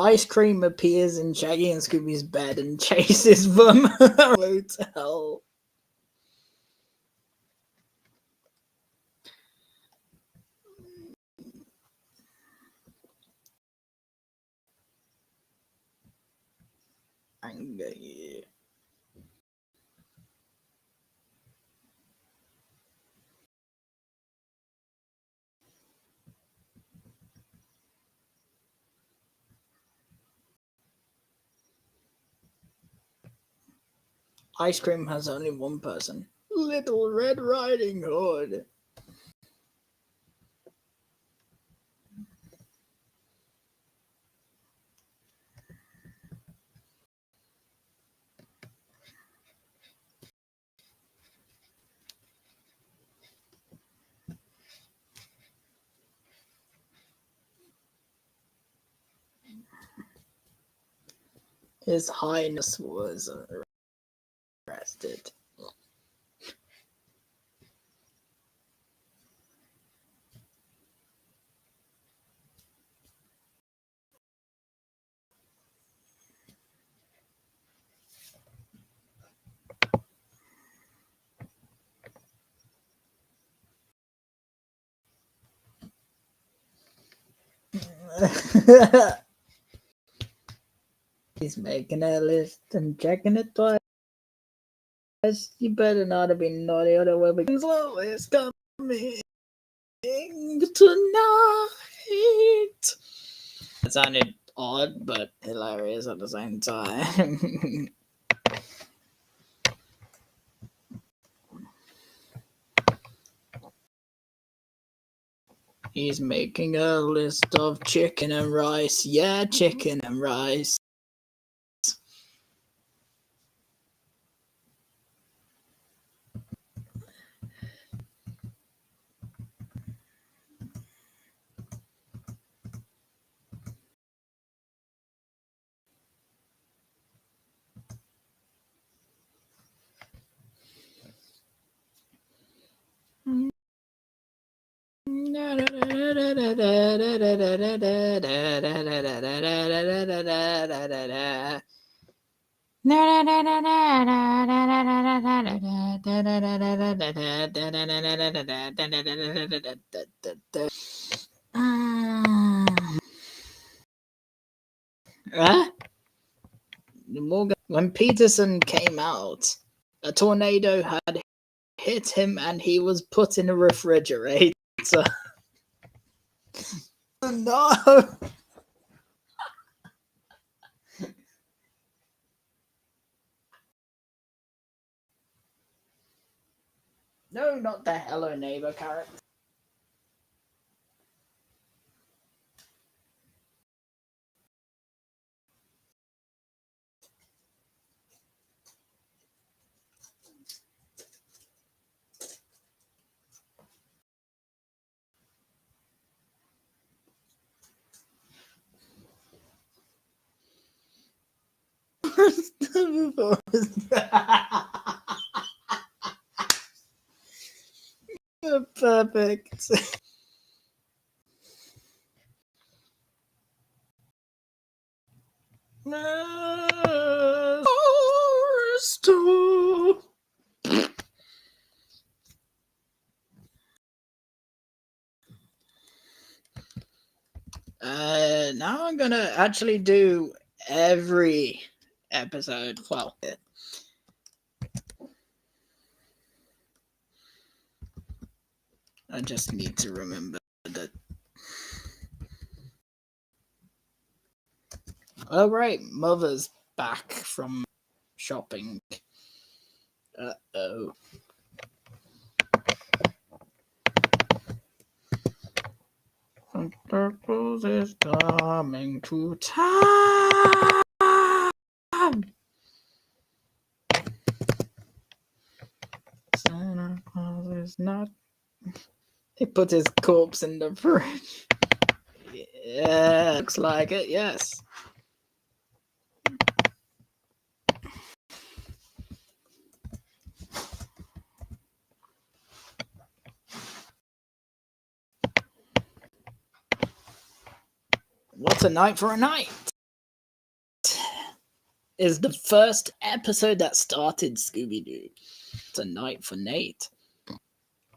Ice cream appears in Shaggy and Scooby's bed and chases them to hell. Angry. Ice cream has only one person. Little Red Riding Hood. His Highness was arrested. He's making a list and checking it twice. You better not have been naughty, or there will be always coming tonight. It sounded odd, but hilarious at the same time. He's making a list of chicken and rice. Yeah, chicken and rice. When Peterson came out, a tornado had hit him and he was put in a refrigerator. No! No, not the Hello Neighbor character. Perfect. Now I'm gonna actually do every episode. Well, I just need to remember that. Oh, right, Mother's back from shopping. Uh-oh. Santa Claus is coming to town. Santa Claus is not. He put his corpse in the fridge. Yeah, looks like it, yes. What a night for a night! is the first episode that started Scooby-Doo. It's a night for Nate.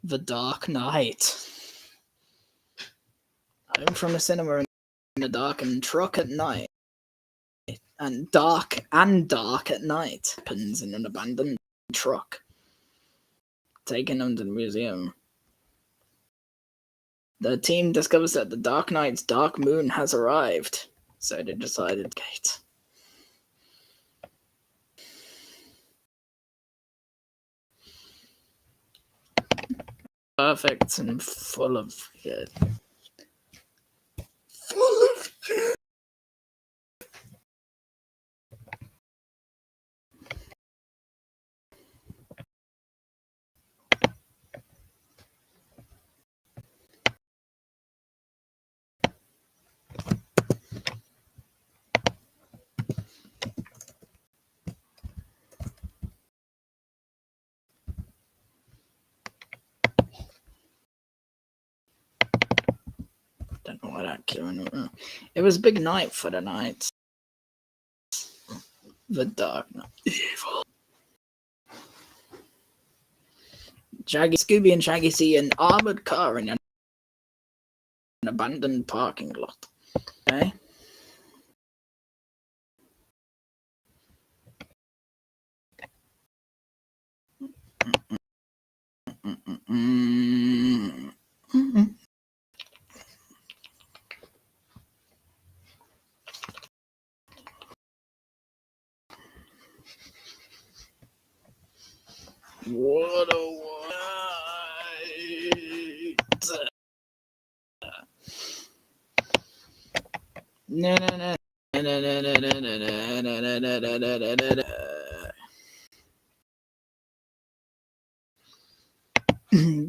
The Dark Knight. Home from a cinema in a darkened truck at night. And dark at night. Happens in an abandoned truck. Taken them to the museum. The team discovers that the Dark Knight's dark moon has arrived. So they decided gate. Perfect and full of shit. Full of shit. Don't know why that came. It was a big night for the Knights. The Dark Knight. Evil. Scooby and Shaggy see an armored car in an abandoned parking lot. Okay. What a white. No, no, no.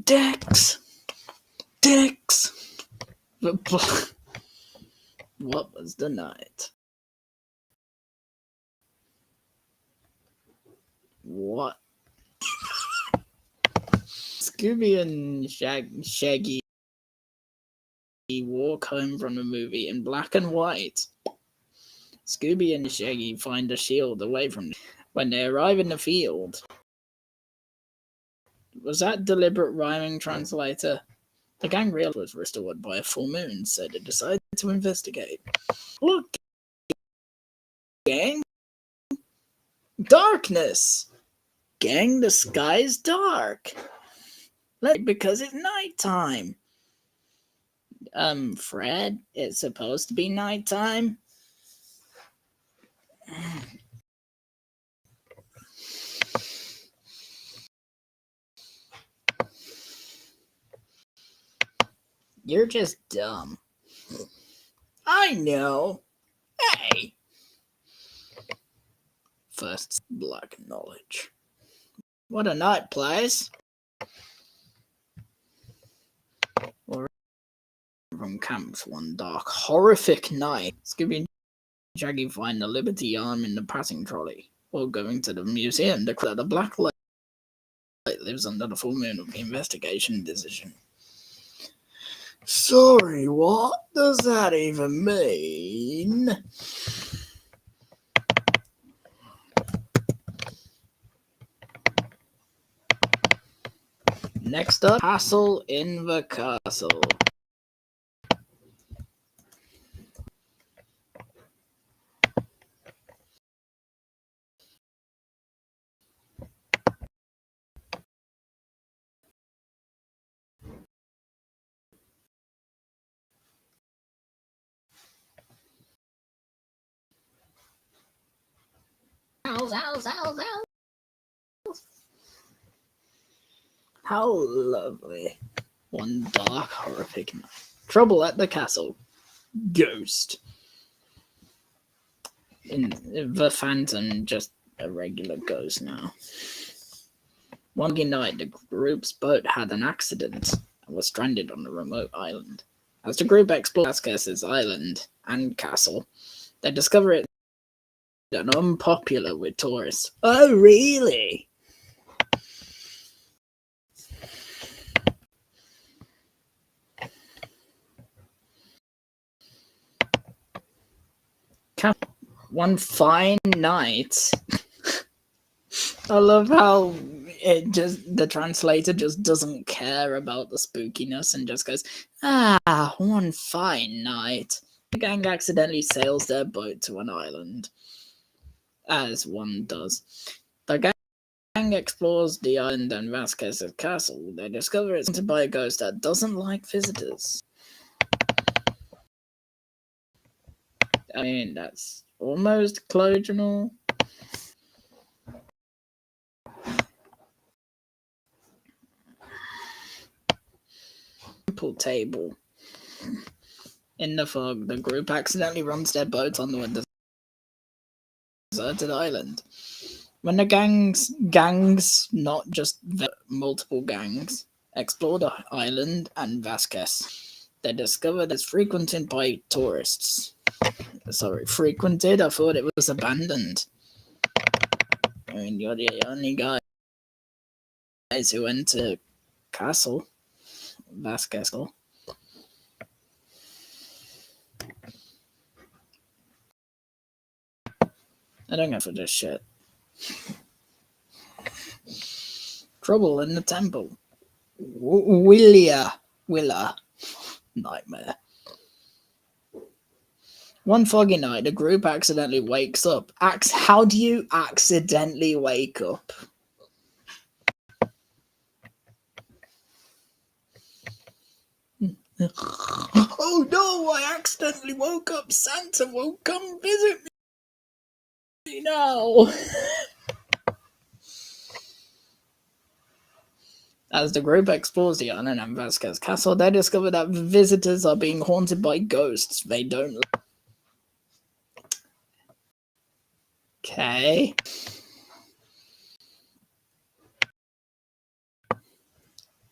Dex. What was the night? What? Scooby and Shaggy walk home from the movie in black and white. Scooby and Shaggy find a shield away from them. When they arrive in the field. Was that deliberate rhyming, translator? The gang realized was restored by a full moon, so they decided to investigate. Look, gang! Darkness! Gang, the sky is dark. Because it's nighttime. Fred, it's supposed to be nighttime. You're just dumb. I know. Hey! First, black knowledge. What a night, place. Or from camps one dark, horrific night. Scooby and Shaggy find the Liberty arm in the passing trolley. While going to the museum, declare the black light lives under the full moon of the investigation decision. Sorry, what does that even mean? Next up, Castle in the Castle. How lovely. One dark, horrific night. Trouble at the castle. Ghost. In the Phantom, just a regular ghost now. One night, the group's boat had an accident and was stranded on a remote island. As the group explored Vasquez's island and castle, they discover it unpopular with tourists. Oh, really? One fine night. I love how the translator just doesn't care about the spookiness and just goes, one fine night. The gang accidentally sails their boat to an island, as one does. The gang explores the island and Vasquez's castle. They discover it's haunted by a ghost that doesn't like visitors. I mean, that's almost colloquial. Table. In the fog, the group accidentally runs their boat onto a deserted island. When the gangs, not just multiple gangs, explore the island and Vasquez, they discover that it's frequented by tourists. Sorry, frequented? I thought it was abandoned. I mean, you're the only guys who went to castle. Vasquez. I don't go for this shit. Trouble in the temple. Willa. Nightmare. One foggy night, the group accidentally wakes up. How do you accidentally wake up? Oh no, I accidentally woke up. Santa won't come visit me now. As the group explores the island and Vasquez Castle, they discover that visitors are being haunted by ghosts they don't like. Okay.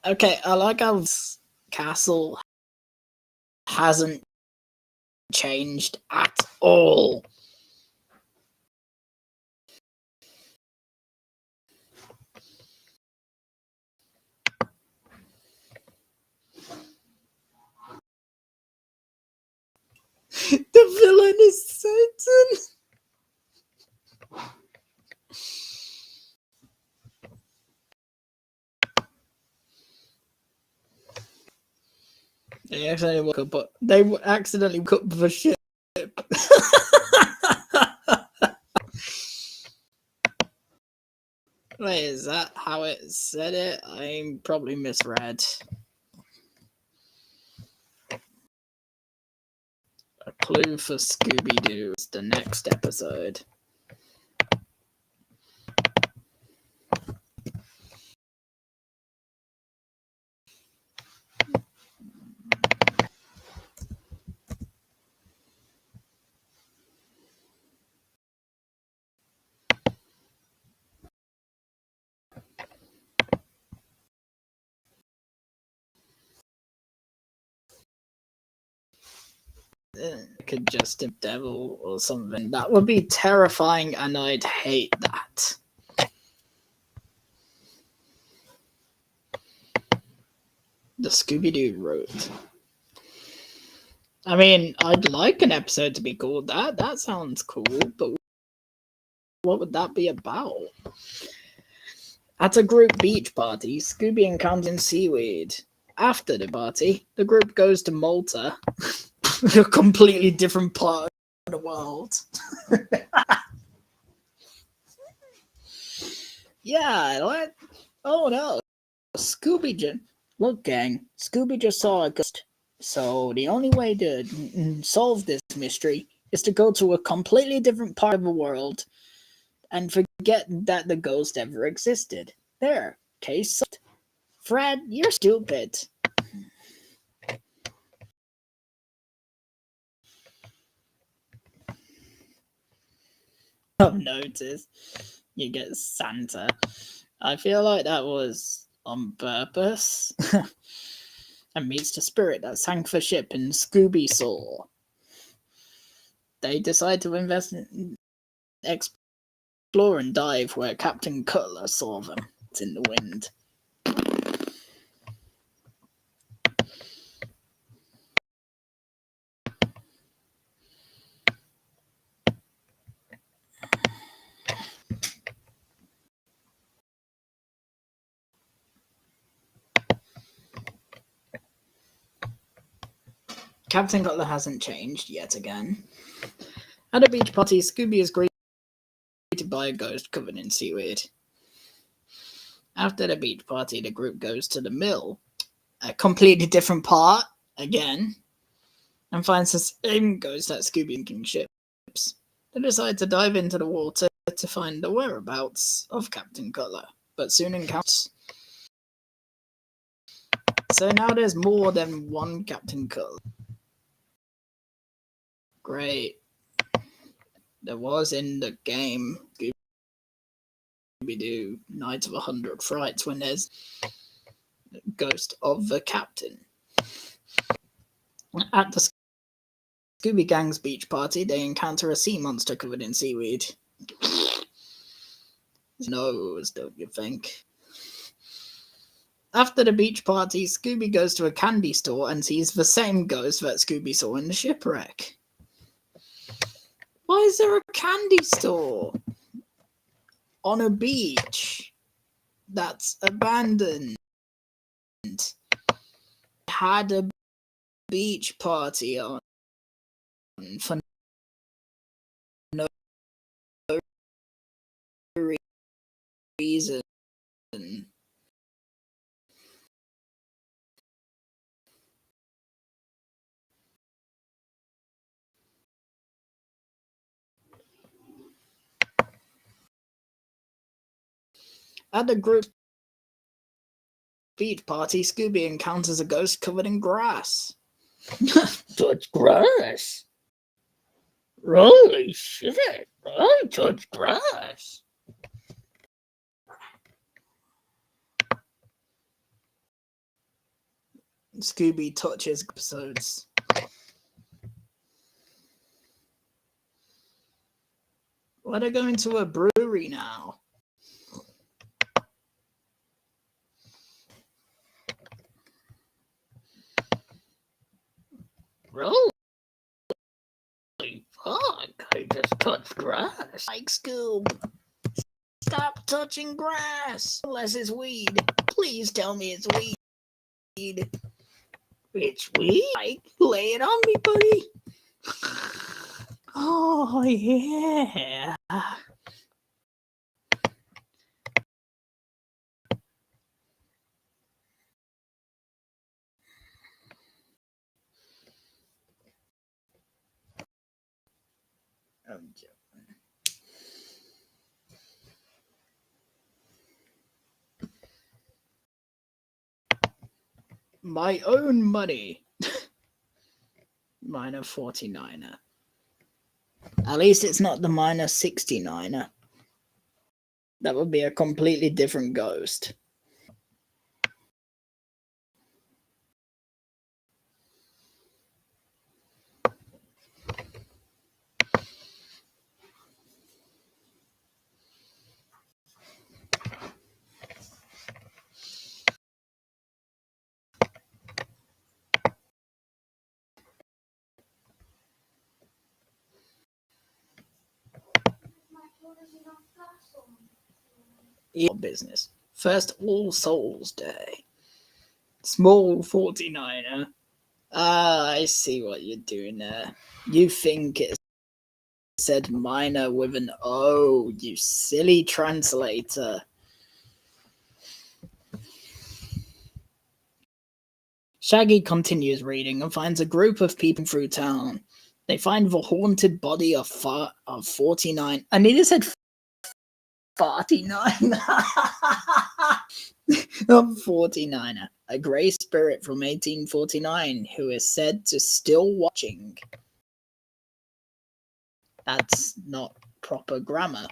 Okay, I like how castle hasn't changed at all. The villain is Satan. They accidentally woke up, but they accidentally woke up the ship. Wait, is that how it said it? I probably misread. A clue for Scooby-Doo is the next episode. Could just a devil or something. That would be terrifying, and I'd hate that. The Scooby-Doo Road. I mean, I'd like an episode to be called that. That sounds cool, but what would that be about? At a group beach party, Scooby encounters seaweed. After the party, the group goes to Malta, a completely different part of the world. Yeah, what? Oh no. Look, gang, Scooby just saw a ghost. So the only way to solve this mystery is to go to a completely different part of the world and forget that the ghost ever existed. There, case solved. Fred, you're stupid. I've noticed. You get Santa. I feel like that was on purpose. And meets the spirit that sank the ship in Scooby Saw. They decide to explore and dive where Captain Cutler saw them. It's in the wind. Captain Cutler hasn't changed yet again. At a beach party, Scooby is greeted by a ghost covered in seaweed. After the beach party, the group goes to the mill, a completely different part again, and finds the same ghost that Scooby sinking ships. They decide to dive into the water to find the whereabouts of Captain Cutler, but soon encounters. So now there's more than one Captain Cutler. Great. There was in the game Scooby-Doo Night of 100 Frights when there's the ghost of the captain. At the Scooby Gang's beach party, they encounter a sea monster covered in seaweed. Nose, don't you think? After the beach party, Scooby goes to a candy store and sees the same ghost that Scooby saw in the shipwreck. Why is there a candy store on a beach that's abandoned? Had a beach party on for no reason. At the group beach party, Scooby encounters a ghost covered in grass.
Touch grass. Holy shit! I touch grass.
Scooby touches episodes. Why are they going to a brewery now?
Holy fuck! I just touched grass.
Like Scoob, stop touching grass unless it's weed. Please tell me it's weed.
It's weed.
Like, lay it on me, buddy. Oh yeah. My own money. Minor 49er. At least it's not the minor 69er. That would be a completely different ghost. Your business. First All Souls Day. Small 49er. Ah, I see what you're doing there. You think it said minor with an O, you silly translator. Shaggy continues reading and finds a group of people through town. They find the haunted body of 49. I nearly said 49. Of 49er, a grey spirit from 1849 who is said to still watching. That's not proper grammar.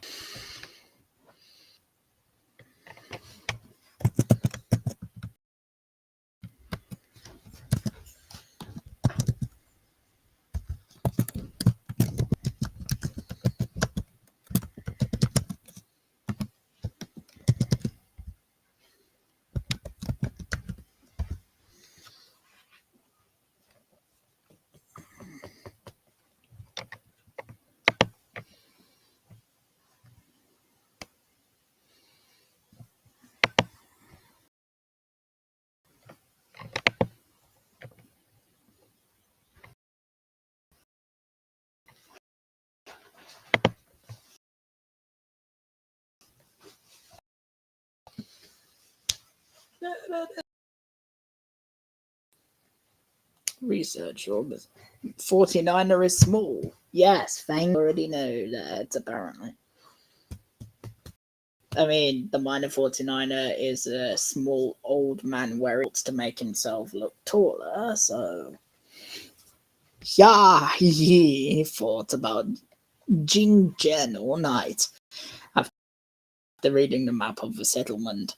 Research your 49er is small. Yes, thank you. Already know that, apparently. I mean, the minor 49er is a small old man wearing to make himself look taller, so. Yeah, he thought about Jing Jen all night after reading the map of the settlement.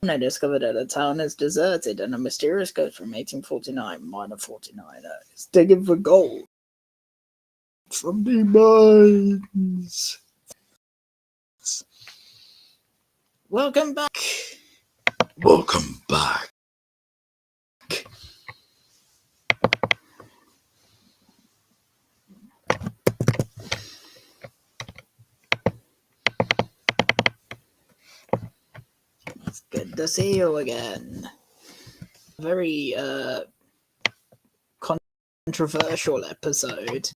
I discovered that the town is deserted and a mysterious ghost from 1849, minor 49er, is digging for gold from the mines. Welcome back. Welcome back. It's good to see you again. Very controversial episode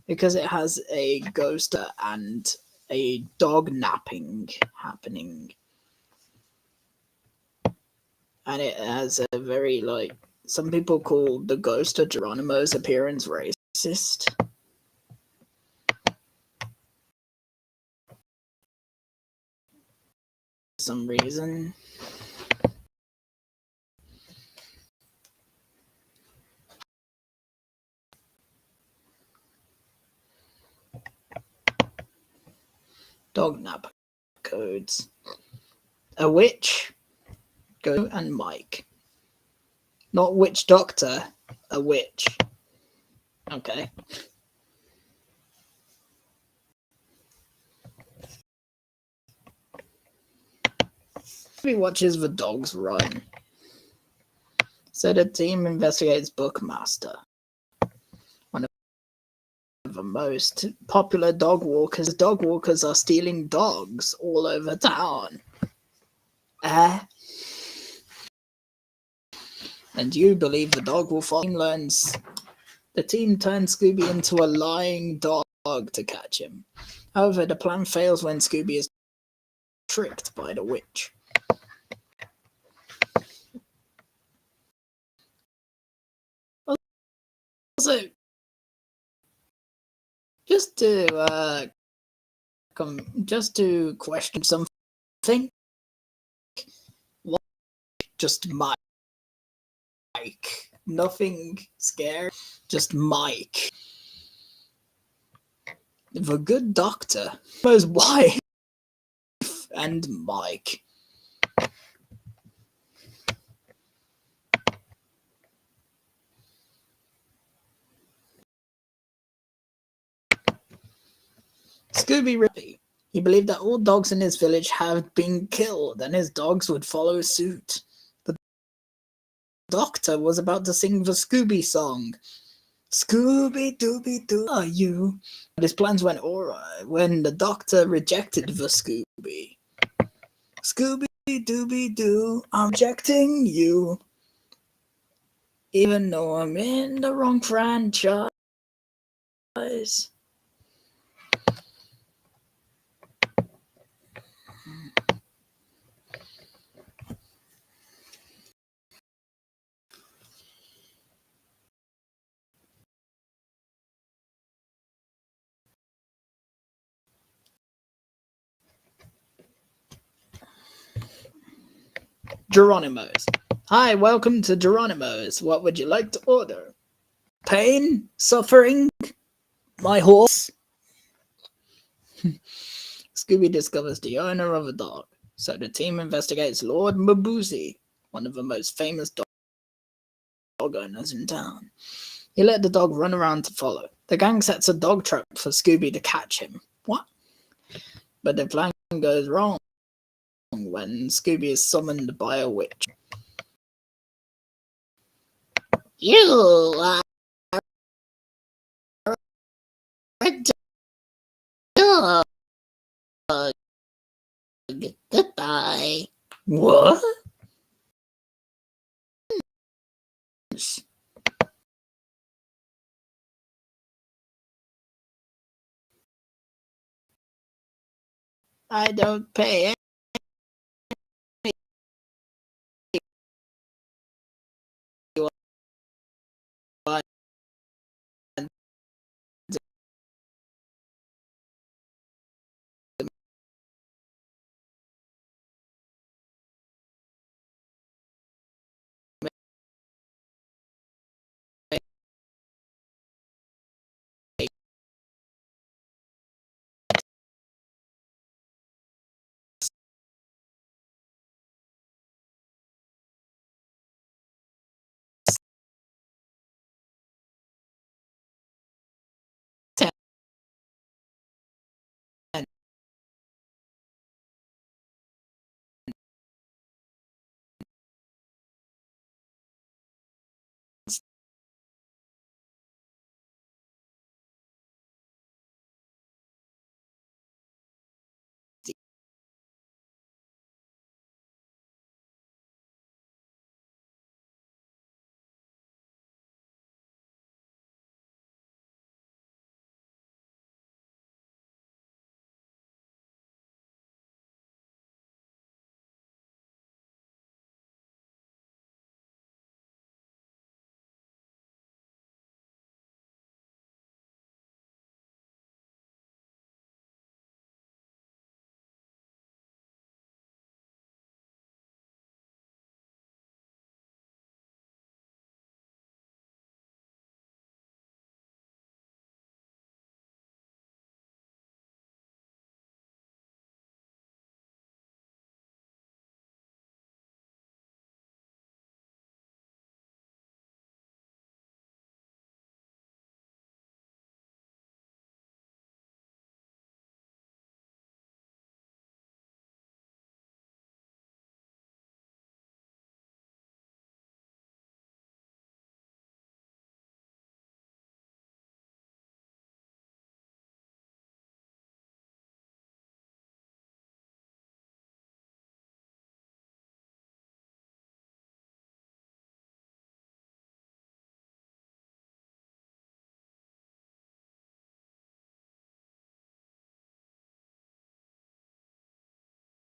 because it has a ghost and a dog napping happening. And it has a very, like, some people call the ghost of Geronimo's appearance racist. For some reason. Dog nap codes. A witch, go and Mike. Not witch doctor, a witch. Okay. He watches the dogs run. So the team investigates Bookmaster, one of the most popular dog walkers. Dog walkers are stealing dogs all over town. And you believe the dog will follow. The team turns Scooby into a lying dog to catch him. However, the plan fails when Scooby is tricked by the witch. Also, just to question something, what? Just Mike, nothing scary, just Mike, the good doctor, his wife, and Mike. Scooby Rippy. He believed that all dogs in his village had been killed, and his dogs would follow suit. The doctor was about to sing the Scooby song. Scooby-Dooby-Doo are you? But his plans went awry when the doctor rejected the Scooby. Scooby-Dooby-Doo, I'm rejecting you. Even though I'm in the wrong franchise. Geronimo's. Hi, welcome to Geronimo's. What would you like to order? Pain? Suffering? My horse? Scooby discovers the owner of a dog, so the team investigates Lord Mabuzi, one of the most famous dog owners in town. He let the dog run around to follow. The gang sets a dog trap for Scooby to catch him. What? But the plan goes wrong when Scooby is summoned by a witch. You are a dog. Goodbye. What? I don't pay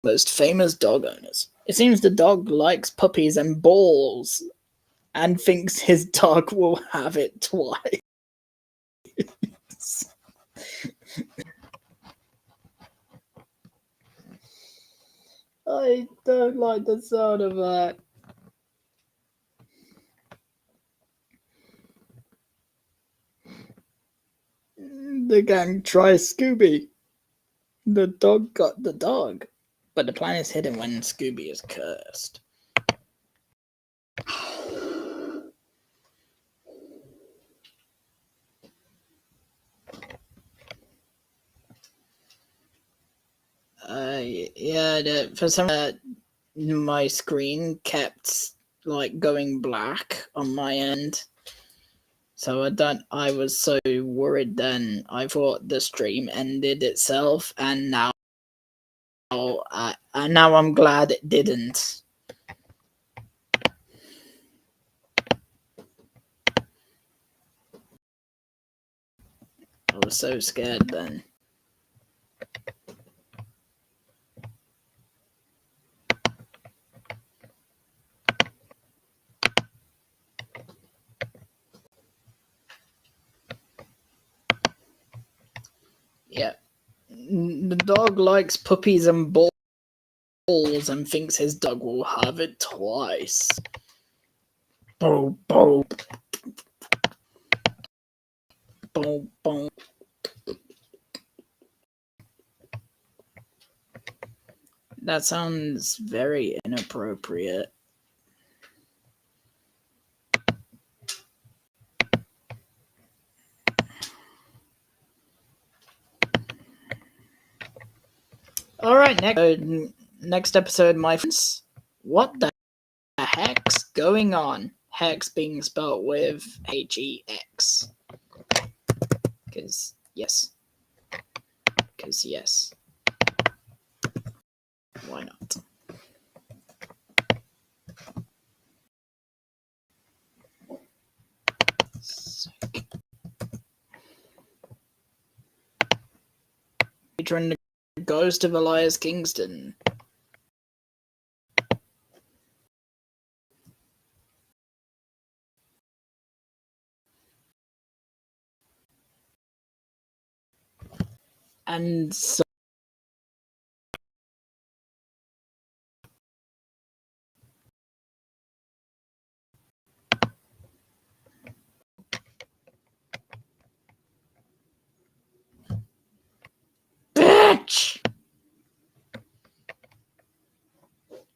most famous dog owners. It seems the dog likes puppies and balls and thinks his dog will have it twice. I don't like the sound of that. The gang tries Scooby. The dog got the dog. But the plan is hidden when Scooby is cursed. Yeah, for some my screen kept like going black on my end. So I was so worried then. I thought the stream ended itself, and now I'm glad it didn't. I was so scared then. Yeah. The dog likes puppies and balls and thinks his dog will have it twice. Boom, boom. Boom, boom. That sounds very inappropriate. Alright, next episode, my friends. What the heck's going on? Hex being spelled with Hex. Because, yes. Because, yes. Why not? Sick. Featuring the ghost of Elias Kingston. And so bitch!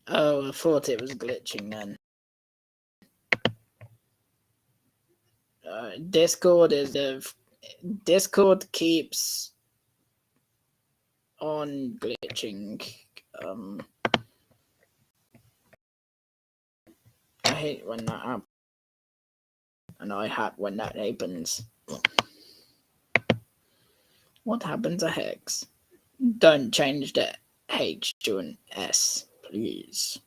Oh, I thought it was glitching then. Discord keeps on glitching. I hate when that happens, and I hate when that happens. What happened to Hex? Don't change the H to an S, please.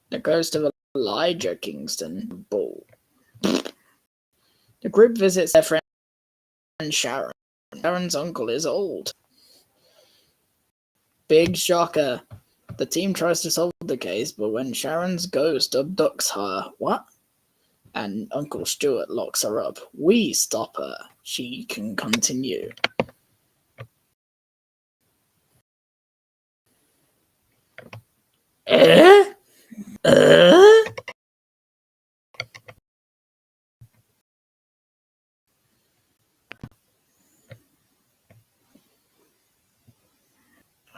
The ghost of Elijah Kingston. Bull. The group visits their friend Sharon. Sharon's uncle is old. Big shocker. The team tries to solve the case, but when Sharon's ghost abducts her, what? And Uncle Stuart locks her up. We stop her. She can continue. Eh?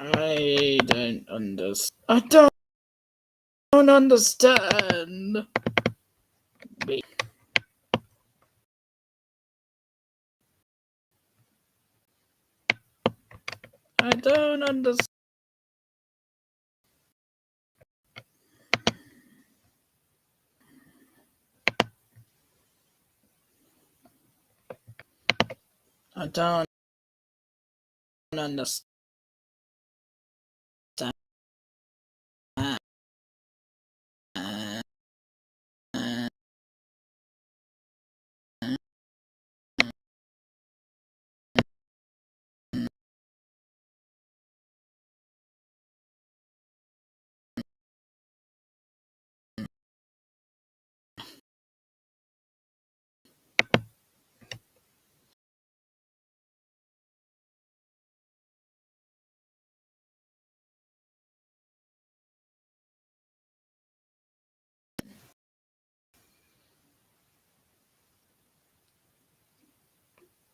I don't understand. I don't understand. I don't understand. I don't understand.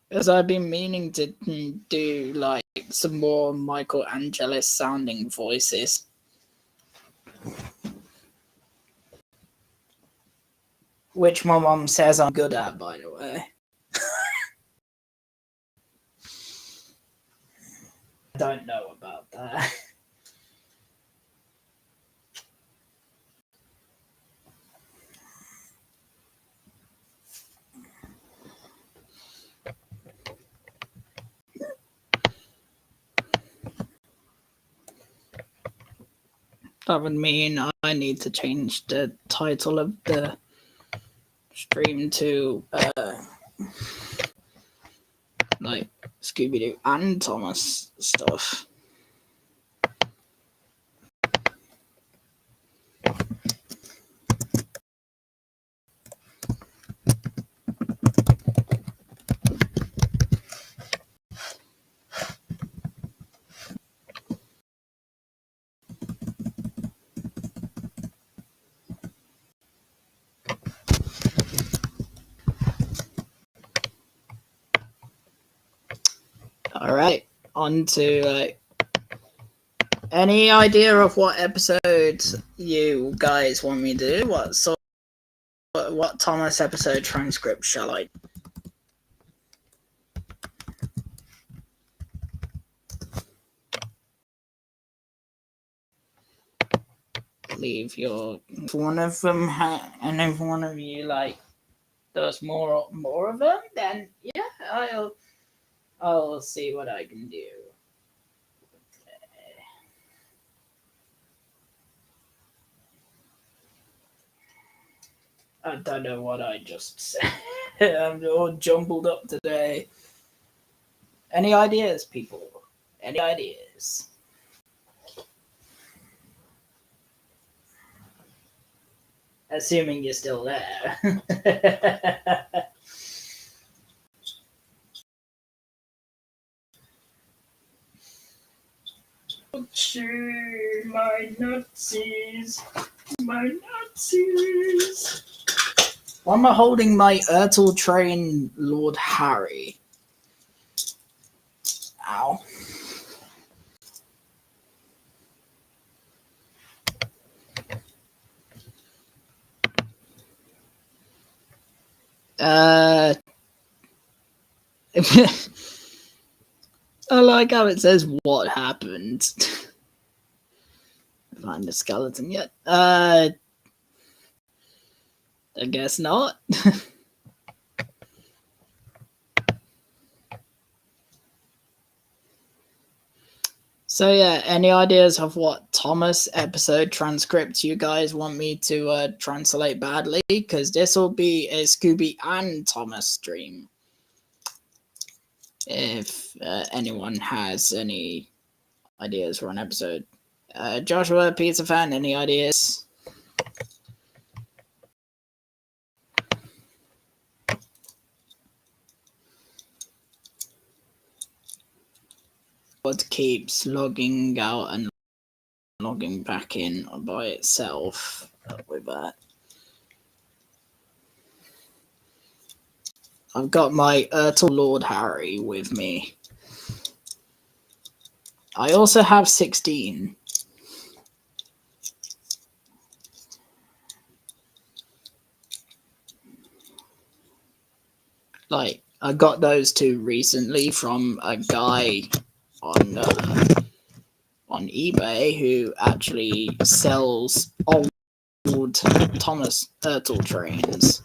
Because I've been meaning to do like some more Michael Angelis sounding voices. Which my mom says I'm good at, by the way. I don't know about that. That would mean I need to change the title of the stream to like Scooby-Doo and Thomas stuff. All right, on to any idea of what episode you guys want me to do? What Thomas episode transcript shall I? Leave your if one of them and if one of you like does more of them, then yeah, I'll see what I can do. I don't know what I just said. I'm all jumbled up today. Any ideas, people? Any ideas? Assuming you're still there. My nutsies. My nutsies. Why am I holding my Ertl train Lord Harry? Ow. I like how it says what happened. Find the skeleton yet? I guess not. So yeah, any ideas of what Thomas episode transcript you guys want me to translate badly? Because this will be a Scooby and Thomas stream. If anyone has any ideas for an episode. Joshua, Pizza Fan, any ideas? What keeps logging out and logging back in by itself with that. I've got my Ertl Lord Harry with me. I also have 16. Like, I got those two recently from a guy on eBay who actually sells old Thomas Ertl trains.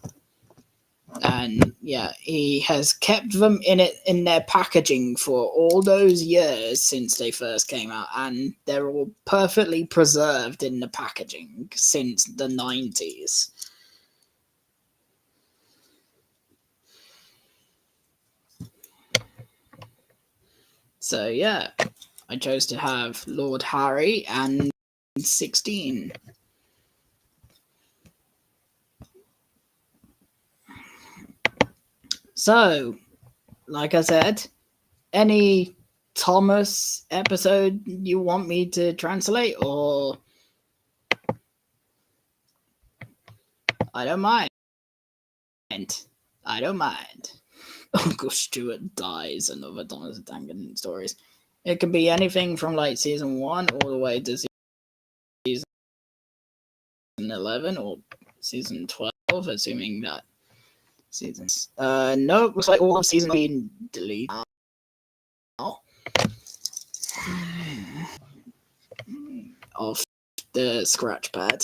And yeah, he has kept them in their packaging for all those years since they first came out, and they're all perfectly preserved in the packaging since the 90s. So yeah, I chose to have Lord Harry and 16. So, like I said, any Thomas episode you want me to translate, or I don't mind. I don't mind. Uncle Stuart dies and other Thomas the Tank Engine stories. It could be anything from like season 1 all the way to season 11 or season 12, assuming that seasons. No, it looks like all of season been deleted now of the scratch pad.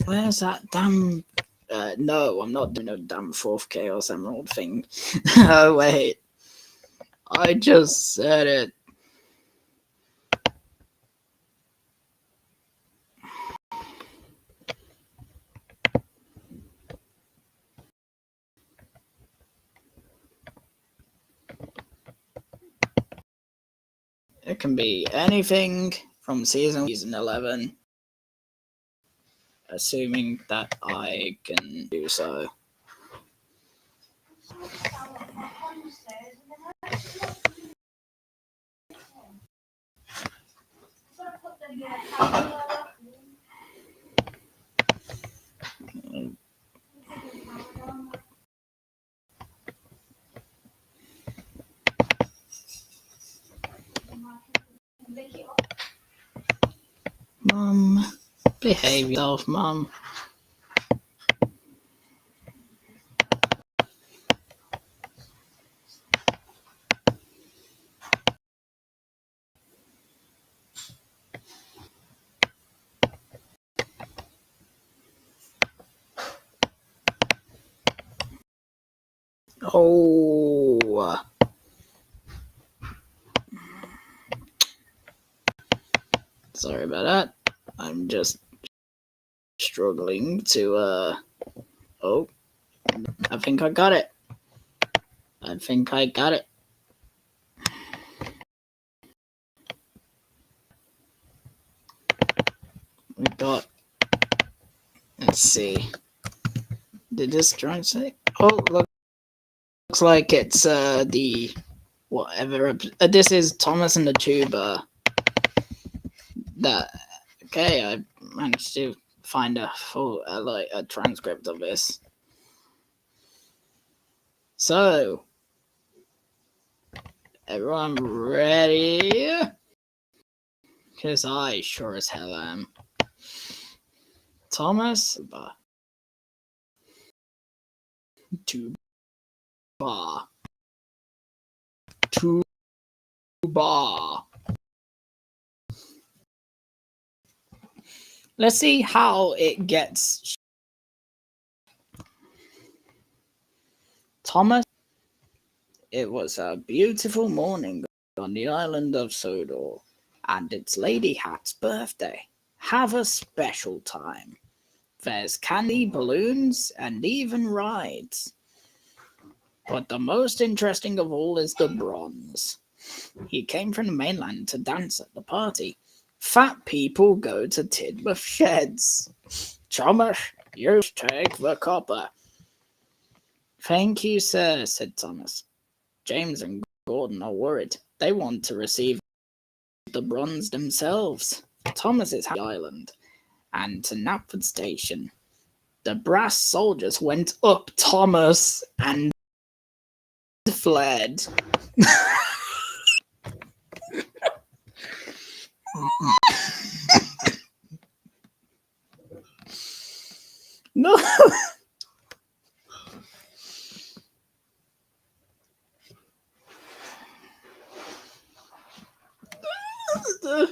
Where's that damn? No, I'm not doing no damn fourth Chaos Emerald thing. Oh wait, I just said it. It can be anything from season 11, assuming that I can do so. Mum, behave yourself, Mum. Oh. Sorry about that. I'm just struggling to, oh. I think I got it. We got, let's see. Did this translate? Oh, looks like it's, the, whatever. This is Thomas and the Tuba. That, okay, I managed to find a full, like, a transcript of this. So, everyone ready? Because I sure as hell am. Thomas, Tuba. Let's see how it gets. Thomas, it was a beautiful morning on the island of Sodor, and it's Lady Hat's birthday. Have a special time. There's candy, balloons, and even rides. But the most interesting of all is the bronze. He came from the mainland to dance at the party. Fat people go to Tidmouth Sheds. Thomas, you take the copper. Thank you, sir, said Thomas. James and Gordon are worried. They want to receive the bronze themselves. Thomas is at the island, and to Knapford Station. The brass soldiers went up Thomas and fled. No. No.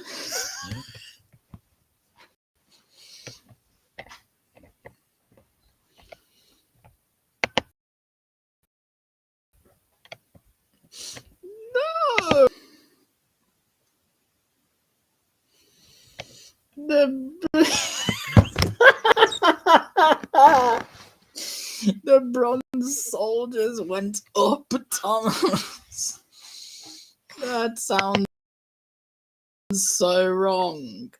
The bronze soldiers went up Thomas. That sounds so wrong.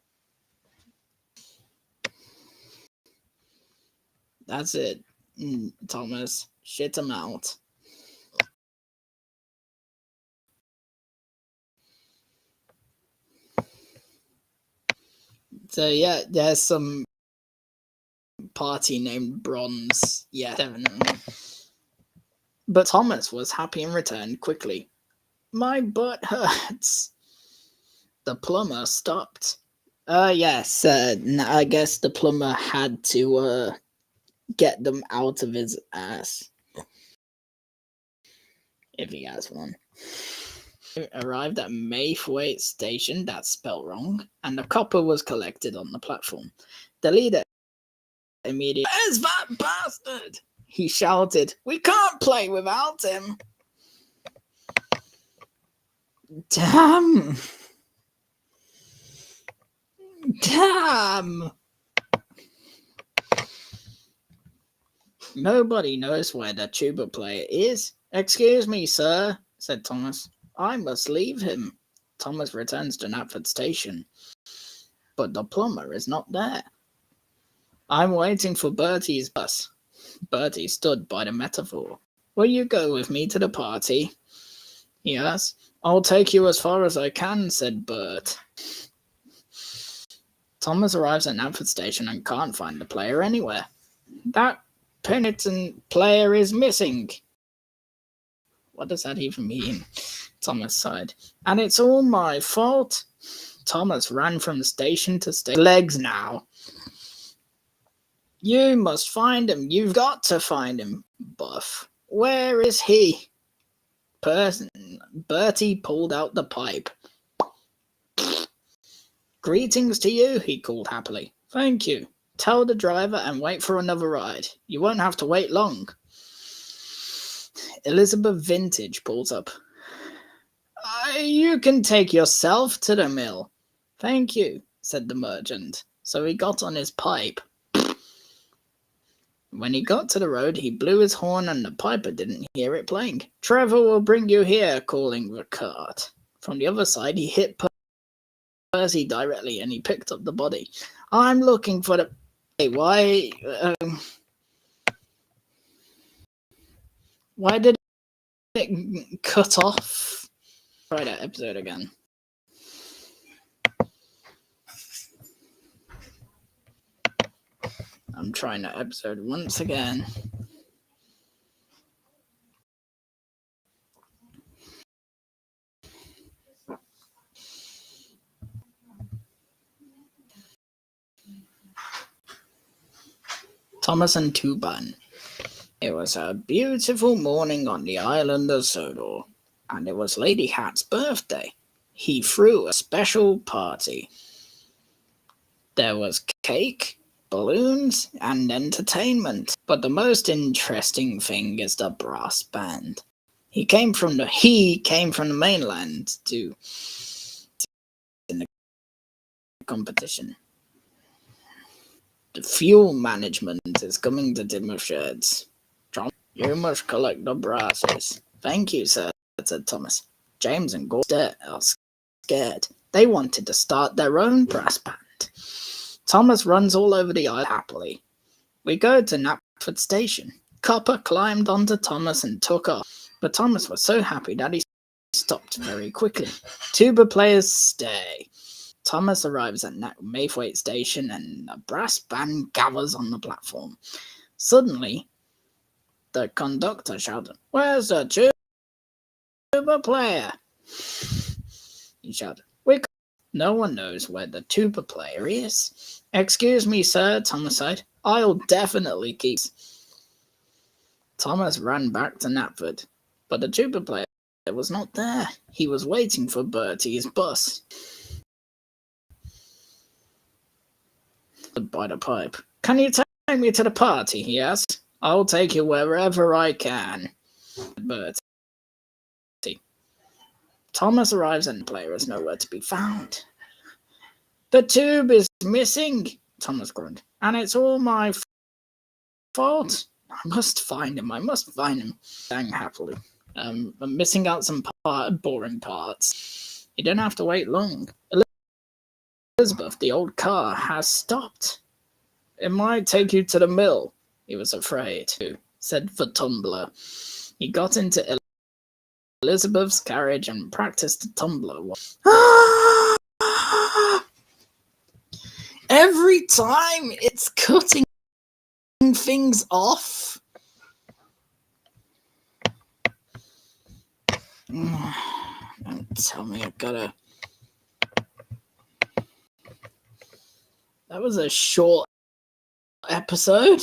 That's it. Thomas, shit him out. So yeah, there's some party named Bronze. Yeah, definitely. But Thomas was happy and returned quickly. My butt hurts. The plumber stopped. Yes, I guess the plumber had to get them out of his ass. If he has one. Arrived at Maythwaite Station, that's spelled wrong, and the copper was collected on the platform. The leader immediately, "Where's that bastard?" he shouted. "We can't play without him." Damn! Damn! Nobody knows where the tuba player is. "Excuse me, sir," said Thomas. "I must leave him." Thomas returns to Knapford Station, but the plumber is not there. "I'm waiting for Bertie's bus." Bertie stood by the metaphor. "Will you go with me to the party?" he asked. "I'll take you as far as I can," said Bert. Thomas arrives at Knapford Station and can't find the player anywhere. "That penitent player is missing." What does that even mean? Thomas sighed. "And it's all my fault." Thomas ran from station to station. Legs now. "You must find him. You've got to find him, Buff. Where is he?" Bertie pulled out the pipe. "Greetings to you," he called happily. "Thank you. Tell the driver and wait for another ride. You won't have to wait long." Elizabeth Vintage pulls up. "You can take yourself to the mill." "Thank you," said the merchant. So he got on his pipe. When he got to the road, he blew his horn and the piper didn't hear it playing. "Trevor will bring you here," calling the cart. From the other side, he hit Percy directly and he picked up the body. "I'm looking for the... Hey, why did it cut off?" Try that episode again. I'm trying that episode once again. Thomas and Tuban. It was a beautiful morning on the island of Sodor, and it was Lady Hat's birthday. He threw a special party. There was cake, balloons, and entertainment. But the most interesting thing is the brass band. He came from the mainland to in the competition. The fuel management is coming to Dimmer Sheds. "John, you must collect the brasses." "Thank you, sir," said Thomas. James and Gordon are scared. They wanted to start their own brass band. Thomas runs all over the island happily. We go to Knapford Station. Copper climbed onto Thomas and took off, but Thomas was so happy that he stopped very quickly. Tuba players stay. Thomas arrives at Maythwaite Station and a brass band gathers on the platform. Suddenly, the conductor shouted, "Where's the tuba player?" He shouted, No one knows where the tuba player is. "Excuse me, sir," Thomas said. "I'll definitely keep." Thomas ran back to Knapford, but the tuba player was not there. He was waiting for Bertie's bus. By the pipe. "Can you take me to the party?" he asked. "I'll take you wherever I can," Bertie. Thomas arrives and the player is nowhere to be found. "The tube is missing," Thomas groaned, "and it's all my fault. I must find him. Sang happily. I'm missing out some boring parts. You don't have to wait long. Elizabeth, the old car, has stopped. It might take you to the mill." He was afraid, said the tumbler. He got into Elizabeth's carriage and practiced the tumbler. Every time it's cutting things off. Don't tell me I gotta. That was a short episode.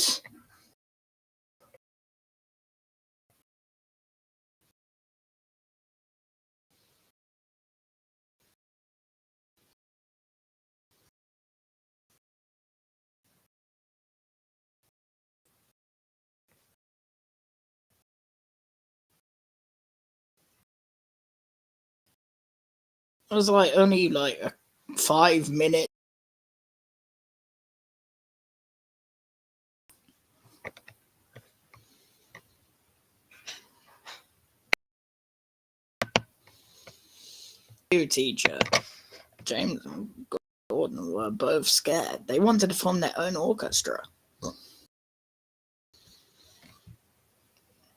It was like only like a 5 minute. Teacher James and Gordon were both scared. They wanted to form their own orchestra.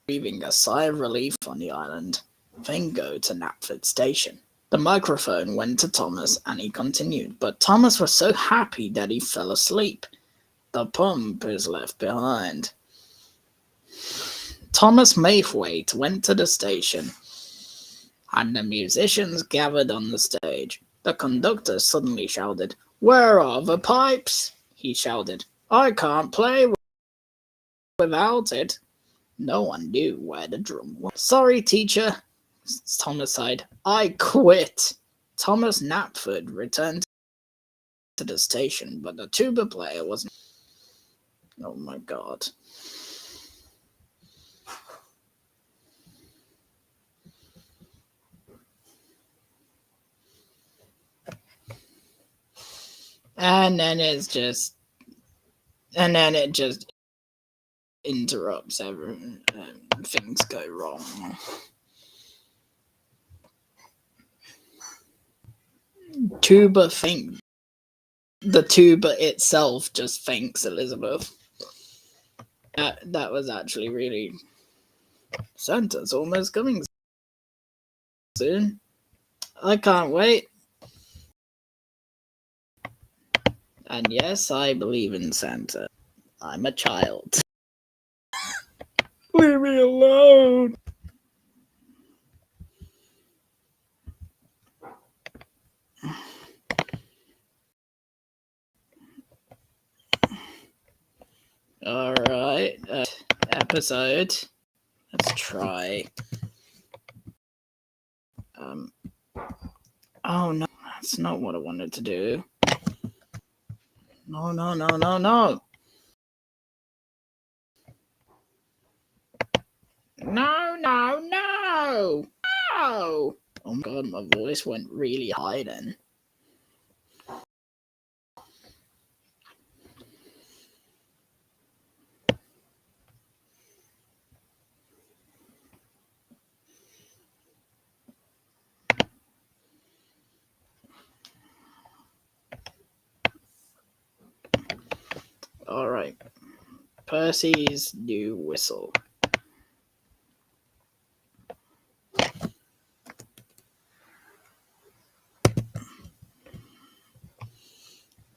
Breathing a sigh of relief on the island, then go to Knapford Station. The microphone went to Thomas and he continued, but Thomas was so happy that he fell asleep. The pump is left behind. Thomas Maythwaite went to the station, and the musicians gathered on the stage. The conductor suddenly shouted, "Where are the pipes?" He shouted, "I can't play without it." No one knew where the drum was. "Sorry, teacher," Thomas sighed. "I quit." Thomas Knapford returned to the station, but the tuba player wasn't. Oh my god. And then it just interrupts everything. Things go wrong. The tuba itself just thanks Elizabeth. That was actually really. Santa's almost coming soon. I can't wait. And yes, I believe in Santa. I'm a child. Leave me alone. Alright, episode. Let's try. Oh no, that's not what I wanted to do. No. No. Oh my god, my voice went really high then. Alright. Percy's new whistle.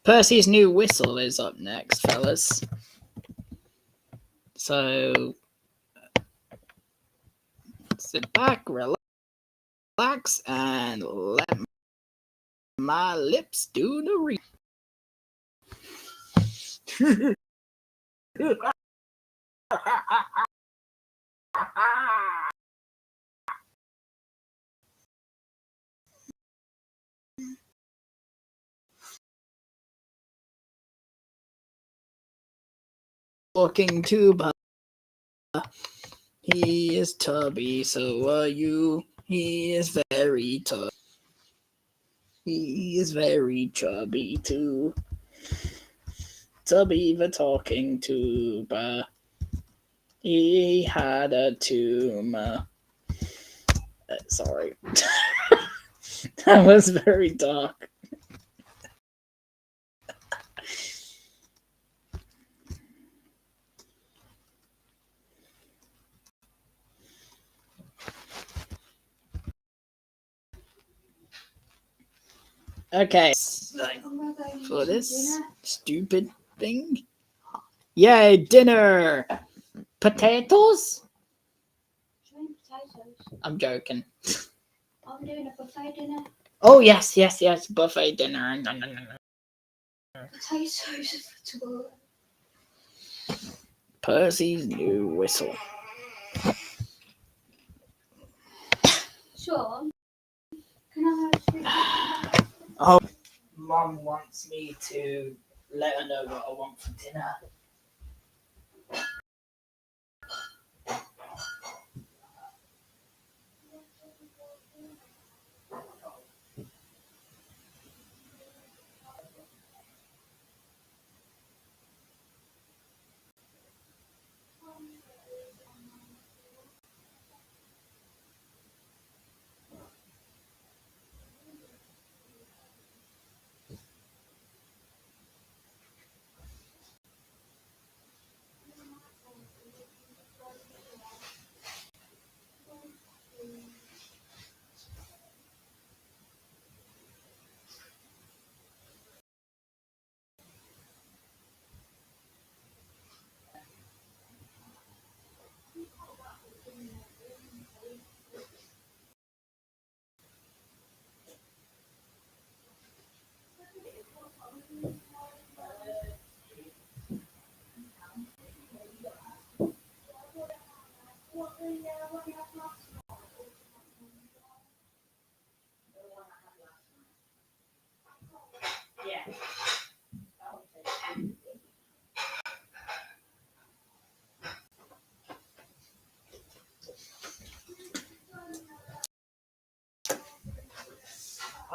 Percy's new whistle is up next, fellas. So sit back, relax, and let my lips do the reading. Walking tuba. He is tubby, so are you. He is very tubby. He is very chubby too. Tubby the talking tuba. He had a tumor. Sorry. That was very dark. Okay. for this stupid thing. Yay, dinner! Potatoes? I'm joking.
Are we doing a buffet dinner?
Oh, yes, buffet dinner.
Potatoes for tomorrow.
Percy's new whistle.
Sean, can I have a sweet?
Oh, Mum wants me to let her know what I want for dinner.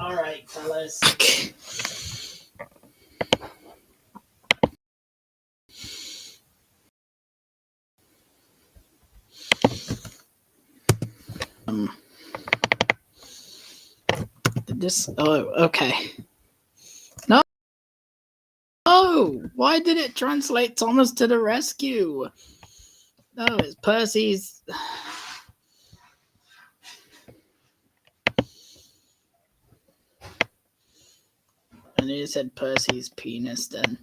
All right, fellas. This. Oh, okay. No. Oh, why did it translate Thomas to the rescue? No, it's Percy's. And it said Percy's penis then.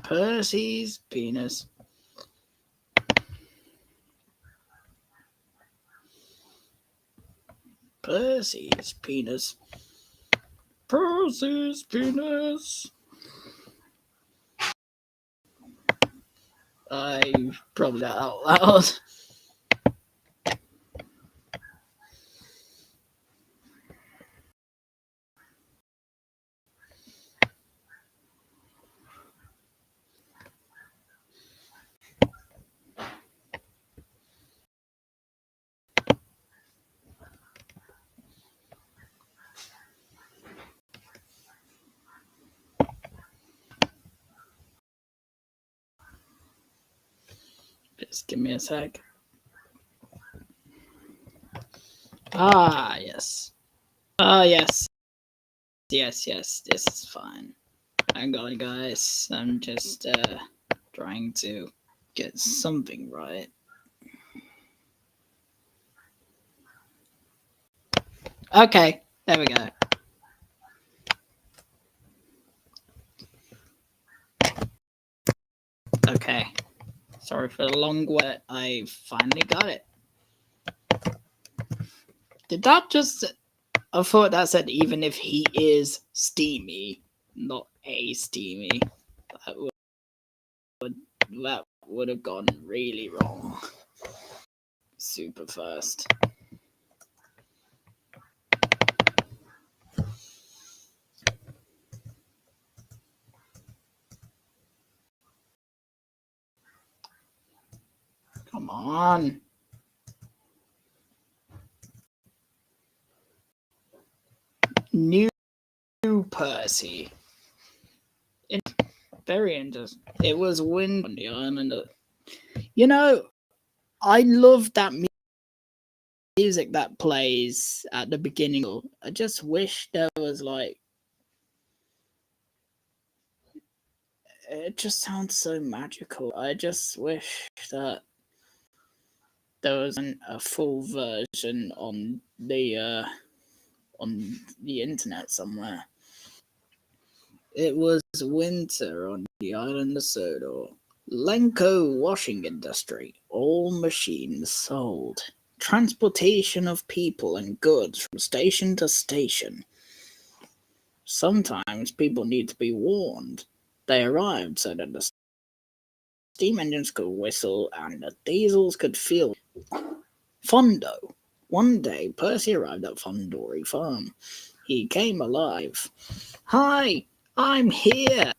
Percy's penis. Percy's penis. Percy's penis. I probably that out loud. Just give me a sec. Ah, yes. Ah, yes. Yes, this is fine. Hang on, guys. I'm just trying to get something right. Okay, there we go. Okay. Sorry for the long wait. I finally got it. Did that just... I thought that said even if he is steamy, not a steamy. That would have gone really wrong. Super fast. Come on. New Percy. Very interesting. It was wind on the island. You know, I love that music that plays at the beginning. I just wish there was like... It just sounds so magical. I just wish that There wasn't a full version on the internet somewhere. It was winter on the island of Sodor. Lenko washing industry. All machines sold. Transportation of people and goods from station to station. Sometimes people need to be warned. They arrived so that the steam engines could whistle and the diesels could feel. Fondo. One day, Percy arrived at Fondori Farm. He came alive. Hi, I'm here.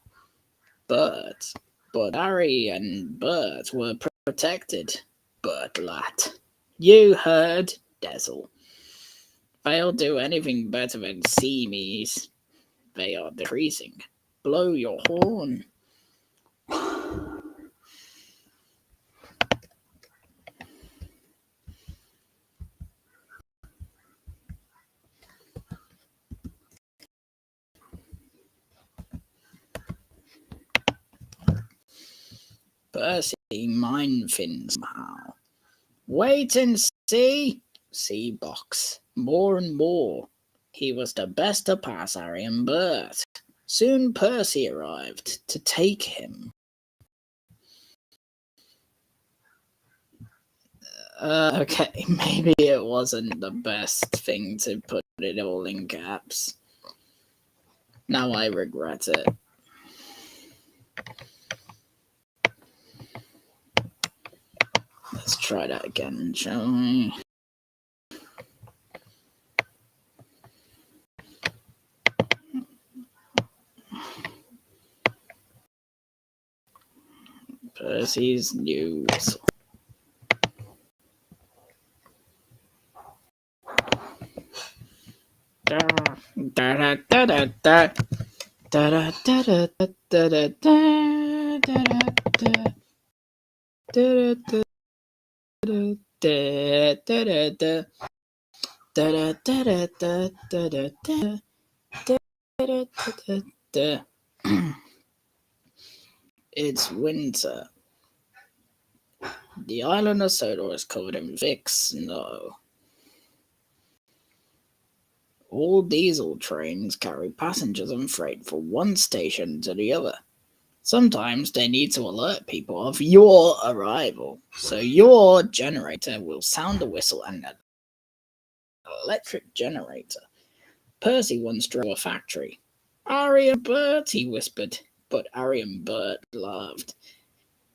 Bert. But Harry and Bert were protected. Bert laughed. You heard, Dazzle. They'll do anything better than seamees. They are decreasing. Blow your horn. Percy mind fins somehow. Wait and see. See box. More and more. He was the best to pass Harry and Bert. Soon Percy arrived to take him. Okay, maybe it wasn't the best thing to put it all in caps. Now I regret it. Let's try that again, shall we? Percy's new whistle. Da da da da da da da da da da da da da. It's winter. The island of Sodor is covered in thick snow. All diesel trains carry passengers and freight from one station to the other. Sometimes they need to alert people of your arrival, so your generator will sound a whistle and an electric generator. Percy once drove a factory. Harry and Bert, he whispered, but Harry and Bert laughed.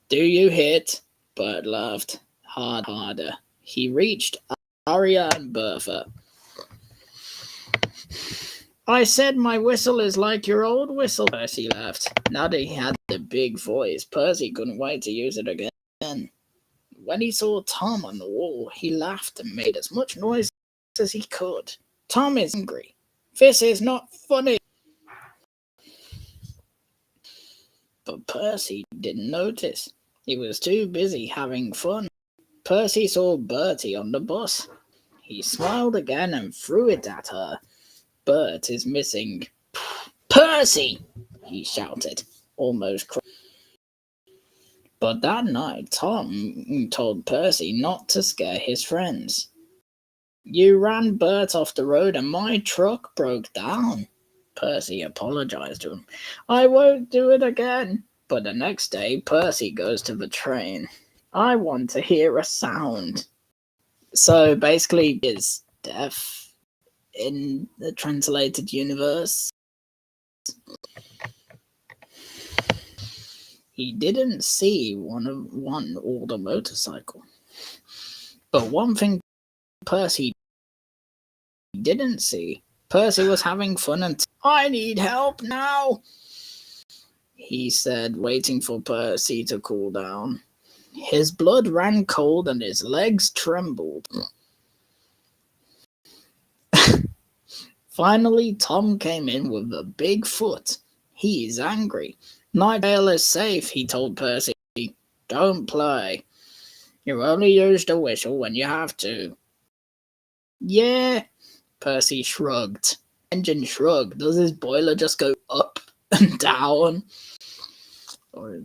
Do you hit? Bert laughed. Harder. He reached Arya and Bertha. I said my whistle is like your old whistle, Percy laughed. Now that he had the big voice, Percy couldn't wait to use it again. When he saw Tom on the wall, he laughed and made as much noise as he could. Tom is angry. This is not funny. But Percy didn't notice. He was too busy having fun. Percy saw Bertie on the bus. He smiled again and threw it at her. Bert is missing. Percy! He shouted, almost crying. But that night, Tom told Percy not to scare his friends. You ran Bert off the road and my truck broke down. Percy apologized to him. I won't do it again. But the next day, Percy goes to the train. I want to hear a sound. So basically, he is deaf in the translated universe. He didn't see one or the motorcycle. But one thing Percy didn't see, Percy was having fun and I need help now, he said, waiting for Percy to cool down. His blood ran cold and his legs trembled. Finally, Tom came in with a big foot. He's angry. Nightdale is safe, he told Percy. Don't play. You only use the whistle when you have to. Yeah, Percy shrugged. Engine shrugged. Does his boiler just go up and down? Or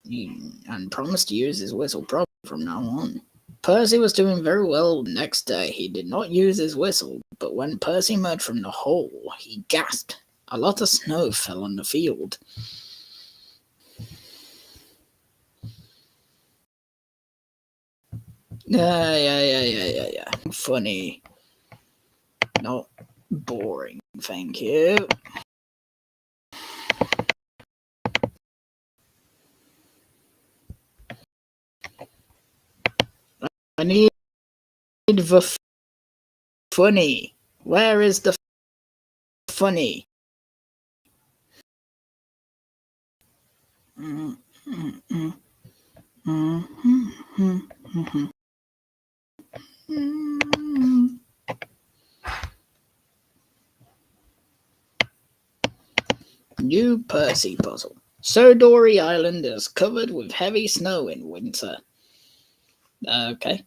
and promised to use his whistle properly from now on. Percy was doing very well the next day. He did not use his whistle, but when Percy emerged from the hole, he gasped. A lot of snow fell on the field. Yeah. Funny. Not boring, thank you. I need the funny. Where is the funny? New Percy puzzle. Sodori Island is covered with heavy snow in winter. Okay.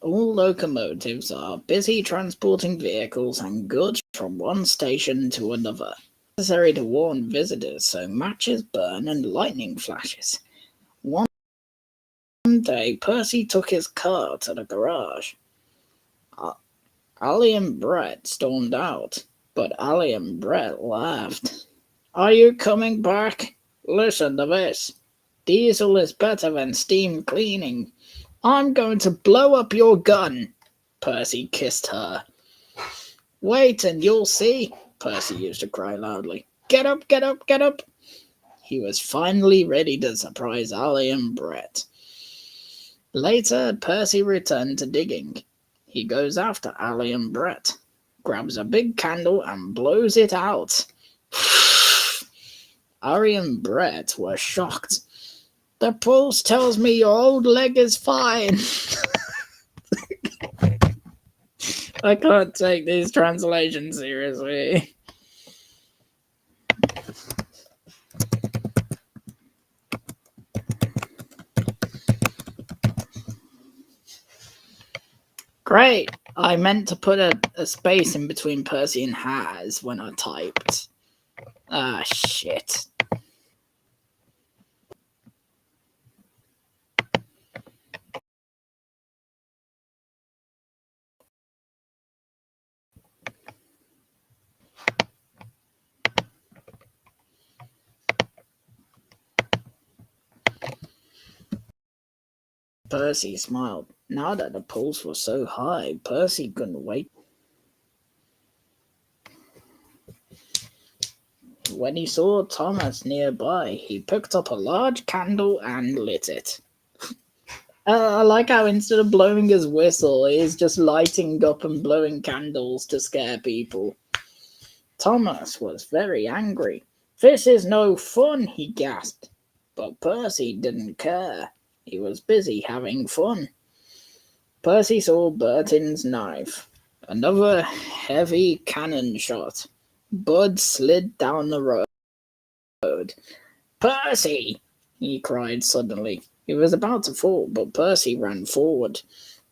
All locomotives are busy transporting vehicles and goods from one station to another. It's necessary to warn visitors so matches burn and lightning flashes. One day, Percy took his car to the garage. Ali and Brett stormed out, but Ali and Brett laughed. Are you coming back? Listen to this. Diesel is better than steam cleaning. I'm going to blow up your gun. Percy kissed her. Wait and you'll see, Percy used to cry loudly. Get up, get up, get up. He was finally ready to surprise Ali and Brett. Later, Percy returned to digging. He goes after Ali and Brett, grabs a big candle and blows it out. Ali and Brett were shocked. The pulse tells me your old leg is fine. I can't take these translations seriously. Great. I meant to put a space in between Percy and has when I typed. Ah, shit. Percy smiled. Now that the pulse was so high, Percy couldn't wait. When he saw Thomas nearby, he picked up a large candle and lit it. I like how instead of blowing his whistle, he's just lighting up and blowing candles to scare people. Thomas was very angry. This is no fun, he gasped. But Percy didn't care. He was busy having fun. Percy saw Burton's knife. Another heavy cannon shot. Bud slid down the road. Percy! He cried suddenly. He was about to fall, but Percy ran forward.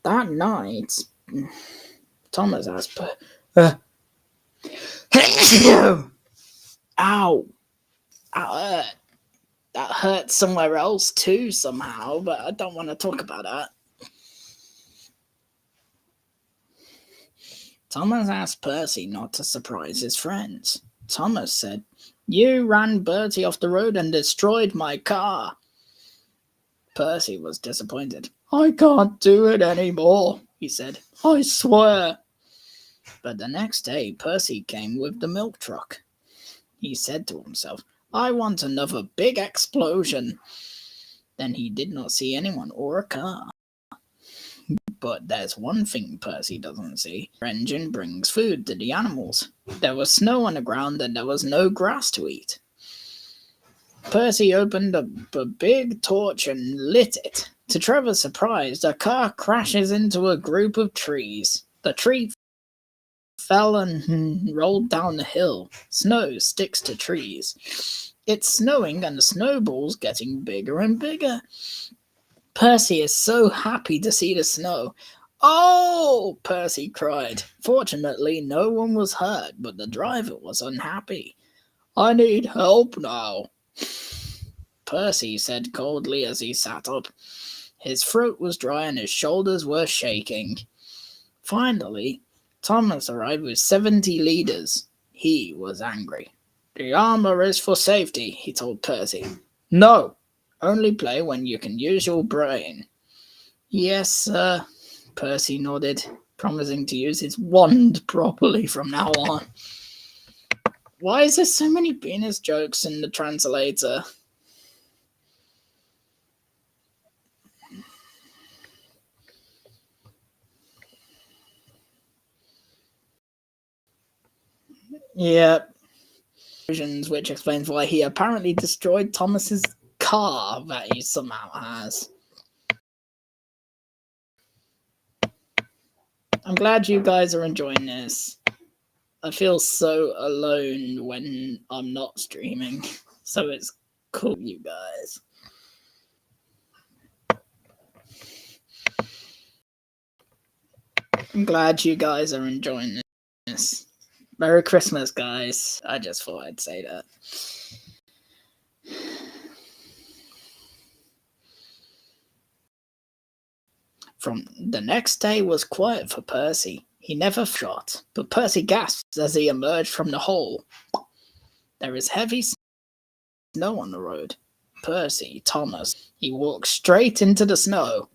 That night, Thomas asked, Ow! That hurt somewhere else too somehow, but I don't want to talk about that. Thomas asked Percy not to surprise his friends. Thomas said, You ran Bertie off the road and destroyed my car. Percy was disappointed. I can't do it anymore, he said. I swear. But the next day, Percy came with the milk truck. He said to himself, I want another big explosion. Then he did not see anyone or a car. But there's one thing Percy doesn't see. The engine brings food to the animals. There was snow on the ground and there was no grass to eat. Percy opened a big torch and lit it. To Trevor's surprise, the car crashes into a group of trees. The tree fell and rolled down the hill. Snow sticks to trees. It's snowing and the snowball's getting bigger and bigger. Percy is so happy to see the snow. Oh, Percy cried. Fortunately, no one was hurt, but the driver was unhappy. I need help now, Percy said coldly as he sat up. His throat was dry and his shoulders were shaking. Finally, Thomas arrived with 70 leaders. He was angry. The armor is for safety, he told Percy. No, only play when you can use your brain. Yes, sir, Percy nodded, promising to use his wand properly from now on. Why is there so many penis jokes in the translator? Yep. Which explains why he apparently destroyed Thomas's car that he somehow has. I'm glad you guys are enjoying this. I feel so alone when I'm not streaming, so it's cool, you guys. I'm glad you guys are enjoying this. Merry Christmas, guys. I just thought I'd say that. From the next day was quiet for Percy. He never shot, but Percy gasped as he emerged from the hole. There is heavy snow on the road. Percy, Thomas, he walked straight into the snow.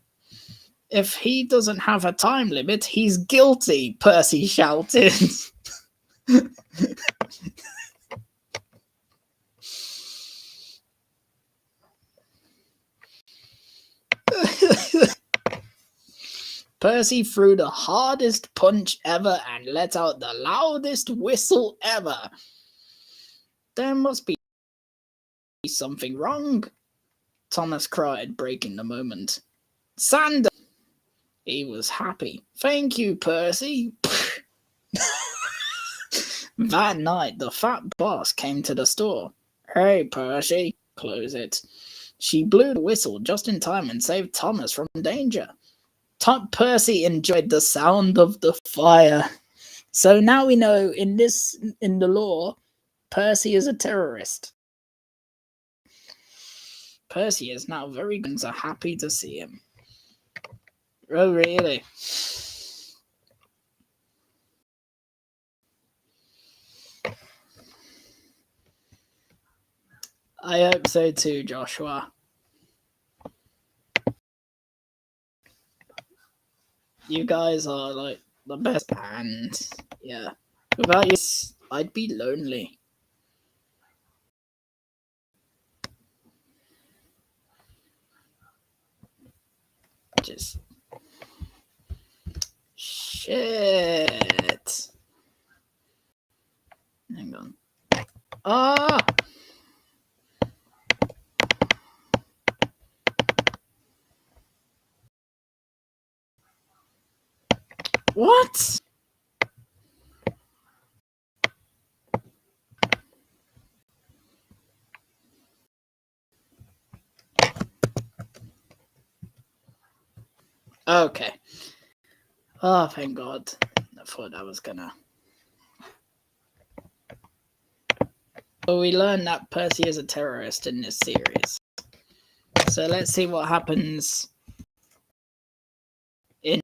If he doesn't have a time limit, he's guilty, Percy shouted. Percy threw the hardest punch ever and let out the loudest whistle ever. There must be something wrong, Thomas cried, breaking the moment. Sander! He was happy. Thank you, Percy. That night, the fat boss came to the store. Hey, Percy, close it. She blew the whistle just in time and saved Thomas from danger. Percy enjoyed the sound of the fire. So now we know in the lore, Percy is a terrorist. Percy is now very good and are happy to see him. Oh, really? I hope so too, Joshua. You guys are like the best band. Yeah. Without you, I'd be lonely. Just shit. Hang on. Ah! What? Okay. Oh, thank God. I thought I was gonna. Well, we learned that Percy is a terrorist in this series. So let's see what happens in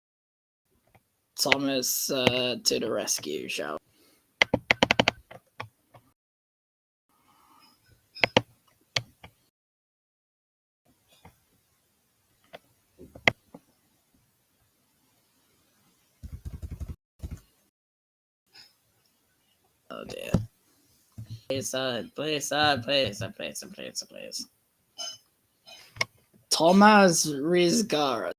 Thomas to the rescue, shall we? Oh dear. Please. Thomas Rizgaras.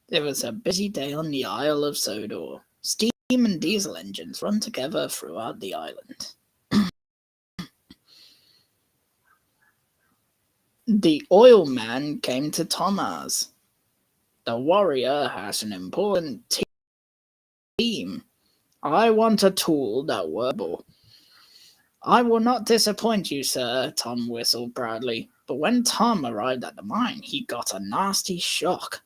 It was a busy day on the Isle of Sodor. Steam and diesel engines run together throughout the island. The oil man came to Thomas. The warrior has an important team. I want a tool that works. I will not disappoint you, sir, Tom whistled proudly, But when Tom arrived at the mine, he got a nasty shock.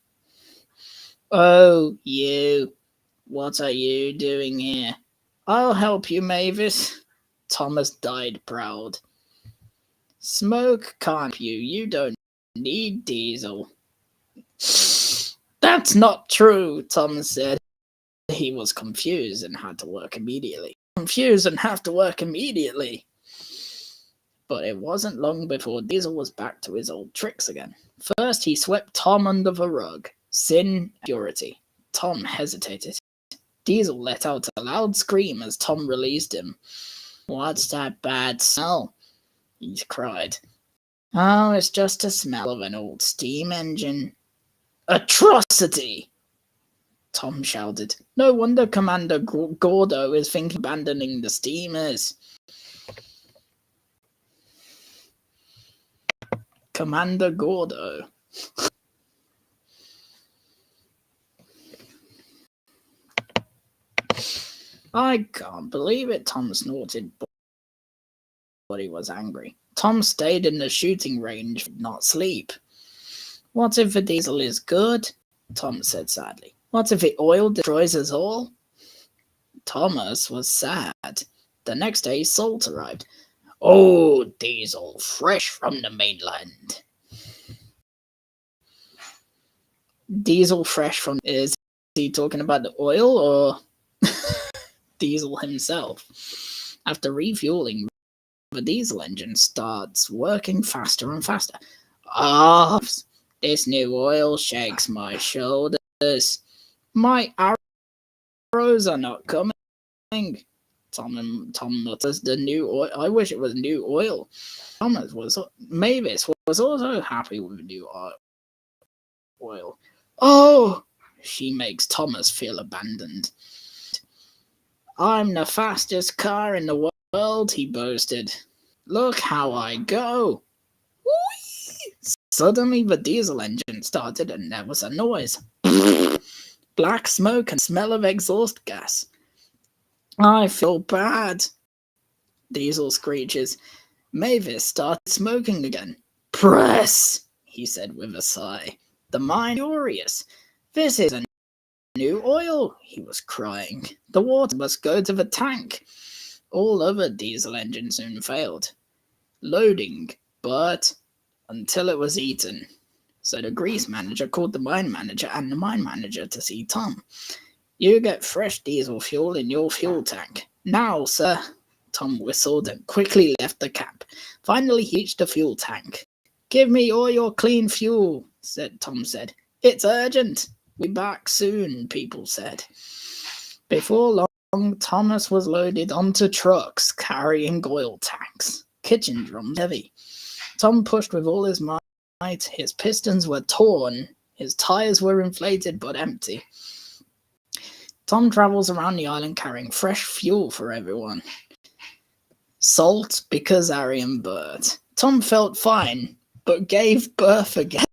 "Oh, you. What are you doing here?" "I'll help you, Mavis." Thomas died proud. "Smoke can't help you. You don't need Diesel." "That's not true," Thomas said. He was confused and had to work immediately. But it wasn't long before Diesel was back to his old tricks again. First, he swept Tom under the rug. Sin, purity. Tom hesitated. Diesel let out a loud scream as Tom released him. "What's that bad smell?" he cried. "Oh, it's just the smell of an old steam engine." "Atrocity!" Tom shouted. "No wonder Commander Gordo is thinking of abandoning the steamers." Commander Gordo. "I can't believe it," Tom snorted, but he was angry. Tom stayed in the shooting range, not sleep. "What if the Diesel is good?" Tom said sadly. "What if the oil destroys us all?" Thomas was sad. The next day, salt arrived. "Oh, Diesel, fresh from the mainland." Diesel fresh from... Is he talking about the oil or Diesel himself? After refueling, the diesel engine starts working faster and faster. "Ah, this new oil shakes my shoulders. My arrows are not coming." Tom mutters, "The new oil. I wish it was new oil." Mavis was also happy with new oil. "Oh!" She makes Thomas feel abandoned. "I'm the fastest car in the world," he boasted. "Look how I go." Whee! Suddenly the diesel engine started and there was a noise. Black smoke and smell of exhaust gas. "I feel bad," Diesel screeches. Mavis started smoking again. "Press," he said with a sigh. The mine furious. "This is a new oil," he was crying. "The water must go to the tank." All other diesel engines soon failed. Loading, but until it was eaten. So the grease manager called the mine manager and the mine manager to see Tom. "You get fresh diesel fuel in your fuel tank. Now, sir." Tom whistled and quickly left the camp. Finally, he reached the fuel tank. "Give me all your clean fuel," Tom said. "It's urgent." "We'll be back soon," people said. Before long, Thomas was loaded onto trucks carrying oil tanks. Kitchen drums heavy. Tom pushed with all his might. His pistons were torn. His tires were inflated but empty. Tom travels around the island carrying fresh fuel for everyone. Salt because Harry and Bert. Tom felt fine, but gave birth again.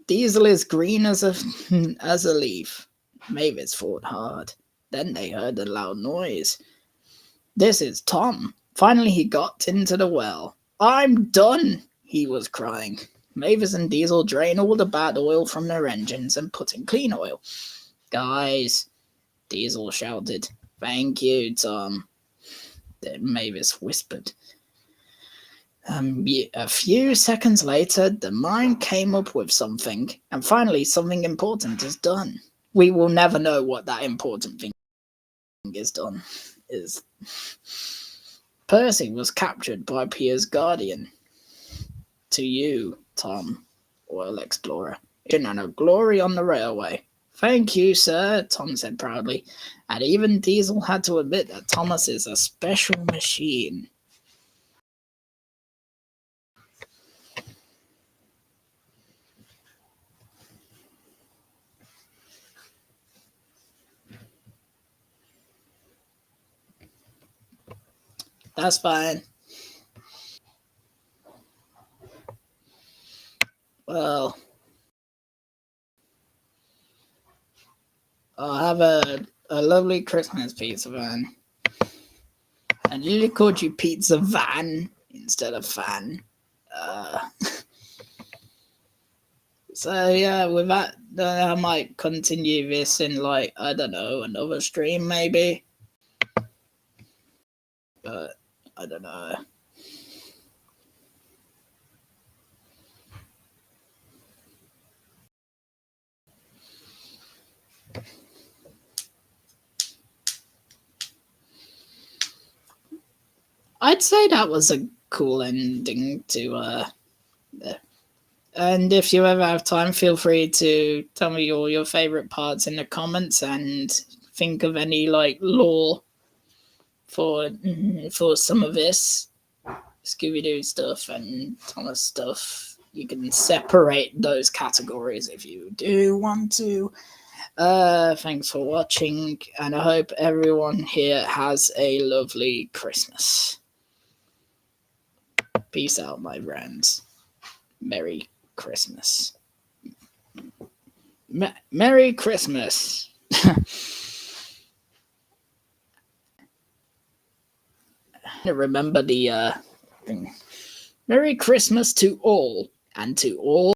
Diesel is green as a leaf. Mavis fought hard. Then they heard a loud noise. "This is Tom." Finally he got into the well. "I'm done," he was crying. Mavis and Diesel drain all the bad oil from their engines and put in clean oil. "Guys," Diesel shouted. "Thank you, Tom," Mavis whispered. A few seconds later, the mine came up with something, and finally something important is done. We will never know what that important thing is. Percy was captured by Pierre's guardian. To you, Tom, oil explorer, and a glory on the railway. "Thank you, sir," Tom said proudly, and even Diesel had to admit that Thomas is a special machine. That's fine. Well, I'll have a lovely Christmas pizza van. I nearly called you pizza van instead of fan. So yeah, with that, I might continue this in like, I don't know, another stream maybe. But I don't know. I'd say that was a cool ending to and if you ever have time, feel free to tell me all your favorite parts in the comments and think of any like lore for some of this Scooby-Doo stuff and Thomas stuff. You can separate those categories if you do want to. Thanks for watching, and I hope everyone here has a lovely Christmas. Peace out, my friends. Merry Christmas. Merry Christmas. Remember the thing. Merry Christmas to all, and to all